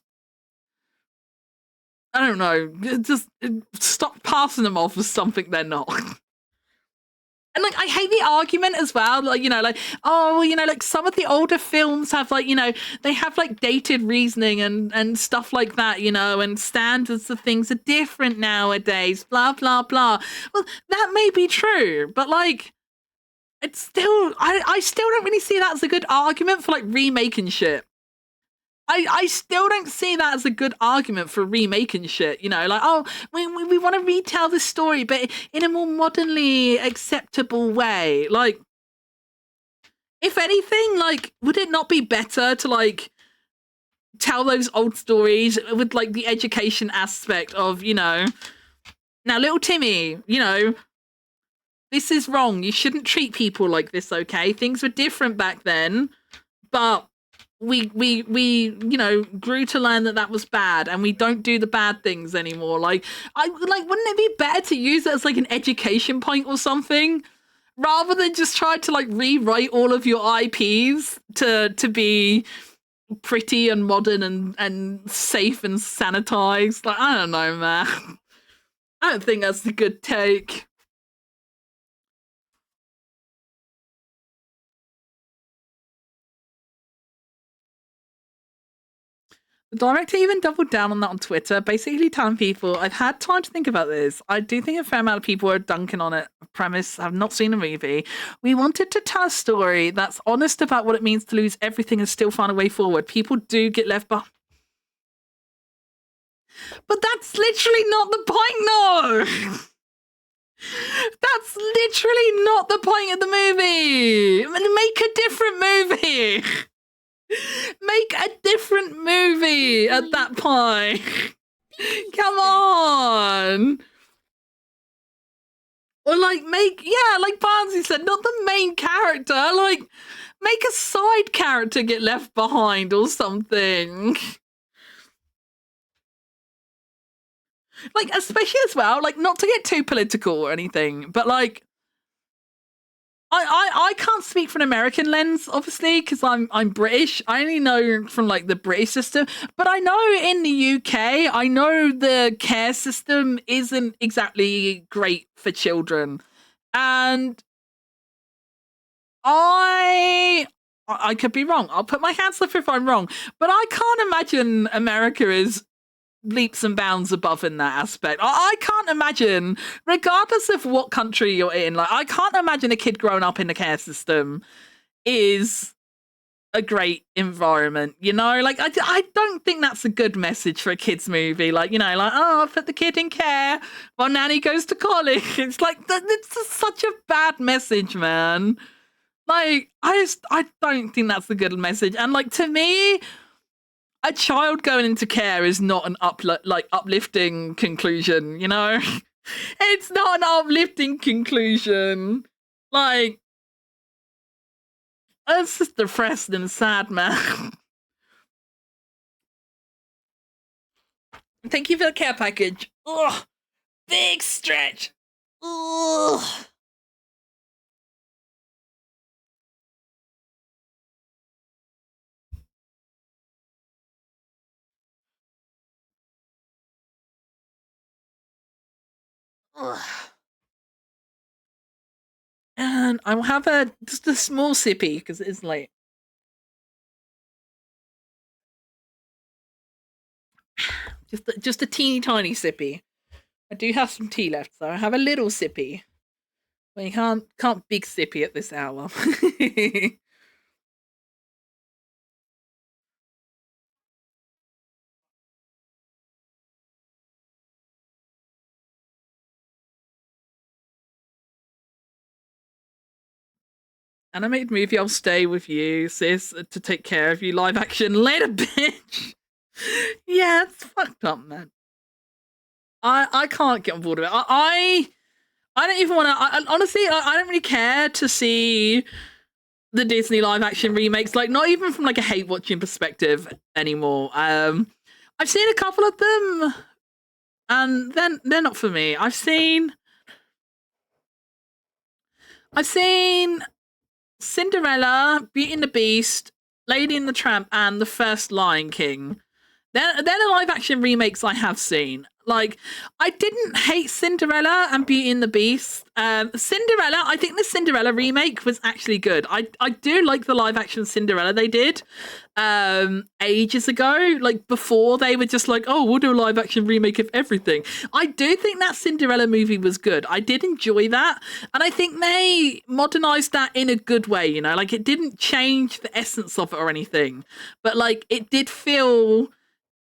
I don't know, just stop passing them off as something they're not. And like, I hate the argument as well. Like, you know, like, oh, well, you know, like some of the older films have like, you know, they have like dated reasoning and stuff like that, you know, and standards of things are different nowadays, blah, blah, blah. Well, that may be true, but like, it's still, I still don't really see that as a good argument for like remaking shit. I still don't see that as a good argument for remaking shit, you know, like, oh, we want to retell the story, but in a more modernly acceptable way. Like, if anything, like, would it not be better to, like, tell those old stories with, like, the education aspect of, you know, now, little Timmy, you know, this is wrong. You shouldn't treat people like this, okay? Things were different back then, but we you know, grew to learn that was bad, and we don't do the bad things anymore. Like, wouldn't it be better to use it as like an education point or something, rather than just try to like rewrite all of your IPs to be pretty and modern and safe and sanitized? Like, I don't know, man. I don't think that's a good take. The director even doubled down on that on Twitter, basically telling people, I've had time to think about this. I do think a fair amount of people are dunking on it. Premise, have not seen a movie. We wanted to tell a story that's honest about what it means to lose everything and still find a way forward. People do get left behind. But that's literally not the point, no! That's literally not the point of the movie! Make a different movie! Make a different movie at that point. Come on. Or like like Barnsley said, not the main character. Like, make a side character get left behind or something. Like, especially as well, like, not to get too political or anything, but like, I can't speak from an American lens, obviously, because I'm British. I only know from like the British system, but I know in the UK, I know the care system isn't exactly great for children, and I could be wrong. I'll put my hands up if I'm wrong, but I can't imagine America is leaps and bounds above in that aspect. I can't imagine, regardless of what country you're in, like, I can't imagine a kid growing up in the care system is a great environment, you know? Like, I don't think that's a good message for a kid's movie. Like, you know, like, oh, put the kid in care while nanny goes to college. It's like, it's such a bad message, man. Like, I don't think that's a good message. And like, to me, a child going into care is not an uplifting conclusion, you know? It's not an uplifting conclusion. Like, it's just depressed and sad, man. Thank you for the care package. Ugh, big stretch. Ugh. Ugh. And I will have just a small sippy because it is late. Just a teeny tiny sippy. I do have some tea left, so I have a little sippy. But you can't big sippy at this hour. Animated movie, I'll stay with you, sis, to take care of you. Live action, later, bitch. Yeah, it's fucked up, man. I can't get on board with it. I don't even want to. Honestly, I don't really care to see the Disney live action remakes. Like, not even from like a hate watching perspective anymore. I've seen a couple of them, and then they're not for me. I've seen Cinderella, Beauty and the Beast, Lady and the Tramp, and the first Lion King. They're the live action remakes I have seen. Like, I didn't hate Cinderella and Beauty and the Beast. Cinderella, I think the Cinderella remake was actually good. I do like the live action Cinderella they did ages ago, like before they were just like, oh, we'll do a live action remake of everything. I do think that Cinderella movie was good. I did enjoy that. And I think they modernized that in a good way, you know, like it didn't change the essence of it or anything, but like it did feel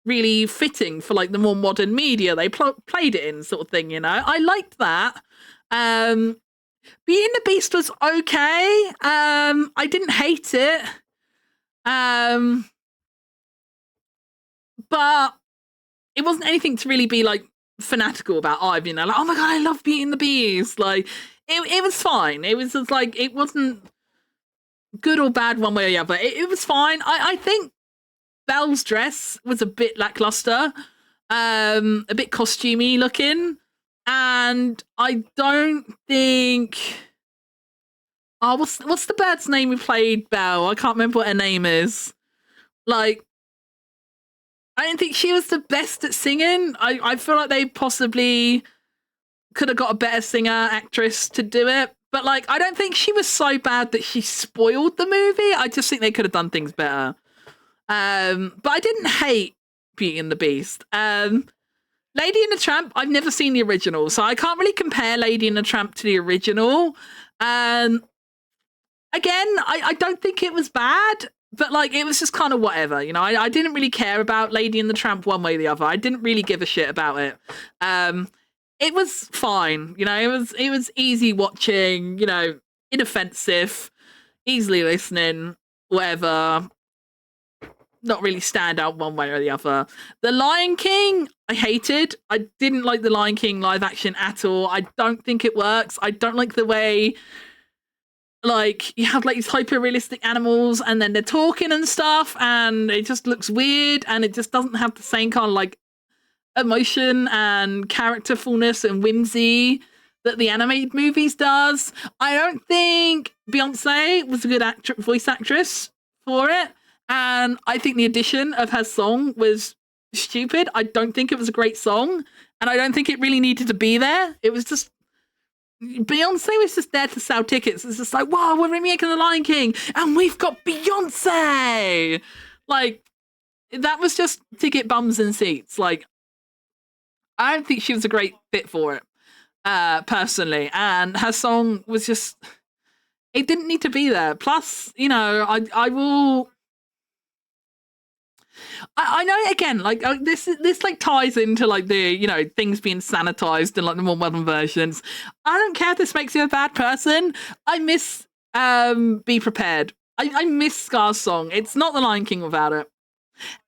really fitting for like the more modern media they played it in, sort of thing, you know. I liked that. Beauty and the Beast was okay. I didn't hate it. But it wasn't anything to really be like fanatical about either, you know, like, oh my god, I love Beauty and the Beast. Like it was fine. It was just like, it wasn't good or bad one way or the other. It was fine. I think Belle's dress was a bit lackluster, a bit costumey looking, and I don't think. Oh, what's the bird's name who played Belle? I can't remember what her name is. Like, I don't think she was the best at singing. I feel like they possibly could have got a better singer actress to do it. But like, I don't think she was so bad that she spoiled the movie. I just think they could have done things better. But I didn't hate Beauty and the Beast. Lady and the Tramp, I've never seen the original, so I can't really compare Lady and the Tramp to the original. Again, I don't think it was bad, but like it was just kind of whatever, you know. I didn't really care about Lady and the Tramp one way or the other. I didn't really give a shit about it. It was fine, you know. It was easy watching, you know, inoffensive, easily listening, whatever. Not really stand out one way or the other. The Lion King, I hated. I didn't like the Lion King live action at all. I don't think it works. I don't like the way, like, you have like these hyper realistic animals and then they're talking and stuff, and it just looks weird, and it just doesn't have the same kind of like emotion and characterfulness and whimsy that the animated movies does. I don't think Beyonce was a good voice actress for it. And I think the addition of her song was stupid. I don't think it was a great song. And I don't think it really needed to be there. It was just, Beyonce was just there to sell tickets. It's just like, wow, we're remaking The Lion King and we've got Beyonce. Like, that was just to get bums in seats. Like, I don't think she was a great fit for it, personally. And her song was just, it didn't need to be there. Plus, you know, I know, again, like this like ties into like the, you know, things being sanitized and like the more modern versions. I don't care if this makes you a bad person. I miss Be Prepared. I miss Scar's song. It's not The Lion King without it.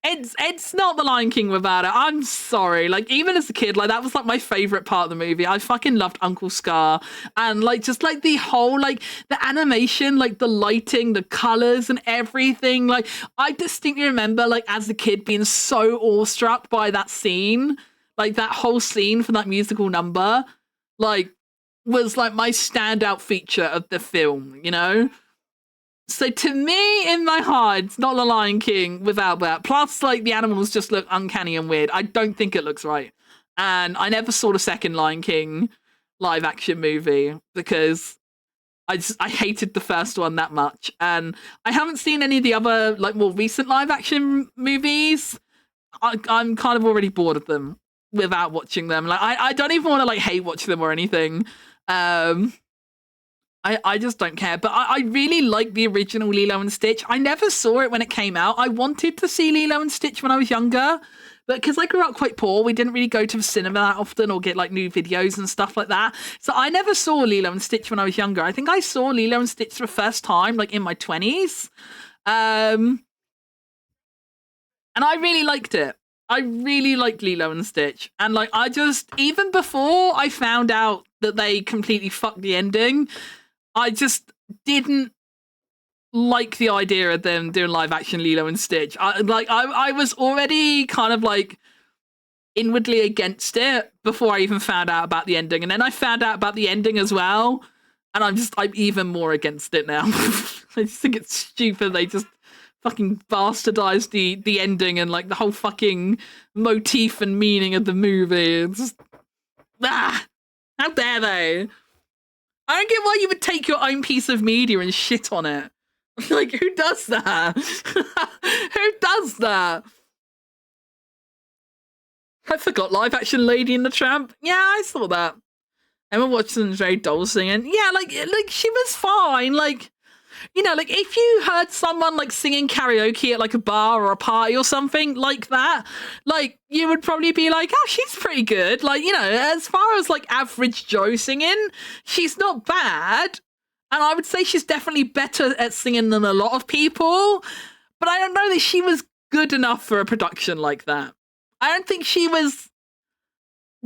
It's not The Lion King without it. I'm sorry. Like, even as a kid, like, that was like my favorite part of the movie. I fucking loved Uncle Scar, and like just like the whole, like, the animation, like the lighting, the colors and everything. Like, I distinctly remember, like, as a kid being so awestruck by that scene. Like, that whole scene from that musical number, like, was like my standout feature of the film, you know? So to me, in my heart, it's not The Lion King without that. Plus, like, the animals just look uncanny and weird. I don't think it looks right. And I never saw the second Lion King live action movie because I hated the first one that much. And I haven't seen any of the other, like, more recent live action movies. I'm kind of already bored of them without watching them. Like, I don't even want to, like, hate watch them or anything. I just don't care. But I really like the original Lilo and Stitch. I never saw it when it came out. I wanted to see Lilo and Stitch when I was younger, but because I grew up quite poor, we didn't really go to the cinema that often or get like new videos and stuff like that. So I never saw Lilo and Stitch when I was younger. I think I saw Lilo and Stitch for the first time like in my 20s. And I really liked it. I really liked Lilo and Stitch. And like, I just, even before I found out that they completely fucked the ending, I just didn't like the idea of them doing live action Lilo and Stitch. I was already kind of like inwardly against it before I even found out about the ending. And then I found out about the ending as well. And I'm even more against it now. I just think it's stupid. They just fucking bastardized the ending and like the whole fucking motif and meaning of the movie. It's just, how dare they? I don't get why you would take your own piece of media and shit on it. Like, who does that? Who does that? I forgot live action Lady and the Tramp. Yeah, I saw that. Emma Watson's very dull singing. Yeah, like she was fine. Like, you know, like if you heard someone like singing karaoke at like a bar or a party or something like that, like you would probably be like, oh, she's pretty good. Like, you know, as far as like average Joe singing, she's not bad. And I would say she's definitely better at singing than a lot of people. But I don't know that she was good enough for a production like that. I don't think she was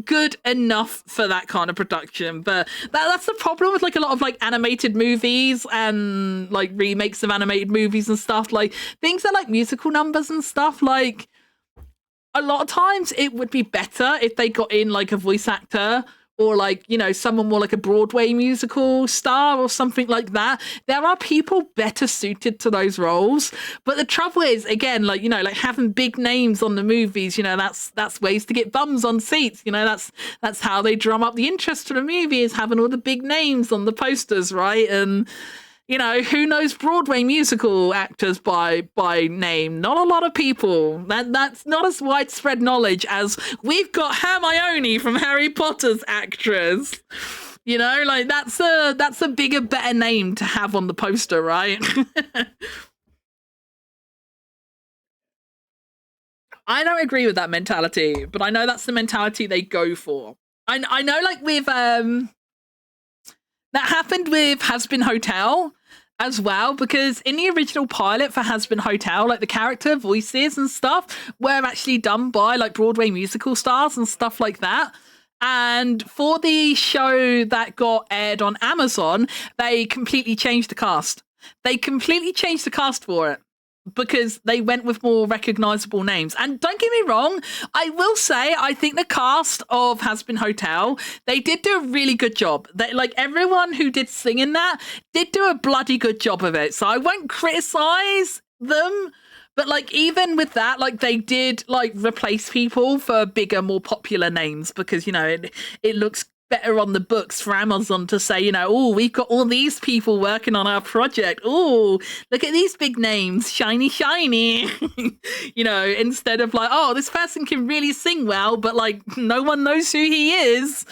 good enough for that kind of production. But that's the problem with like a lot of like animated movies and like remakes of animated movies and stuff. Like things that like musical numbers and stuff, like a lot of times it would be better if they got in like a voice actor or like, you know, someone more like a Broadway musical star or something like that. There are people better suited to those roles. But the trouble is, again, like, you know, like having big names on the movies, you know, that's ways to get bums on seats. You know, that's how they drum up the interest for the movie, is having all the big names on the posters, right? And you know, who knows Broadway musical actors by name? Not a lot of people. That's not as widespread knowledge as we've got Hermione from Harry Potter's actress. You know, like that's a bigger, better name to have on the poster, right? I don't agree with that mentality, but I know that's the mentality they go for. I know, like with that happened with Has Been Hotel as well, because in the original pilot for Has Been Hotel, like the character voices and stuff were actually done by like Broadway musical stars and stuff like that. And for the show that got aired on Amazon, they completely changed the cast. They completely changed the cast for it because they went with more recognizable names. And don't get me wrong, I will say I think the cast of Has Been Hotel, they did do a really good job. They, like everyone who did sing in that did do a bloody good job of it. So I won't criticize them. But like even with that, like they did like replace people for bigger, more popular names because, you know, it looks better on the books for Amazon to say, you know, oh, we've got all these people working on our project. Oh, look at these big names, shiny, shiny. You know, instead of like, oh, this person can really sing well, but like no one knows who he is.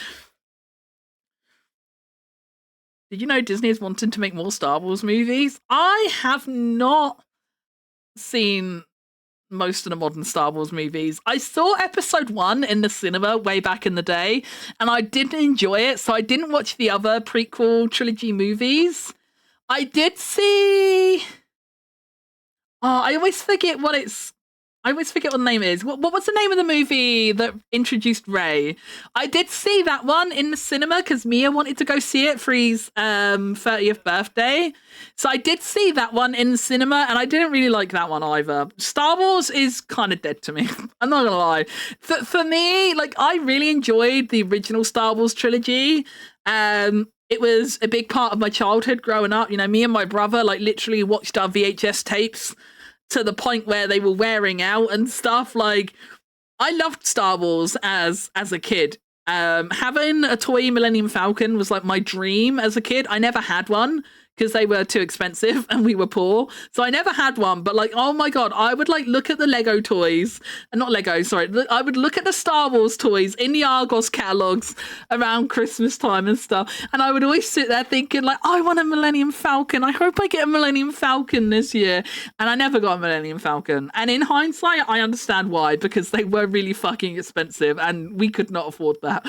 Did you know Disney is wanting to make more Star Wars movies? I have not seen most of the modern Star Wars movies. I saw episode 1 in the cinema way back in the day, and I didn't enjoy it, so I didn't watch the other prequel trilogy movies. I did see... Oh, I always forget what the name is. What was the name of the movie that introduced Rey? I did see that one in the cinema because Mia wanted to go see it for his 30th birthday. So I did see that one in the cinema, and I didn't really like that one either. Star Wars is kind of dead to me. I'm not gonna lie. For me, like I really enjoyed the original Star Wars trilogy. It was a big part of my childhood growing up. You know, me and my brother like literally watched our VHS tapes to the point where they were wearing out and stuff. Like, I loved Star Wars as a kid. Having a toy Millennium Falcon was like my dream as a kid. I never had one because they were too expensive and we were poor. So I never had one, but like, oh my God, I would like look at the Lego toys, not Lego, sorry. I would look at the Star Wars toys in the Argos catalogs around Christmas time and stuff. And I would always sit there thinking like, I want a Millennium Falcon. I hope I get a Millennium Falcon this year. And I never got a Millennium Falcon. And in hindsight, I understand why, because they were really fucking expensive and we could not afford that.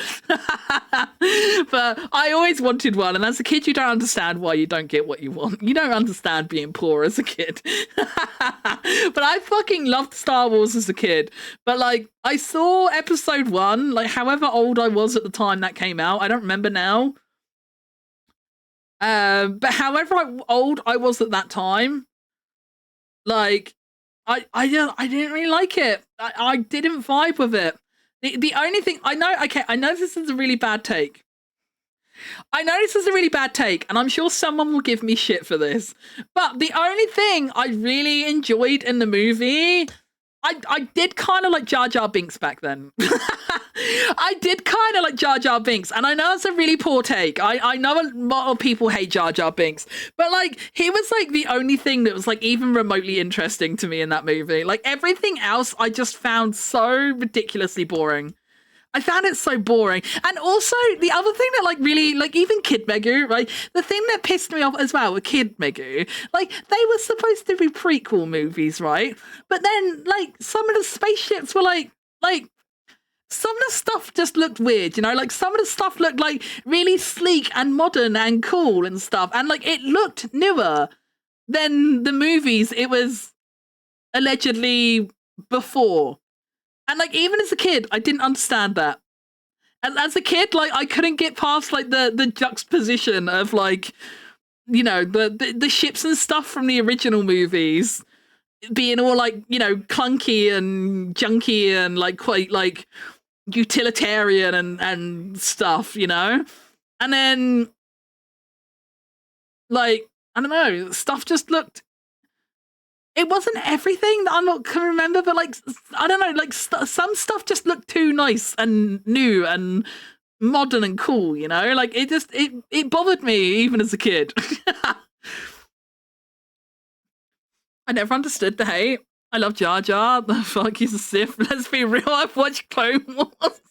But I always wanted one. And as a kid, you don't understand why you don't get what you want. You don't understand being poor as a kid. But I fucking loved Star Wars as a kid. But like I saw episode 1, like however old I was at the time that came out, I don't remember now. But however old I was at that time, like I didn't really like it. I didn't vibe with it. The only thing I know, okay, I know this is a really bad take. I know this is a really bad take, and I'm sure someone will give me shit for this. But the only thing I really enjoyed in the movie, I did kind of like Jar Jar Binks back then. I did kind of like Jar Jar Binks, and I know it's a really poor take. I know a lot of people hate Jar Jar Binks, but like he was like the only thing that was like even remotely interesting to me in that movie. Like everything else, I just found so ridiculously boring. I found it so boring. And also, the other thing that, like, really, like, even Kid Megu, right? The thing that pissed me off as well with Kid Megu, like, they were supposed to be prequel movies, right? But then, like, some of the spaceships were, like, some of the stuff just looked weird, you know? Like, some of the stuff looked, like, really sleek and modern and cool and stuff. And, like, it looked newer than the movies it was allegedly before. And like even as a kid, I didn't understand that. And as a kid, like I couldn't get past like the juxtaposition of like, you know, the ships and stuff from the original movies being all like, you know, clunky and junky and like quite like utilitarian and stuff, you know? And then like, I don't know, stuff just looked, it wasn't everything that I can remember, but like I don't know, like some stuff just looked too nice and new and modern and cool, you know. Like it just it bothered me even as a kid. I never understood the hate. I love Jar Jar. The fuck, he's a Sith. Let's be real. I've watched Clone Wars.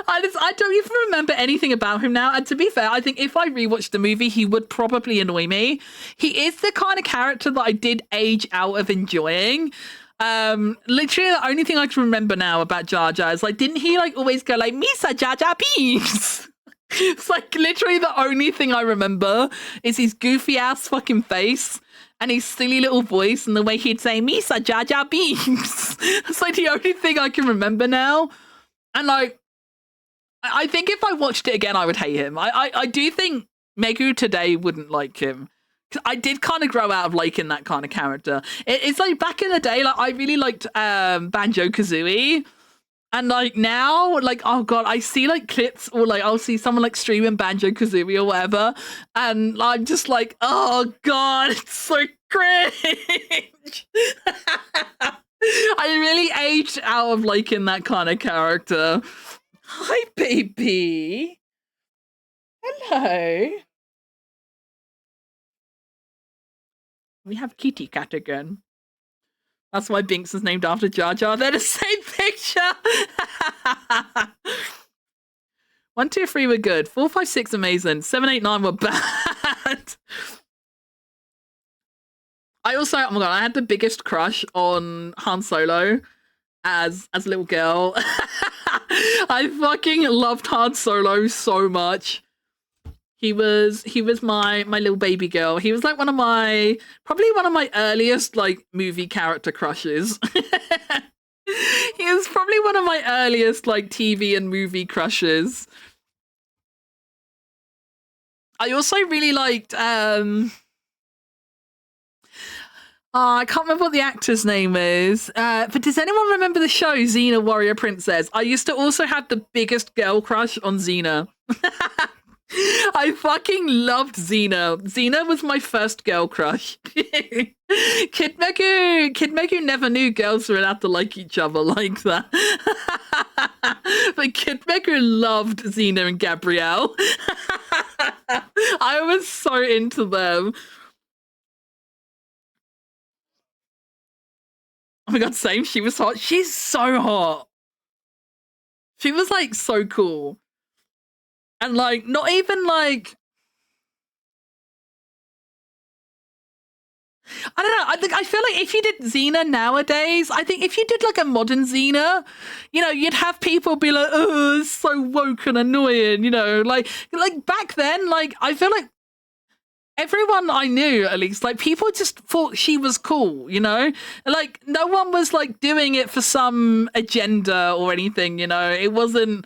I don't even remember anything about him now. And to be fair, I think if I rewatched the movie, he would probably annoy me. He is the kind of character that I did age out of enjoying. Literally the only thing I can remember now about Jar Jar is like, didn't he like always go like Misa Jar Jar Binks? It's like literally the only thing I remember is his goofy ass fucking face and his silly little voice and the way he'd say Misa Jar Jar Binks. It's like the only thing I can remember now. And like, I think if I watched it again, I would hate him. I do think Megu today wouldn't like him. I did kind of grow out of liking that kind of character. It's like back in the day, like I really liked Banjo-Kazooie. And like now, like, oh God, I see like clips or like I'll see someone like streaming Banjo-Kazooie or whatever. And I'm just like, oh God, it's so cringe. I really aged out of liking that kind of character. Hi, baby. Hello. We have Kitty Cat again. That's why Binks is named after Jar Jar. They're the same picture. 1, 2, 3 were good. 4, 5, 6 amazing. 7, 8, 9 were bad. I also, oh my God, I had the biggest crush on Han Solo as a little girl. I fucking loved Han Solo so much. He was my little baby girl. He was like probably one of my earliest like movie character crushes. He was probably one of my earliest like TV and movie crushes. I also really liked I can't remember what the actor's name is, but does anyone remember the show Xena Warrior Princess? I used to also have the biggest girl crush on Xena. I fucking loved Xena. Xena was my first girl crush. Kid Megu never knew girls were allowed to like each other like that. But Kid Megu loved Xena and Gabrielle. I was so into them. Oh my God, same. She was hot. She's so hot. She was like so cool. And like, not even like, I don't know. I feel like if you did Xena nowadays, I think if you did like a modern Xena, you know, you'd have people be like, oh, it's so woke and annoying, you know, like back then, like, I feel like everyone I knew, at least, like people just thought she was cool, you know, like no one was like doing it for some agenda or anything, you know. It wasn't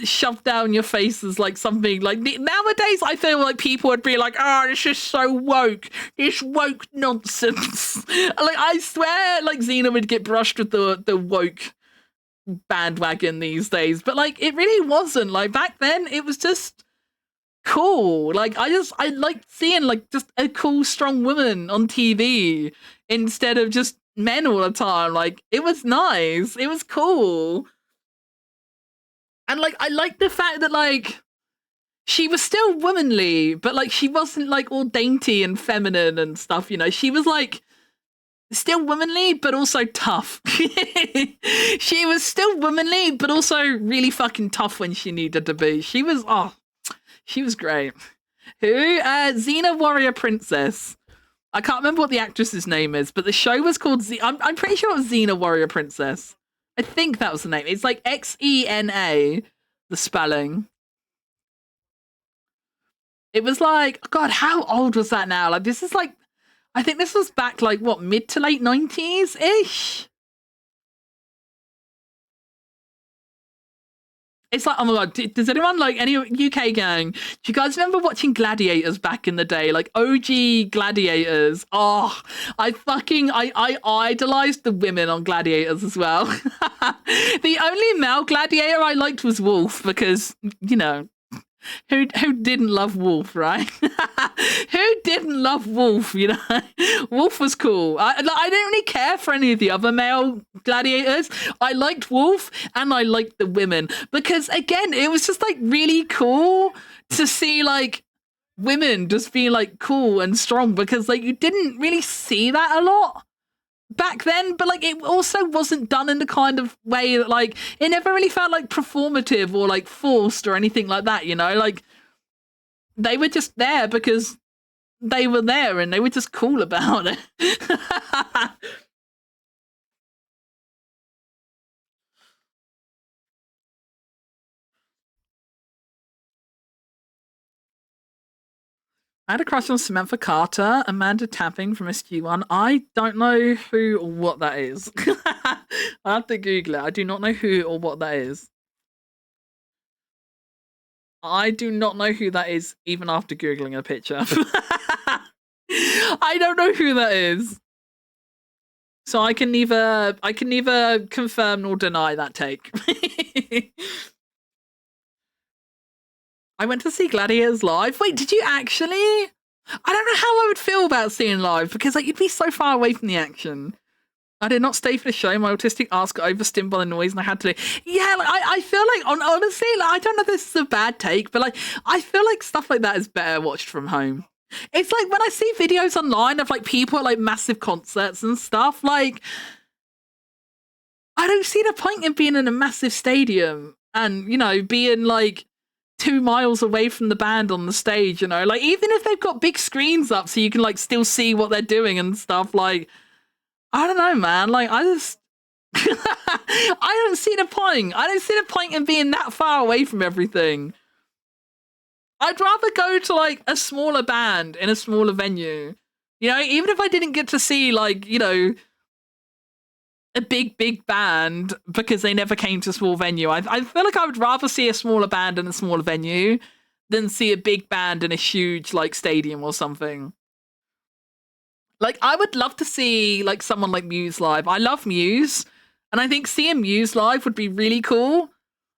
shoved down your face as like something like nowadays. I feel like people would be like, oh, this is so woke, this woke nonsense. Like I swear, like Xena would get brushed with the woke bandwagon these days, but like it really wasn't. Like back then, it was just cool. Like I like seeing like just a cool, strong woman on TV instead of just men all the time. Like it was nice. It was cool. And like I like the fact that like she was still womanly, but like she wasn't like all dainty and feminine and stuff, you know. She was like still womanly, but also tough. She was still womanly, but also really fucking tough when she needed to be. She was great. Who? Xena Warrior Princess. I can't remember what the actress's name is, but the show was called I'm pretty sure it was Xena Warrior Princess. I think that was the name. It's like Xena, the spelling. It was like, God, how old was that now? Like, this is like, I think this was back like, what, mid to late 90s-ish? It's like, oh my God, does anyone, like, any UK gang, do you guys remember watching Gladiators back in the day? Like, OG Gladiators. Oh, I idolized the women on Gladiators as well. The only male gladiator I liked was Wolf because, you know, who didn't love Wolf, right? Who didn't love Wolf, you know? Wolf was cool. I didn't really care for any of the other male gladiators. I liked Wolf and I liked the women because, again, it was just like really cool to see like women just being like cool and strong because like you didn't really see that a lot back then, but like it also wasn't done in the kind of way that like it never really felt like performative or like forced or anything like that, you know. Like they were just there because they were there and they were just cool about it. I had a crush on Samantha Carter, Amanda Tapping from SG1. I don't know who or what that is. I have to Google it. I do not know who or what that is. I do not know who that is, even after Googling a picture. I don't know who that is. So I can neither confirm nor deny that take. I went to see Gladiators live. Wait, did you actually? I don't know how I would feel about seeing live because like you'd be so far away from the action. I did not stay for the show. My autistic ass got overstimmed by the noise and I had to. Yeah, like I feel like honestly, like I don't know if this is a bad take, but like I feel like stuff like that is better watched from home. It's like when I see videos online of like people at like massive concerts and stuff, like I don't see the point in being in a massive stadium and, you know, being like 2 miles away from the band on the stage, you know, like even if they've got big screens up so you can like still see what they're doing and stuff, like I don't know, man, like I just I don't see the point. I don't see the point in being that far away from everything. I'd rather go to like a smaller band in a smaller venue, you know, even if I didn't get to see like, you know, a big band because they never came to a small venue. I feel like I would rather see a smaller band in a smaller venue than see a big band in a huge like stadium or something. Like I would love to see like someone like Muse live. I love Muse, and I think seeing Muse live would be really cool.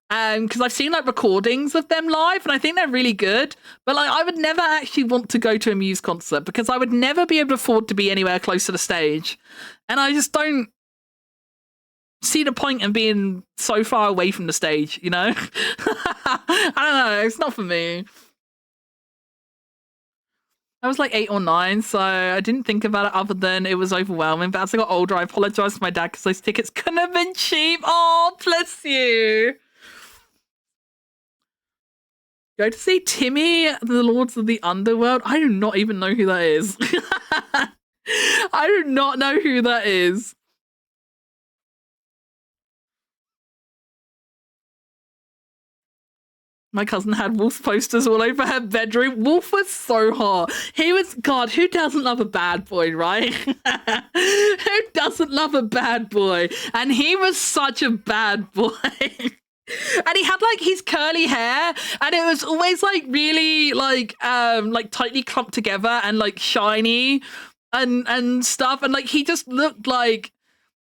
Because I've seen like recordings of them live, and I think they're really good. But like, I would never actually want to go to a Muse concert because I would never be able to afford to be anywhere close to the stage, and I just don't see the point in being so far away from the stage, you know? I don't know, it's not for me. I was like 8 or 9, so I didn't think about it other than it was overwhelming. But as I got older, I apologized to my dad because those tickets couldn't have been cheap. Oh, bless you. Go to see Timmy, the Lords of the Underworld. I do not even know who that is. I do not know who that is. My cousin had Wolf's posters all over her bedroom. Wolf was so hot. He was, God, who doesn't love a bad boy, right? Who doesn't love a bad boy? And he was such a bad boy. And he had like his curly hair and it was always like really like tightly clumped together and like shiny and stuff. And like he just looked like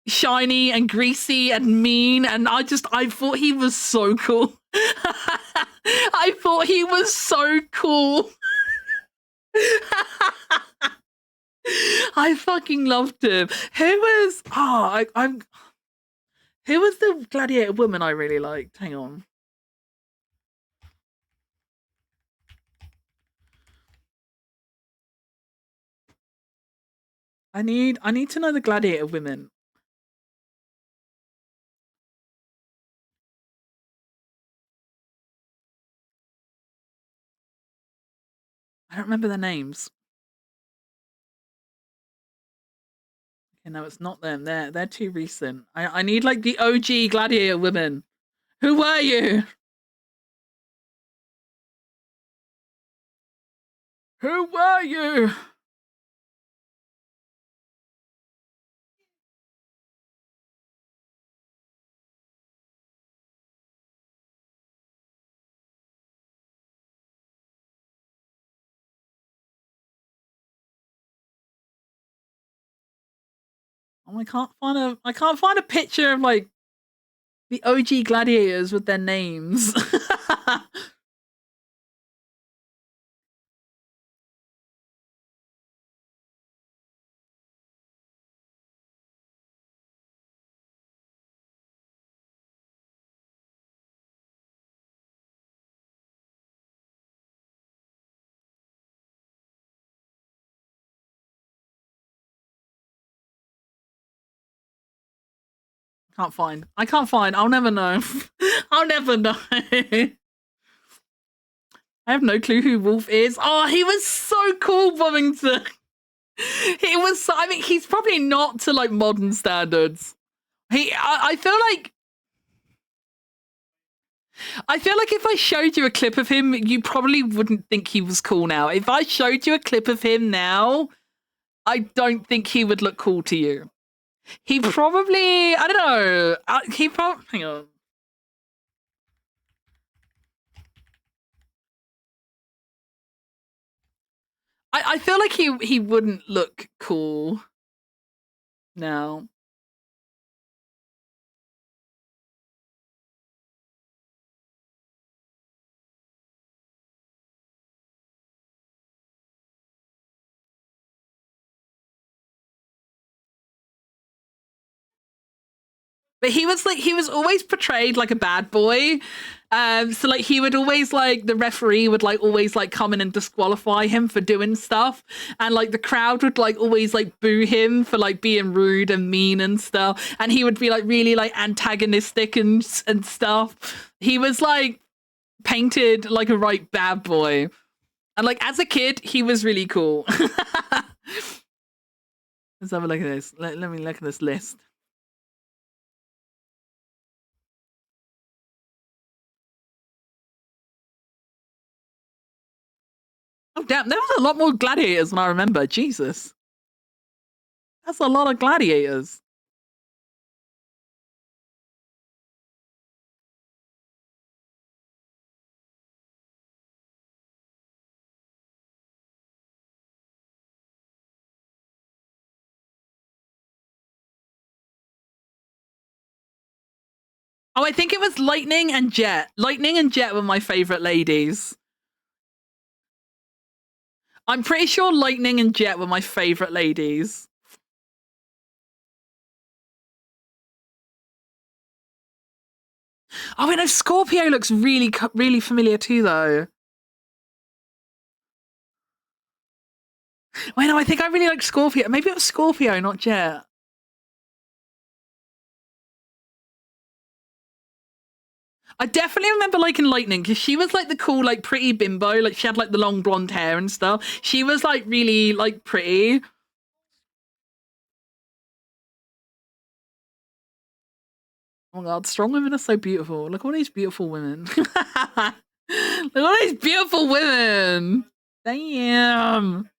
shiny and greasy and mean. And I thought he was so cool. I thought he was so cool. I fucking loved him. Who was? I'm. Who was the gladiator woman I really liked? Hang on. I need to know the gladiator women. I don't remember their names. Okay, no, it's not them. They're too recent. I need like the OG gladiator women. Who were you? Who were you? Oh, I can't find a picture of like the OG gladiators with their names. I can't find. I'll never know. I'll never know. I have no clue who Wolf is. Oh, he was so cool, Bovington. He was so, I mean, he's probably not to like modern standards. I feel like if I showed you a clip of him, you probably wouldn't think he was cool now. If I showed you a clip of him now, I don't think he would look cool to you. He probably, I don't know. He probably, hang on. I feel like he wouldn't look cool now. But he was always portrayed like a bad boy. So like he would always like the referee would like always like come in and disqualify him for doing stuff, and like the crowd would like always like boo him for like being rude and mean and stuff, and he would be like really like antagonistic and stuff. He was like painted like a right bad boy, and like as a kid he was really cool. Let's have a look at this. Let me look at this list. Oh, damn. There was a lot more gladiators than I remember. Jesus. That's a lot of gladiators. Oh, I think it was Lightning and Jet. Lightning and Jet were my favorite ladies. I'm pretty sure Lightning and Jet were my favorite ladies. Oh, I know Scorpio looks really, really familiar too, though. Wait, no, I think I really like Scorpio. Maybe it was Scorpio, not Jet. I definitely remember liking Lightning because she was like the cool, like pretty bimbo. Like she had like the long blonde hair and stuff. She was like really like pretty. Oh my god, strong women are so beautiful. Look at all these beautiful women. Look at all these beautiful women. Damn.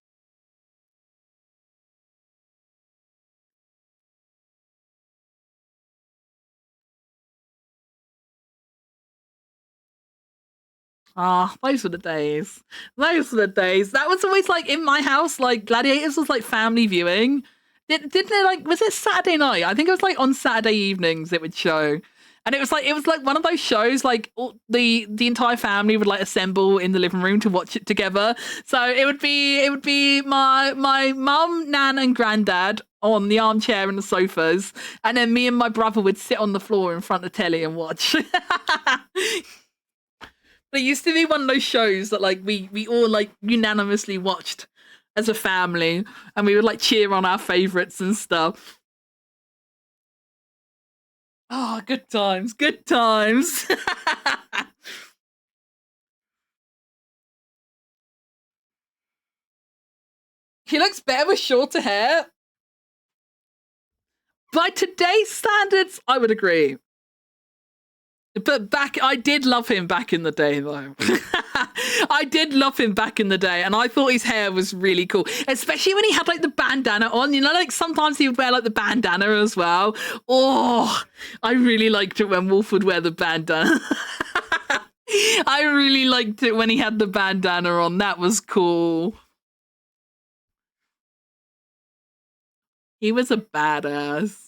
Ah, those were the days. Those were the days. That was always like in my house, like Gladiators was like family viewing. Didn't it like was it Saturday night? I think it was like on Saturday evenings it would show. And it was like one of those shows like the entire family would like assemble in the living room to watch it together. So it would be my mum, nan, and granddad on the armchair and the sofas, and then me and my brother would sit on the floor in front of the telly and watch. But it used to be one of those shows that like we all like unanimously watched as a family, and we would like cheer on our favorites and stuff. Oh, good times, good times. He looks better with shorter hair. By today's standards, I would agree. But I did love him back in the day, though. I did love him back in the day, and I thought his hair was really cool, especially when he had like the bandana on. You know, like sometimes he would wear like the bandana as well. Oh, I really liked it when Wolf would wear the bandana. I really liked it when he had the bandana on. That was cool. He was a badass.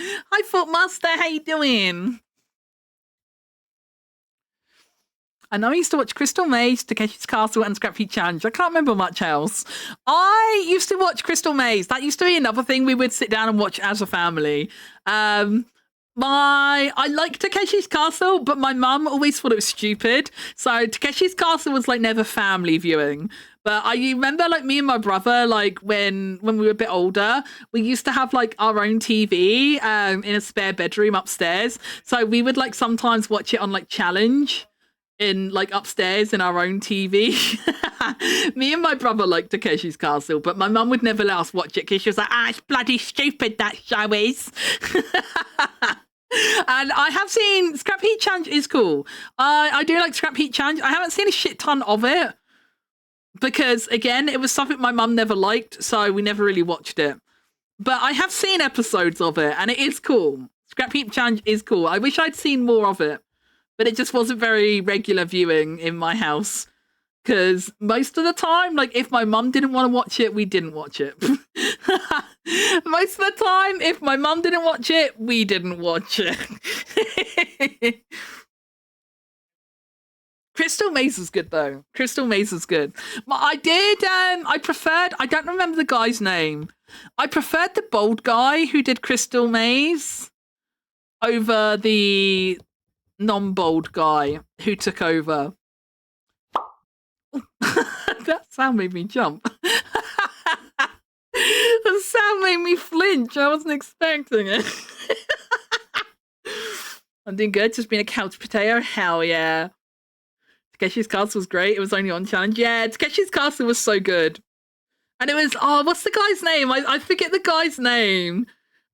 Hi, Footmaster. How you doing? I know I used to watch Crystal Maze, Takeshi's Castle, and Scrap Heap Challenge. I can't remember much else. I used to watch Crystal Maze. That used to be another thing we would sit down and watch as a family. I like Takeshi's Castle, but my mum always thought it was stupid. So Takeshi's Castle was like never family viewing. But I remember like me and my brother, like when we were a bit older, we used to have like our own TV in a spare bedroom upstairs. So we would like sometimes watch it on like Challenge in like upstairs in our own TV. Me and my brother liked Takeshi's Castle, but my mum would never let us watch it because she was like, it's bloody stupid, that show is. And I have seen Scrap Heap Challenge is cool. I do like Scrap Heap Challenge. I haven't seen a shit ton of it because, again, it was something my mum never liked, so we never really watched it. But I have seen episodes of it, and it is cool. Scrap Heap Challenge is cool. I wish I'd seen more of it, but it just wasn't very regular viewing in my house. Because most of the time, like, if my mum didn't want to watch it, we didn't watch it. Most of the time, if my mum didn't watch it, we didn't watch it. Crystal Maze is good, though. Crystal Maze is good. But I don't remember the guy's name. I preferred the bald guy who did Crystal Maze over the non-bald guy who took over. That sound made me jump. That sound made me flinch. I wasn't expecting it. I'm doing good. Just being a couch potato. Hell yeah. Takeshi's Castle was great. It was only on Challenge. Yeah, Takeshi's Castle was so good. And it was, what's the guy's name? I forget the guy's name.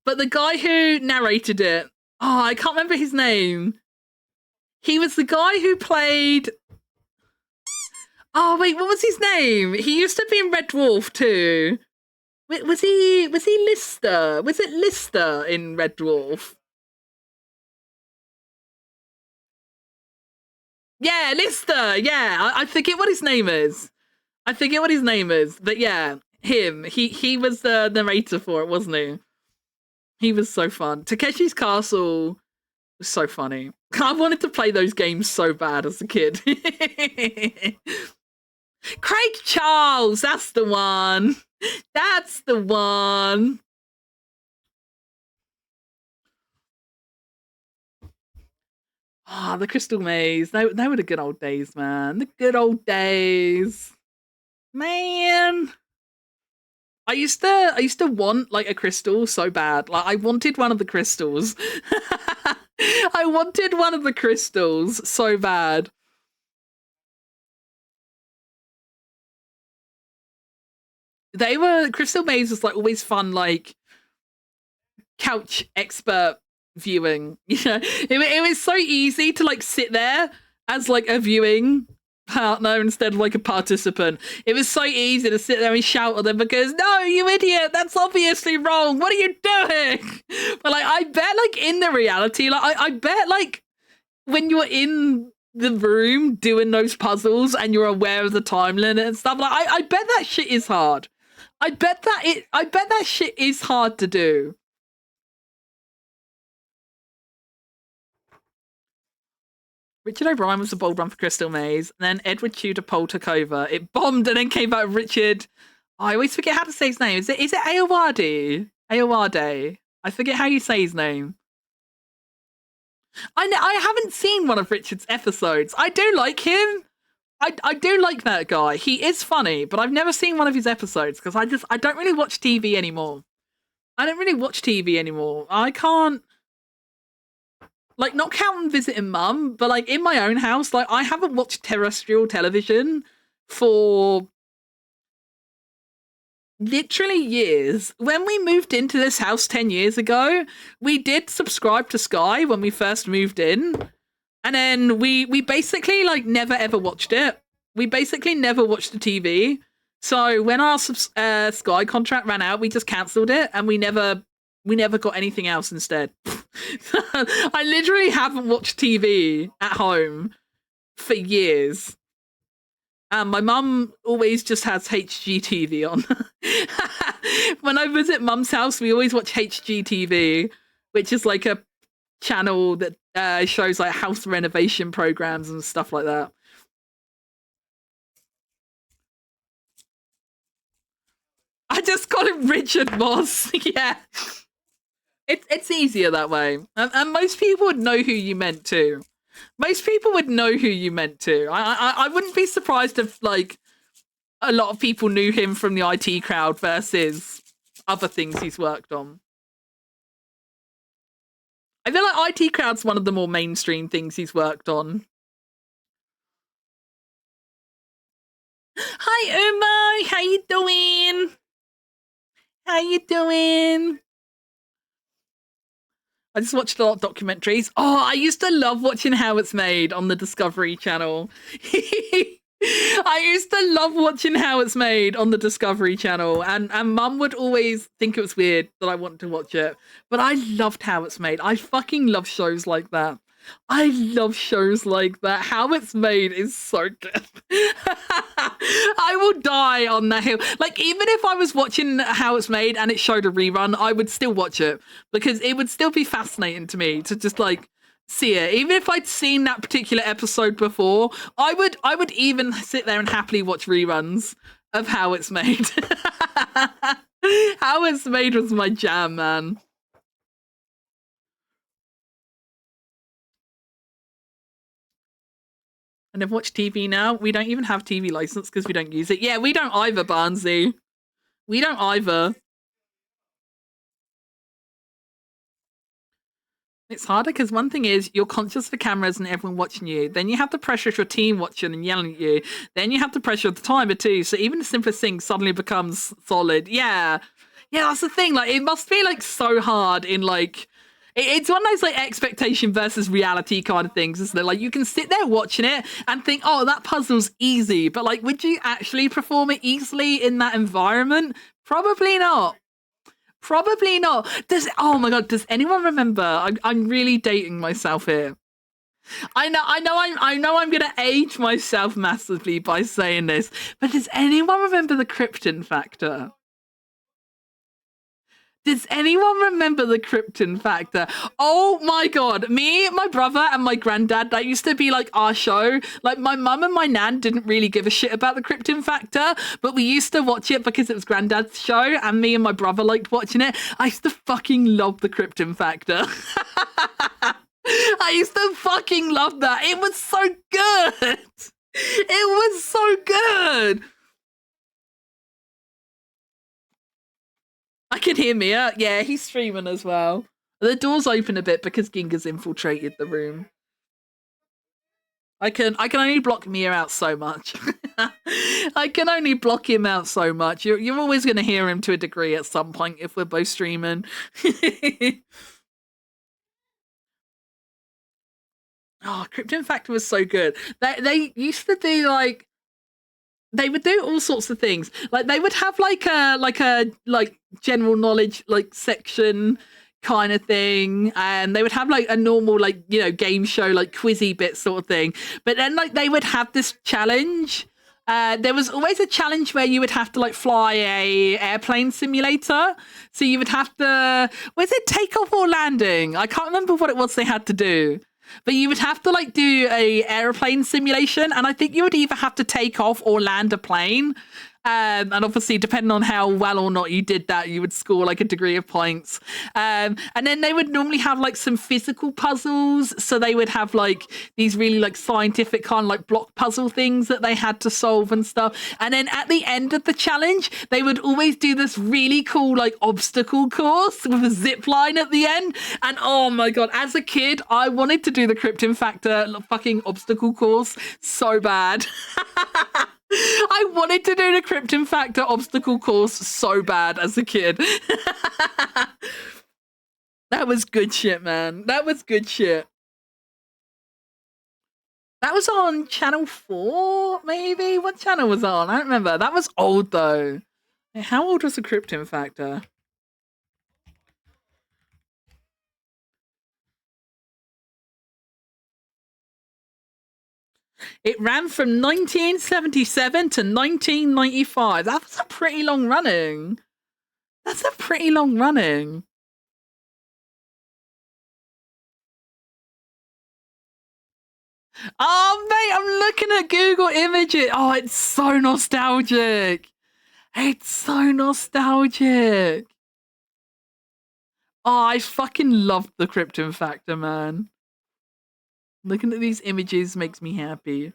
But the guy who narrated it. Oh, I can't remember his name. He was the guy who played... Oh, wait, what was his name? He used to be in Red Dwarf too. Was he Lister? Was it Lister in Red Dwarf? Yeah, Lister. Yeah, I forget what his name is. But yeah, him. He was the narrator for it, wasn't he? He was so fun. Takeshi's Castle was so funny. I wanted to play those games so bad as a kid. Craig Charles, that's the one. That's the one. The Crystal Maze. They were the good old days, man. The good old days. Man. I used to want like a crystal so bad. Like I wanted one of the crystals. I wanted one of the crystals so bad. Crystal Maze was like always fun, like couch expert viewing. You know, it was so easy to like sit there as like a viewing partner instead of like a participant. It was so easy to sit there and shout at them because, no, you idiot, that's obviously wrong. What are you doing? But like, I bet like in the reality, like I bet like when you're in the room doing those puzzles and you're aware of the time limit and stuff. Like I bet that shit is hard. I bet that shit is hard to do. Richard O'Brien was the bold one for Crystal Maze, and then Edward Tudor Pole took over. It bombed and then came back Richard. I always forget how to say his name. Is it Aowade? Aowade. I forget how you say his name. I haven't seen one of Richard's episodes. I do like him. I do like that guy. He is funny, but I've never seen one of his episodes because I don't really watch TV anymore. I don't really watch TV anymore. I can't, like, not counting visiting mum, but like in my own house, like I haven't watched terrestrial television for literally years. When we moved into this house 10 years ago, we did subscribe to Sky when we first moved in. And then we basically like never ever watched it. We basically never watched the TV. So when our Sky contract ran out, we just cancelled it and we never got anything else instead. I literally haven't watched TV at home for years. My mum always just has HGTV on. When I visit mum's house, we always watch HGTV, which is like a channel that shows like house renovation programs and stuff like that. I just call him Richard Moss. Yeah. It's easier that way. And most people would know who you meant to. Most people would know who you meant to. I wouldn't be surprised if like a lot of people knew him from the IT crowd versus other things he's worked on. I feel like IT crowd's one of the more mainstream things he's worked on. Hi Uma, how you doing? How you doing? I just watched a lot of documentaries. Oh, I used to love watching How It's Made on the Discovery Channel. I used to love watching How It's Made on the Discovery Channel, and mum would always think it was weird that I wanted to watch it, but I loved How It's Made. I fucking love shows like that. I love shows like that. How It's Made is so good. I will die on that hill. Like, even if I was watching How It's Made and it showed a rerun, I would still watch it because it would still be fascinating to me to just like see it. Even if I'd seen that particular episode before, I would even sit there and happily watch reruns of How It's Made. How It's Made was my jam, man. I never watch TV now. We don't even have TV license because we don't use it. Yeah, we don't either, Barnsey. We don't either. It's harder because one thing is you're conscious of the cameras and everyone watching you. Then you have the pressure of your team watching and yelling at you. Then you have the pressure of the timer too. So even the simplest thing suddenly becomes solid. Yeah. Yeah, that's the thing. Like, it must be like so hard in like, it's one of those like expectation versus reality kind of things, isn't it? Like, you can sit there watching it and think, oh, that puzzle's easy. But like, would you actually perform it easily in that environment? Probably not. Probably not. Oh my god, does anyone remember? I'm really dating myself here. I know I'm gonna age myself massively by saying this, but does anyone remember the Krypton factor? Does anyone remember the Krypton factor? Oh my god, me, my brother, and my granddad, that used to be like our show. Like, my mum and my nan didn't really give a shit about the Krypton factor, but we used to watch it because it was granddad's show, and me and my brother liked watching it. I used to fucking love the Krypton factor. I used to fucking love that. It was so good. It was so good. I can hear Mia. Yeah, he's streaming as well. The door's open a bit because Ginga's infiltrated the room. I can only block Mia out so much. I can only block him out so much. You're always going to hear him to a degree at some point if we're both streaming. Oh, Krypton Factor was so good. They used to do like, they would do all sorts of things. Like, they would have like a general knowledge like section. kind of thing, and they would have like a normal like, you know, game show like quizzy bit sort of thing, but then like they would have this challenge. There was always a challenge where you would have to like fly a airplane simulator. So you would have to, was it takeoff or landing? I can't remember what it was they had to do. But you would have to like do a airplane simulation, and I think you would either have to take off or land a plane. And obviously, depending on how well or not you did that, you would score like a degree of points. And then they would normally have like some physical puzzles. So they would have like these really like scientific kind of like block puzzle things that they had to solve and stuff. And then at the end of the challenge, they would always do this really cool like obstacle course with a zip line at the end. And oh my God, as a kid, I wanted to do the Krypton Factor fucking obstacle course so bad. I wanted to do the Krypton Factor obstacle course so bad as a kid. That was good shit, man. That was good shit. That was on Channel 4, maybe? What channel was that on? I don't remember. That was old, though. How old was the Krypton Factor? It ran from 1977 to 1995. That's a pretty long running. That's a pretty long running. Oh, mate, I'm looking at Google Images. Oh, it's so nostalgic. It's so nostalgic. Oh, I fucking loved the Krypton Factor, man. Looking at these images makes me happy.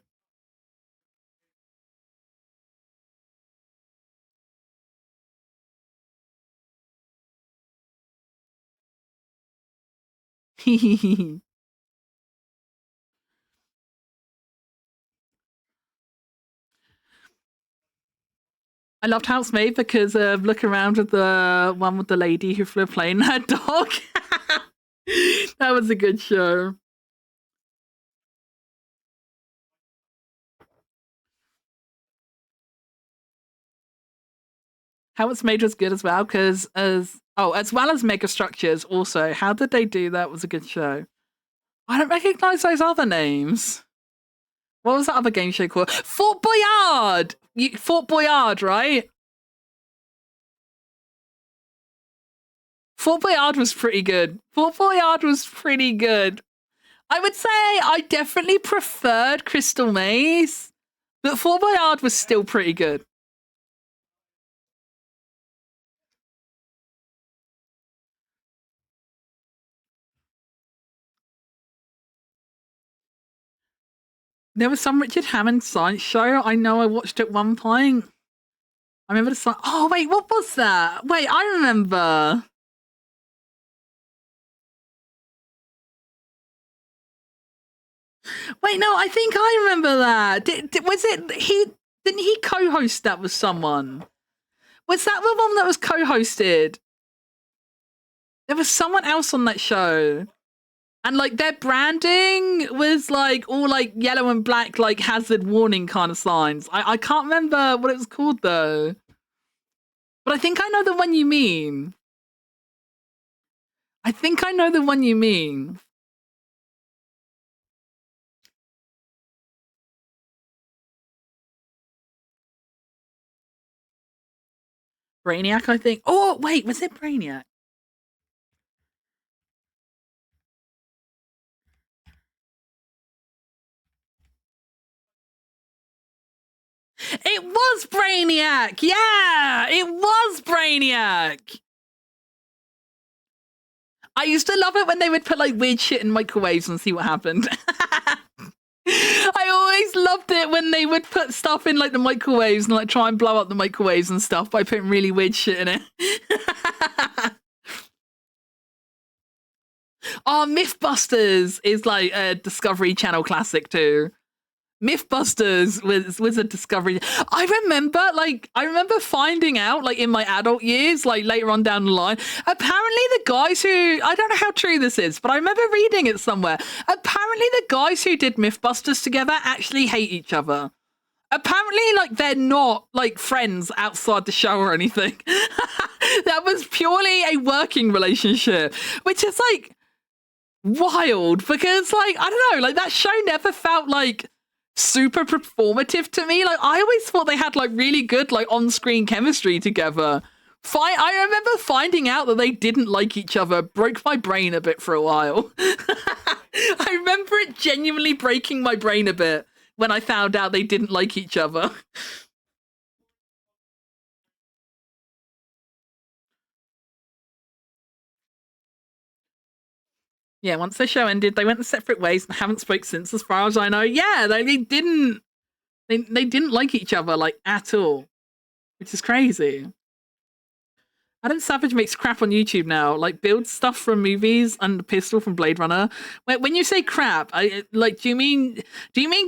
I loved how it's made because of look around with the one with the lady who flew a plane and her dog. That was a good show. How it's made was good as well because as well as Mega Structures also. How did they do that was a good show. I don't recognize those other names. What was that other game show called? Fort Boyard! Fort Boyard, right? Fort Boyard was pretty good. Fort Boyard was pretty good. I would say I definitely preferred Crystal Maze, but Fort Boyard was still pretty good. There was some Richard Hammond science show I know I watched at one point. I remember the song. Oh, wait, what was that? Wait, I remember. Wait, no, I think I remember that. Was it he? Didn't he co-host that with someone? Was that the one that was co-hosted? There was someone else on that show. And like their branding was like all like yellow and black, like hazard warning kind of signs. I can't remember what it was called though. But I think I know the one you mean. I think I know the one you mean. Brainiac, I think. Oh, wait, was it Brainiac? It was Brainiac! Yeah! It was Brainiac! I used to love it when they would put like weird shit in microwaves and see what happened. I always loved it when they would put stuff in like the microwaves and like try and blow up the microwaves and stuff by putting really weird shit in it. Oh, Mythbusters is like a Discovery Channel classic too. Mythbusters was a Discovery. I remember finding out like in my adult years, like later on down the line. Apparently, the guys who I don't know how true this is, but I remember reading it somewhere. Apparently, the guys who did Mythbusters together actually hate each other. Apparently, like they're not like friends outside the show or anything. That was purely a working relationship, which is like wild because like I don't know, like that show never felt like super performative to me. Like I always thought they had like really good like on-screen chemistry together. I remember finding out that they didn't like each other broke my brain a bit for a while. I remember it genuinely breaking my brain a bit when I found out they didn't like each other. Yeah, once the show ended, they went their separate ways and haven't spoke since, as far as I know. Yeah, they didn't. They didn't like each other like at all, which is crazy. Adam Savage makes crap on YouTube now, like builds stuff from movies and the pistol from Blade Runner. When you say crap, like do you mean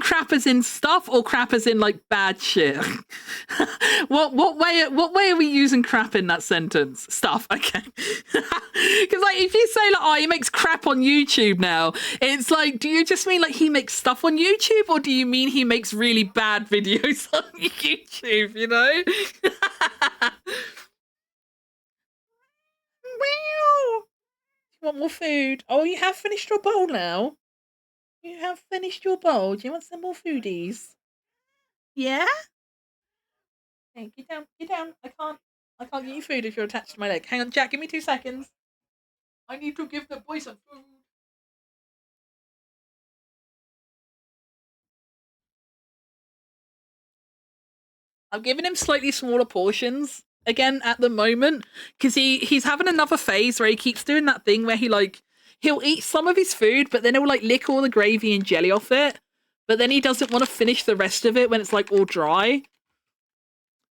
crap as in stuff or crap as in like bad shit? what way are we using crap in that sentence? Stuff, okay. Because like if you say like oh he makes crap on YouTube now, it's like do you just mean like he makes stuff on YouTube or do you mean he makes really bad videos on YouTube? You know. You want more food? Oh, you have finished your bowl now? You have finished your bowl. Do you want some more foodies? Yeah? Hey, get down, get down. I can't get you food if you're attached to my leg. Hang on, Jack, give me 2 seconds. I need to give the boy some food. I'm giving him slightly smaller portions again at the moment because he's having another phase where he keeps doing that thing where he'll eat some of his food but then he'll like lick all the gravy and jelly off it, but then he doesn't want to finish the rest of it when it's like all dry.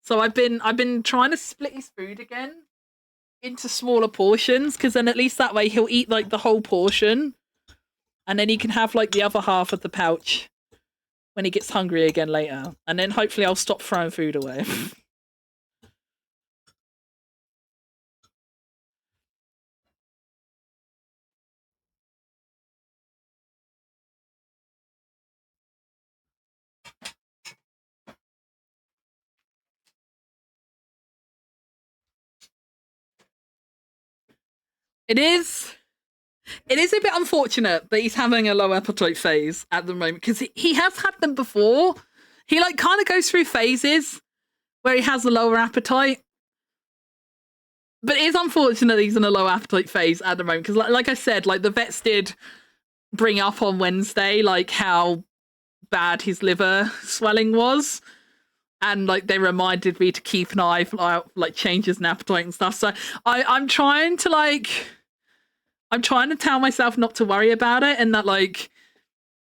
So I've been trying to split his food again into smaller portions because then at least that way he'll eat like the whole portion and then he can have like the other half of the pouch when he gets hungry again later. And then hopefully I'll stop throwing food away. It is a bit unfortunate that he's having a low appetite phase at the moment because he has had them before. He like kind of goes through phases where he has a lower appetite. But it is unfortunate that he's in a low appetite phase at the moment because like I said, like the vets did bring up on Wednesday like how bad his liver swelling was. And like they reminded me to keep an eye for like changes in appetite and stuff. So I'm trying to tell myself not to worry about it and that like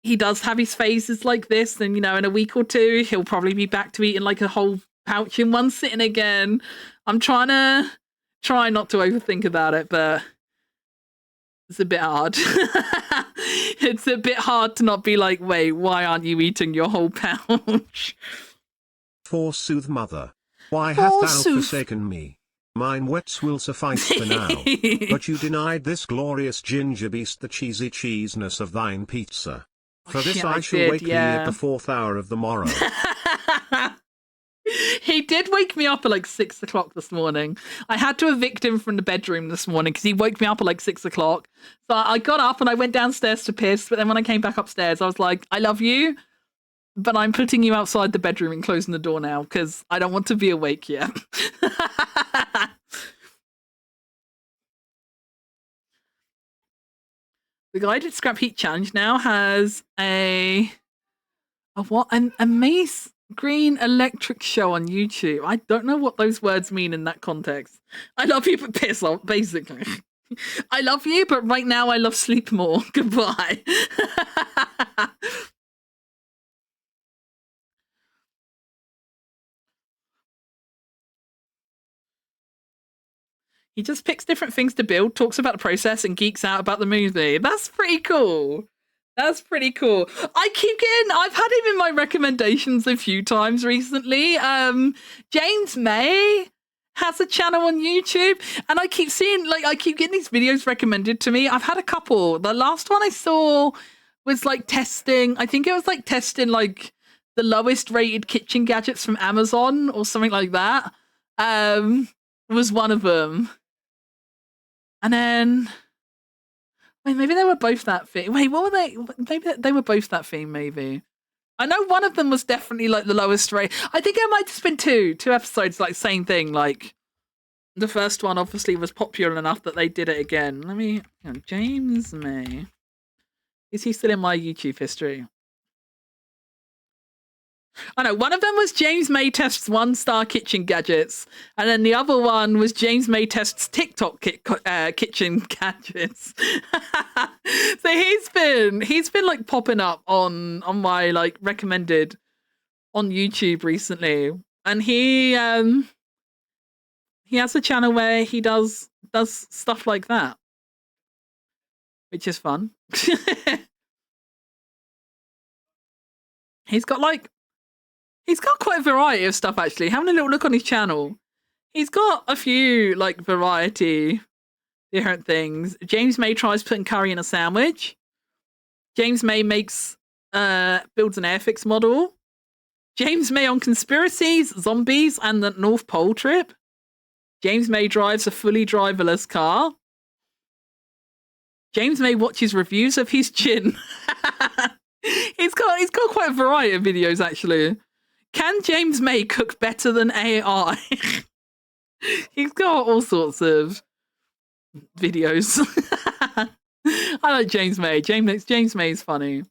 he does have his phases like this and you know in a week or two he'll probably be back to eating like a whole pouch in one sitting again. I'm trying not to overthink about it, but it's a bit hard. It's a bit hard to not be like, wait, why aren't you eating your whole pouch? Forsooth, mother, why hast thou forsaken me? Mine wets will suffice for now. But you denied this glorious ginger beast the cheesy cheesiness of thine pizza. For this I shall wake thee at the 4th hour of the morrow. He did wake me up at like 6 o'clock this morning. I had to evict him from the bedroom this morning because he woke me up at like 6 o'clock. So I got up and I went downstairs to piss. But then when I came back upstairs, I was like, I love you, but I'm putting you outside the bedroom and closing the door now because I don't want to be awake yet. The Guided Scrap Heat Challenge now has a mace green electric show on YouTube. I don't know what those words mean in that context. I love you, but piss off, basically. I love you, but right now I love sleep more. Goodbye. He just picks different things to build, talks about the process, and geeks out about the movie. That's pretty cool. That's pretty cool. I've had him in my recommendations a few times recently. James May has a channel on YouTube, and I keep getting these videos recommended to me. I've had a couple. The last one I saw was like testing, I think it was like testing like the lowest rated kitchen gadgets from Amazon or something like that. was one of them. And then, wait, maybe they were both that theme. Wait, what were they? Maybe they were both that theme, maybe. I know one of them was definitely like the lowest rate. I think it might have been two episodes, like same thing. Like the first one obviously was popular enough that they did it again. Let me, James May. Is he still in my YouTube history? I know one of them was James May tests 1-star kitchen gadgets, and then the other one was James May tests TikTok kitchen gadgets. So he's been like popping up on my like recommended on YouTube recently, and he has a channel where he does stuff like that, which is fun. He's got quite a variety of stuff, actually. Having a little look on his channel, he's got a few, like, variety different things. James May tries putting curry in a sandwich. James May builds an Airfix model. James May on conspiracies, zombies, and the North Pole trip. James May drives a fully driverless car. James May watches reviews of his gin. He's got quite a variety of videos, actually. Can James May cook better than AI? He's got all sorts of videos. I like James May. James May is funny.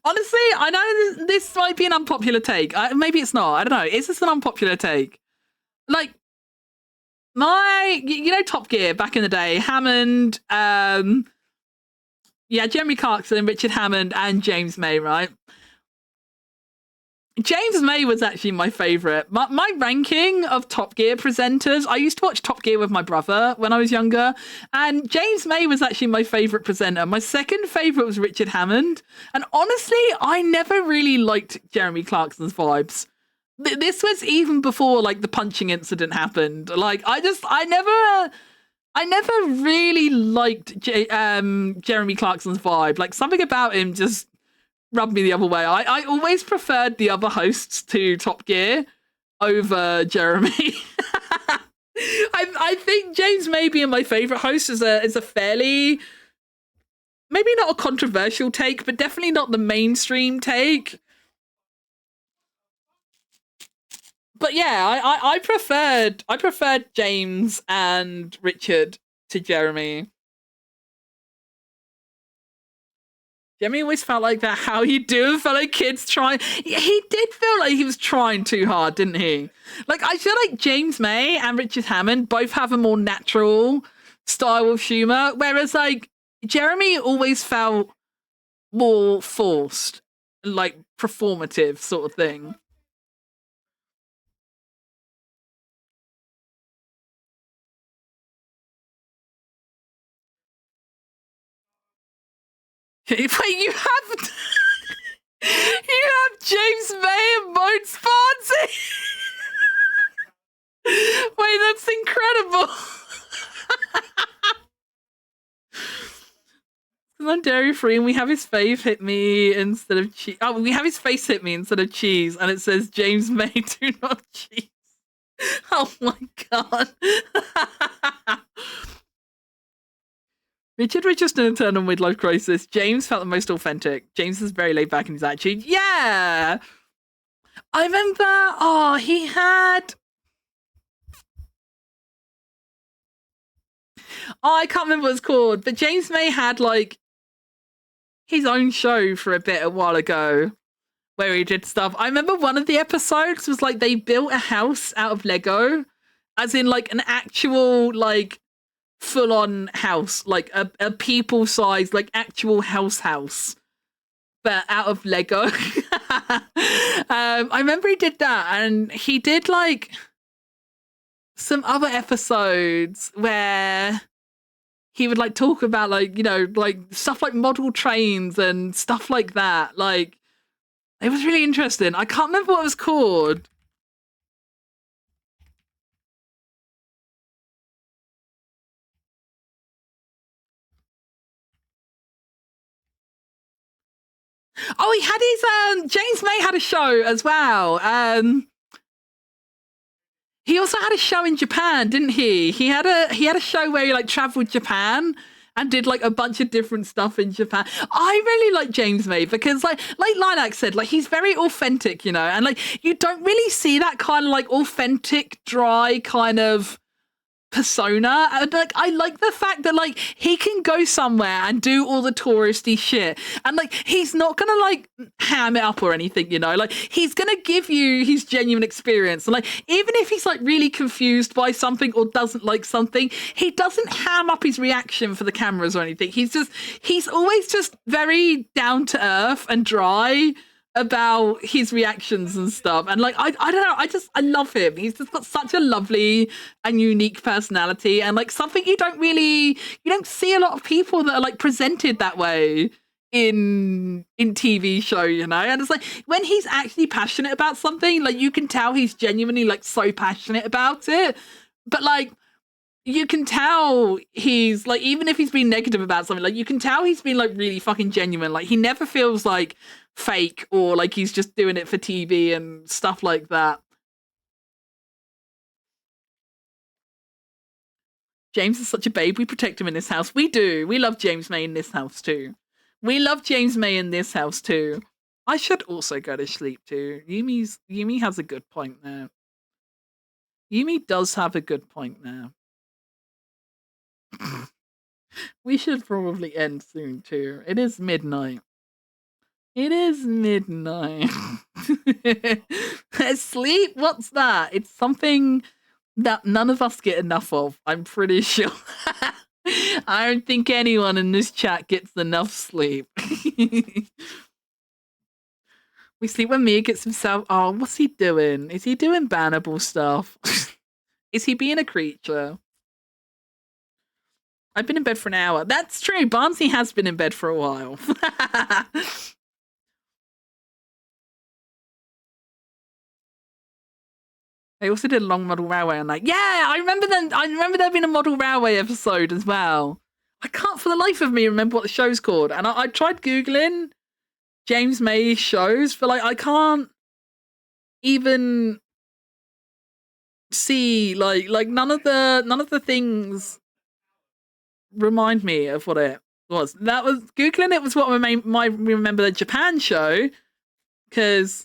Honestly, I know this might be an unpopular take. Maybe it's not. I don't know. Is this an unpopular take? Like, Top Gear back in the day, Hammond, Jeremy Clarkson, Richard Hammond, and James May, right? James May was actually my favourite. My ranking of Top Gear presenters, I used to watch Top Gear with my brother when I was younger, and James May was actually my favourite presenter. My second favourite was Richard Hammond, and honestly, I never really liked Jeremy Clarkson's vibes. This was even before, like, the punching incident happened. Like, I never really liked Jeremy Clarkson's vibe. Like, something about him just rubbed me the other way. I always preferred the other hosts to Top Gear over Jeremy. I think James May being my favourite host is a fairly, maybe not a controversial take, but definitely not the mainstream take. But yeah, I preferred James and Richard to Jeremy. Jeremy always felt like that. How you doing, fellow kids? Trying. He did feel like he was trying too hard, didn't he? Like, I feel like James May and Richard Hammond both have a more natural style of humor, whereas like Jeremy always felt more forced, like performative sort of thing. Wait, you have James May and Mode Sponsi. Wait, that's incredible. Because I'm dairy free and we have his face hit me instead of cheese. Oh, we have his face hit me instead of cheese, and it says James May do not cheese. Oh my god. Richard was just an internal midlife crisis. James felt the most authentic. James was very laid back in his attitude. Yeah. I remember, he had... I can't remember what it's called, but James May had, like, his own show for a bit a while ago where he did stuff. I remember one of the episodes was, like, they built a house out of Lego, as in, like, an actual, like, full-on house, like a people-sized, like, actual house, but out of Lego. I remember he did that, and he did, like, some other episodes where he would, like, talk about, like, like, stuff like model trains and stuff like that. Like, it was really interesting. I can't remember what it was called. Oh, he had his James May had a show as well. He also had a show in Japan, didn't he? He had a show where he like traveled Japan and did like a bunch of different stuff in Japan. I really like James May because like Lilac said, like he's very authentic, you know, and like you don't really see that kind of like authentic, dry kind of persona. And like I like the fact that like he can go somewhere and do all the touristy shit and like he's not gonna like ham it up or anything, you know, like he's gonna give you his genuine experience. And like even if he's like really confused by something or doesn't like something, he doesn't ham up his reaction for the cameras or anything. He's always just very down to earth and dry about his reactions and stuff. And like I don't know, I love him. He's just got such a lovely and unique personality and like something you don't see a lot of people that are like presented that way in TV show, you know. And it's like when he's actually passionate about something, like you can tell he's genuinely like so passionate about it. But like you can tell he's like, even if he's been negative about something, like you can tell he's been like really fucking genuine. Like he never feels like fake or like he's just doing it for TV and stuff like that. James is such a babe. We protect him in this house. We do. We love James May in this house too. We love James May in this house too. I should also go to sleep too. Yumi has a good point there. Yumi does have a good point there. We should probably end soon too. It is midnight. It is midnight. Sleep? What's that? It's something that none of us get enough of, I'm pretty sure. I don't think anyone in this chat gets enough sleep. We sleep when Mia gets himself... Oh, what's he doing? Is he doing bannable stuff? Is he being a creature? I've been in bed for an hour. That's true. Barnsley has been in bed for a while. They also did a long model railway on that. Yeah, I remember there being a model railway episode as well. I can't for the life of me remember what the show's called. And I tried Googling James May shows, but like I can't even see like none of the things remind me of what it was. That was Googling it was what I remember the Japan show because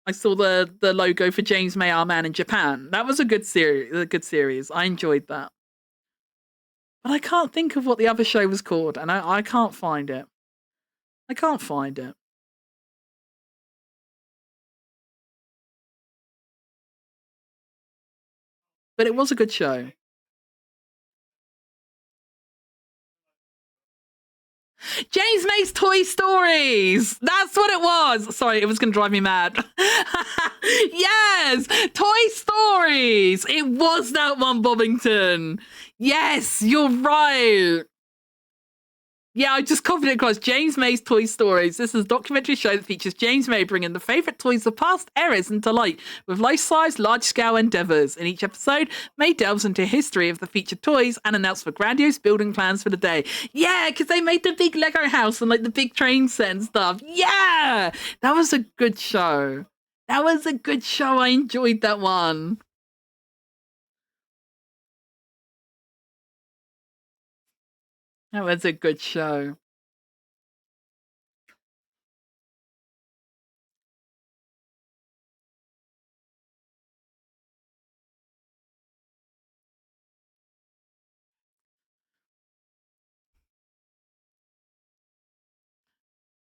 I saw the logo for James May, Our Man in Japan. That was a good series. I enjoyed that. But I can't think of what the other show was called, and I can't find it. I can't find it. But it was a good show. James May's Toy Stories. That's what it was. Sorry, it was going to drive me mad. Yes, Toy Stories. It was that one, Bobbington. Yes, you're right. Yeah, I just copied it across. James May's Toy Stories. This is a documentary show that features James May bringing the favourite toys of past eras into light with life-size, large-scale endeavours. In each episode, May delves into history of the featured toys and announces the grandiose building plans for the day. Yeah, because they made the big Lego house and like the big train set and stuff. Yeah, that was a good show. That was a good show. I enjoyed that one. That was a good show.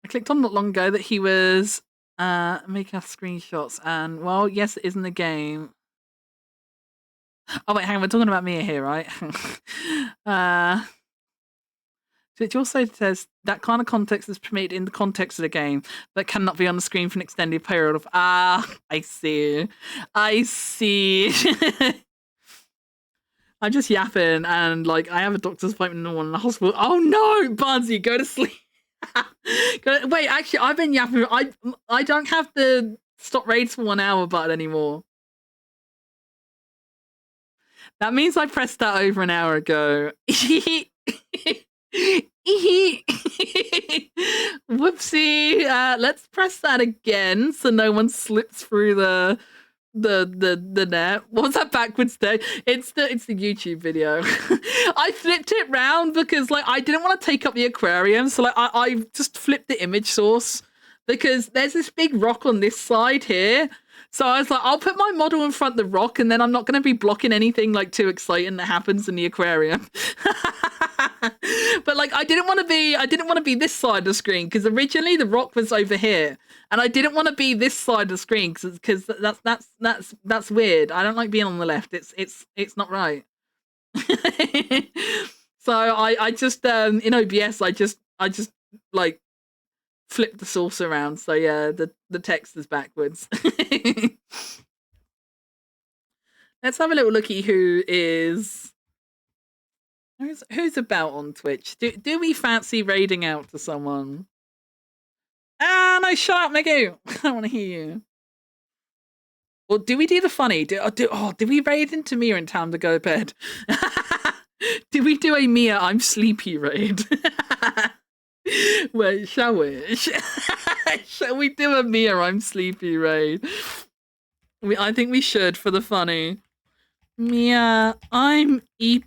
I clicked on not long ago that he was making us screenshots, and well, yes, it is in the game. Oh wait, hang on, we're talking about Mia here, right? It also says that kind of context is permitted in the context of the game, but cannot be on the screen for an extended period of. I see. I'm just yapping, and like I have a doctor's appointment in the hospital. Oh no, Barnsley, go to sleep. Wait, actually, I've been yapping. I don't have the stop raids for 1 hour button anymore. That means I pressed that over an hour ago. Whoopsie. Let's press that again so no one slips through the the net. What's that backwards thing? It's the YouTube video. I flipped it round because like I didn't want to take up the aquarium, so like I just flipped the image source because there's this big rock on this side here. So I was like, I'll put my model in front of the rock, and then I'm not going to be blocking anything like too exciting that happens in the aquarium. But like, I didn't want to be this side of the screen because originally the rock was over here, and I didn't want to be this side of the screen because that's weird. I don't like being on the left. It's not right. So I just in OBS I just like flip the source around, so yeah, the text is backwards. Let's have a little looky who's about on Twitch. Do we fancy raiding out to someone? Ah, no, shut up, Migu. I don't want to hear you. Or do we do the funny? Do we raid into Mia in time to go to bed? Do we do a Mia I'm sleepy raid? Wait, shall we? Shall we do a Mia I'm sleepy raid? I think we should for the funny. Mia, I'm EP.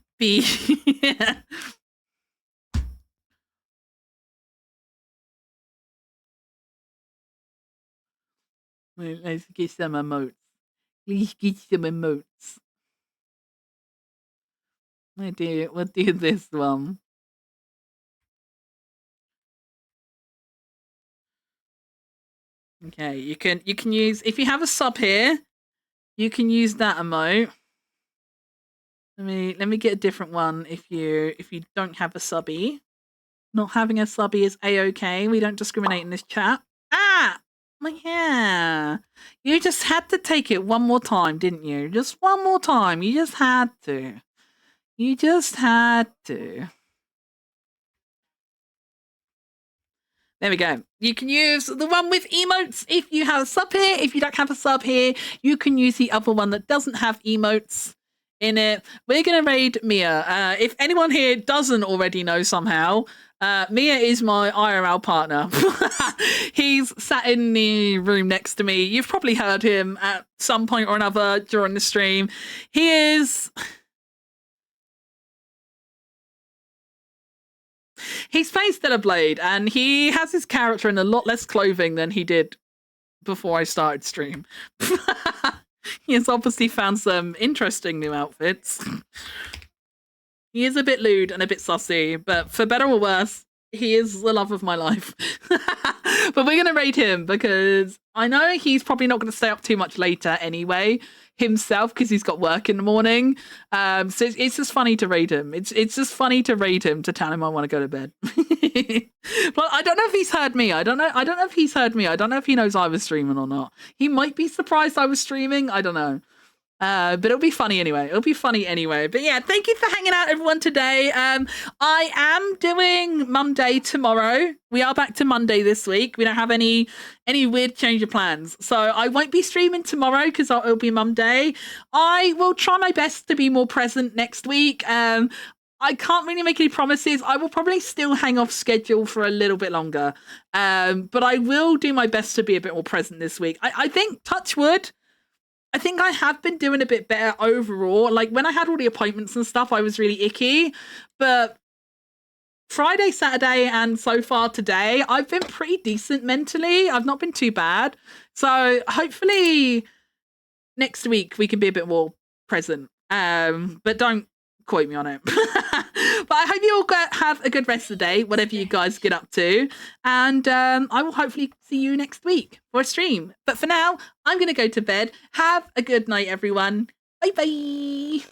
Wait, let's get some emotes. Please get some emotes. We'll do this one. Okay, you can use, if you have a sub here, you can use that emote. Let me get a different one if you don't have a subby. Not having a subby is a-okay. We don't discriminate in this chat. Ah! My hair. You just had to take it one more time, didn't you? Just one more time. You just had to. You just had to. There we go. You can use the one with emotes if you have a sub here. If you don't have a sub here, you can use the other one that doesn't have emotes in it. We're going to raid Mia. If anyone here doesn't already know somehow, Mia is my IRL partner. He's sat in the room next to me. You've probably heard him at some point or another during the stream. He is... He's playing Stellar Blade, and he has his character in a lot less clothing than he did before I started stream. He has obviously found some interesting new outfits. He is a bit lewd and a bit sussy, but for better or worse, he is the love of my life. But we're going to raid him because I know he's probably not going to stay up too much later anyway himself because he's got work in the morning. So it's just funny to raid him. It's just funny to raid him to tell him I want to go to bed. But I don't know if he's heard me. I don't know if he's heard me. I don't know if he knows I was streaming or not. He might be surprised I was streaming. I don't know. But it'll be funny anyway. But yeah, thank you for hanging out, everyone, today. I am doing Monday tomorrow. We are back to Monday this week. We don't have any weird change of plans. So I won't be streaming tomorrow because it'll be Monday. I will try my best to be more present next week. I can't really make any promises. I will probably still hang off schedule for a little bit longer. But I will do my best to be a bit more present this week. I think, touch wood, I think I have been doing a bit better overall. Like when I had all the appointments and stuff, I was really icky. But Friday, Saturday, and so far today, I've been pretty decent mentally. I've not been too bad. So hopefully next week we can be a bit more present. But don't quote me on it. But I hope you all have a good rest of the day, whatever you guys get up to. And I will hopefully see you next week for a stream. But for now, I'm going to go to bed. Have a good night, everyone. Bye-bye.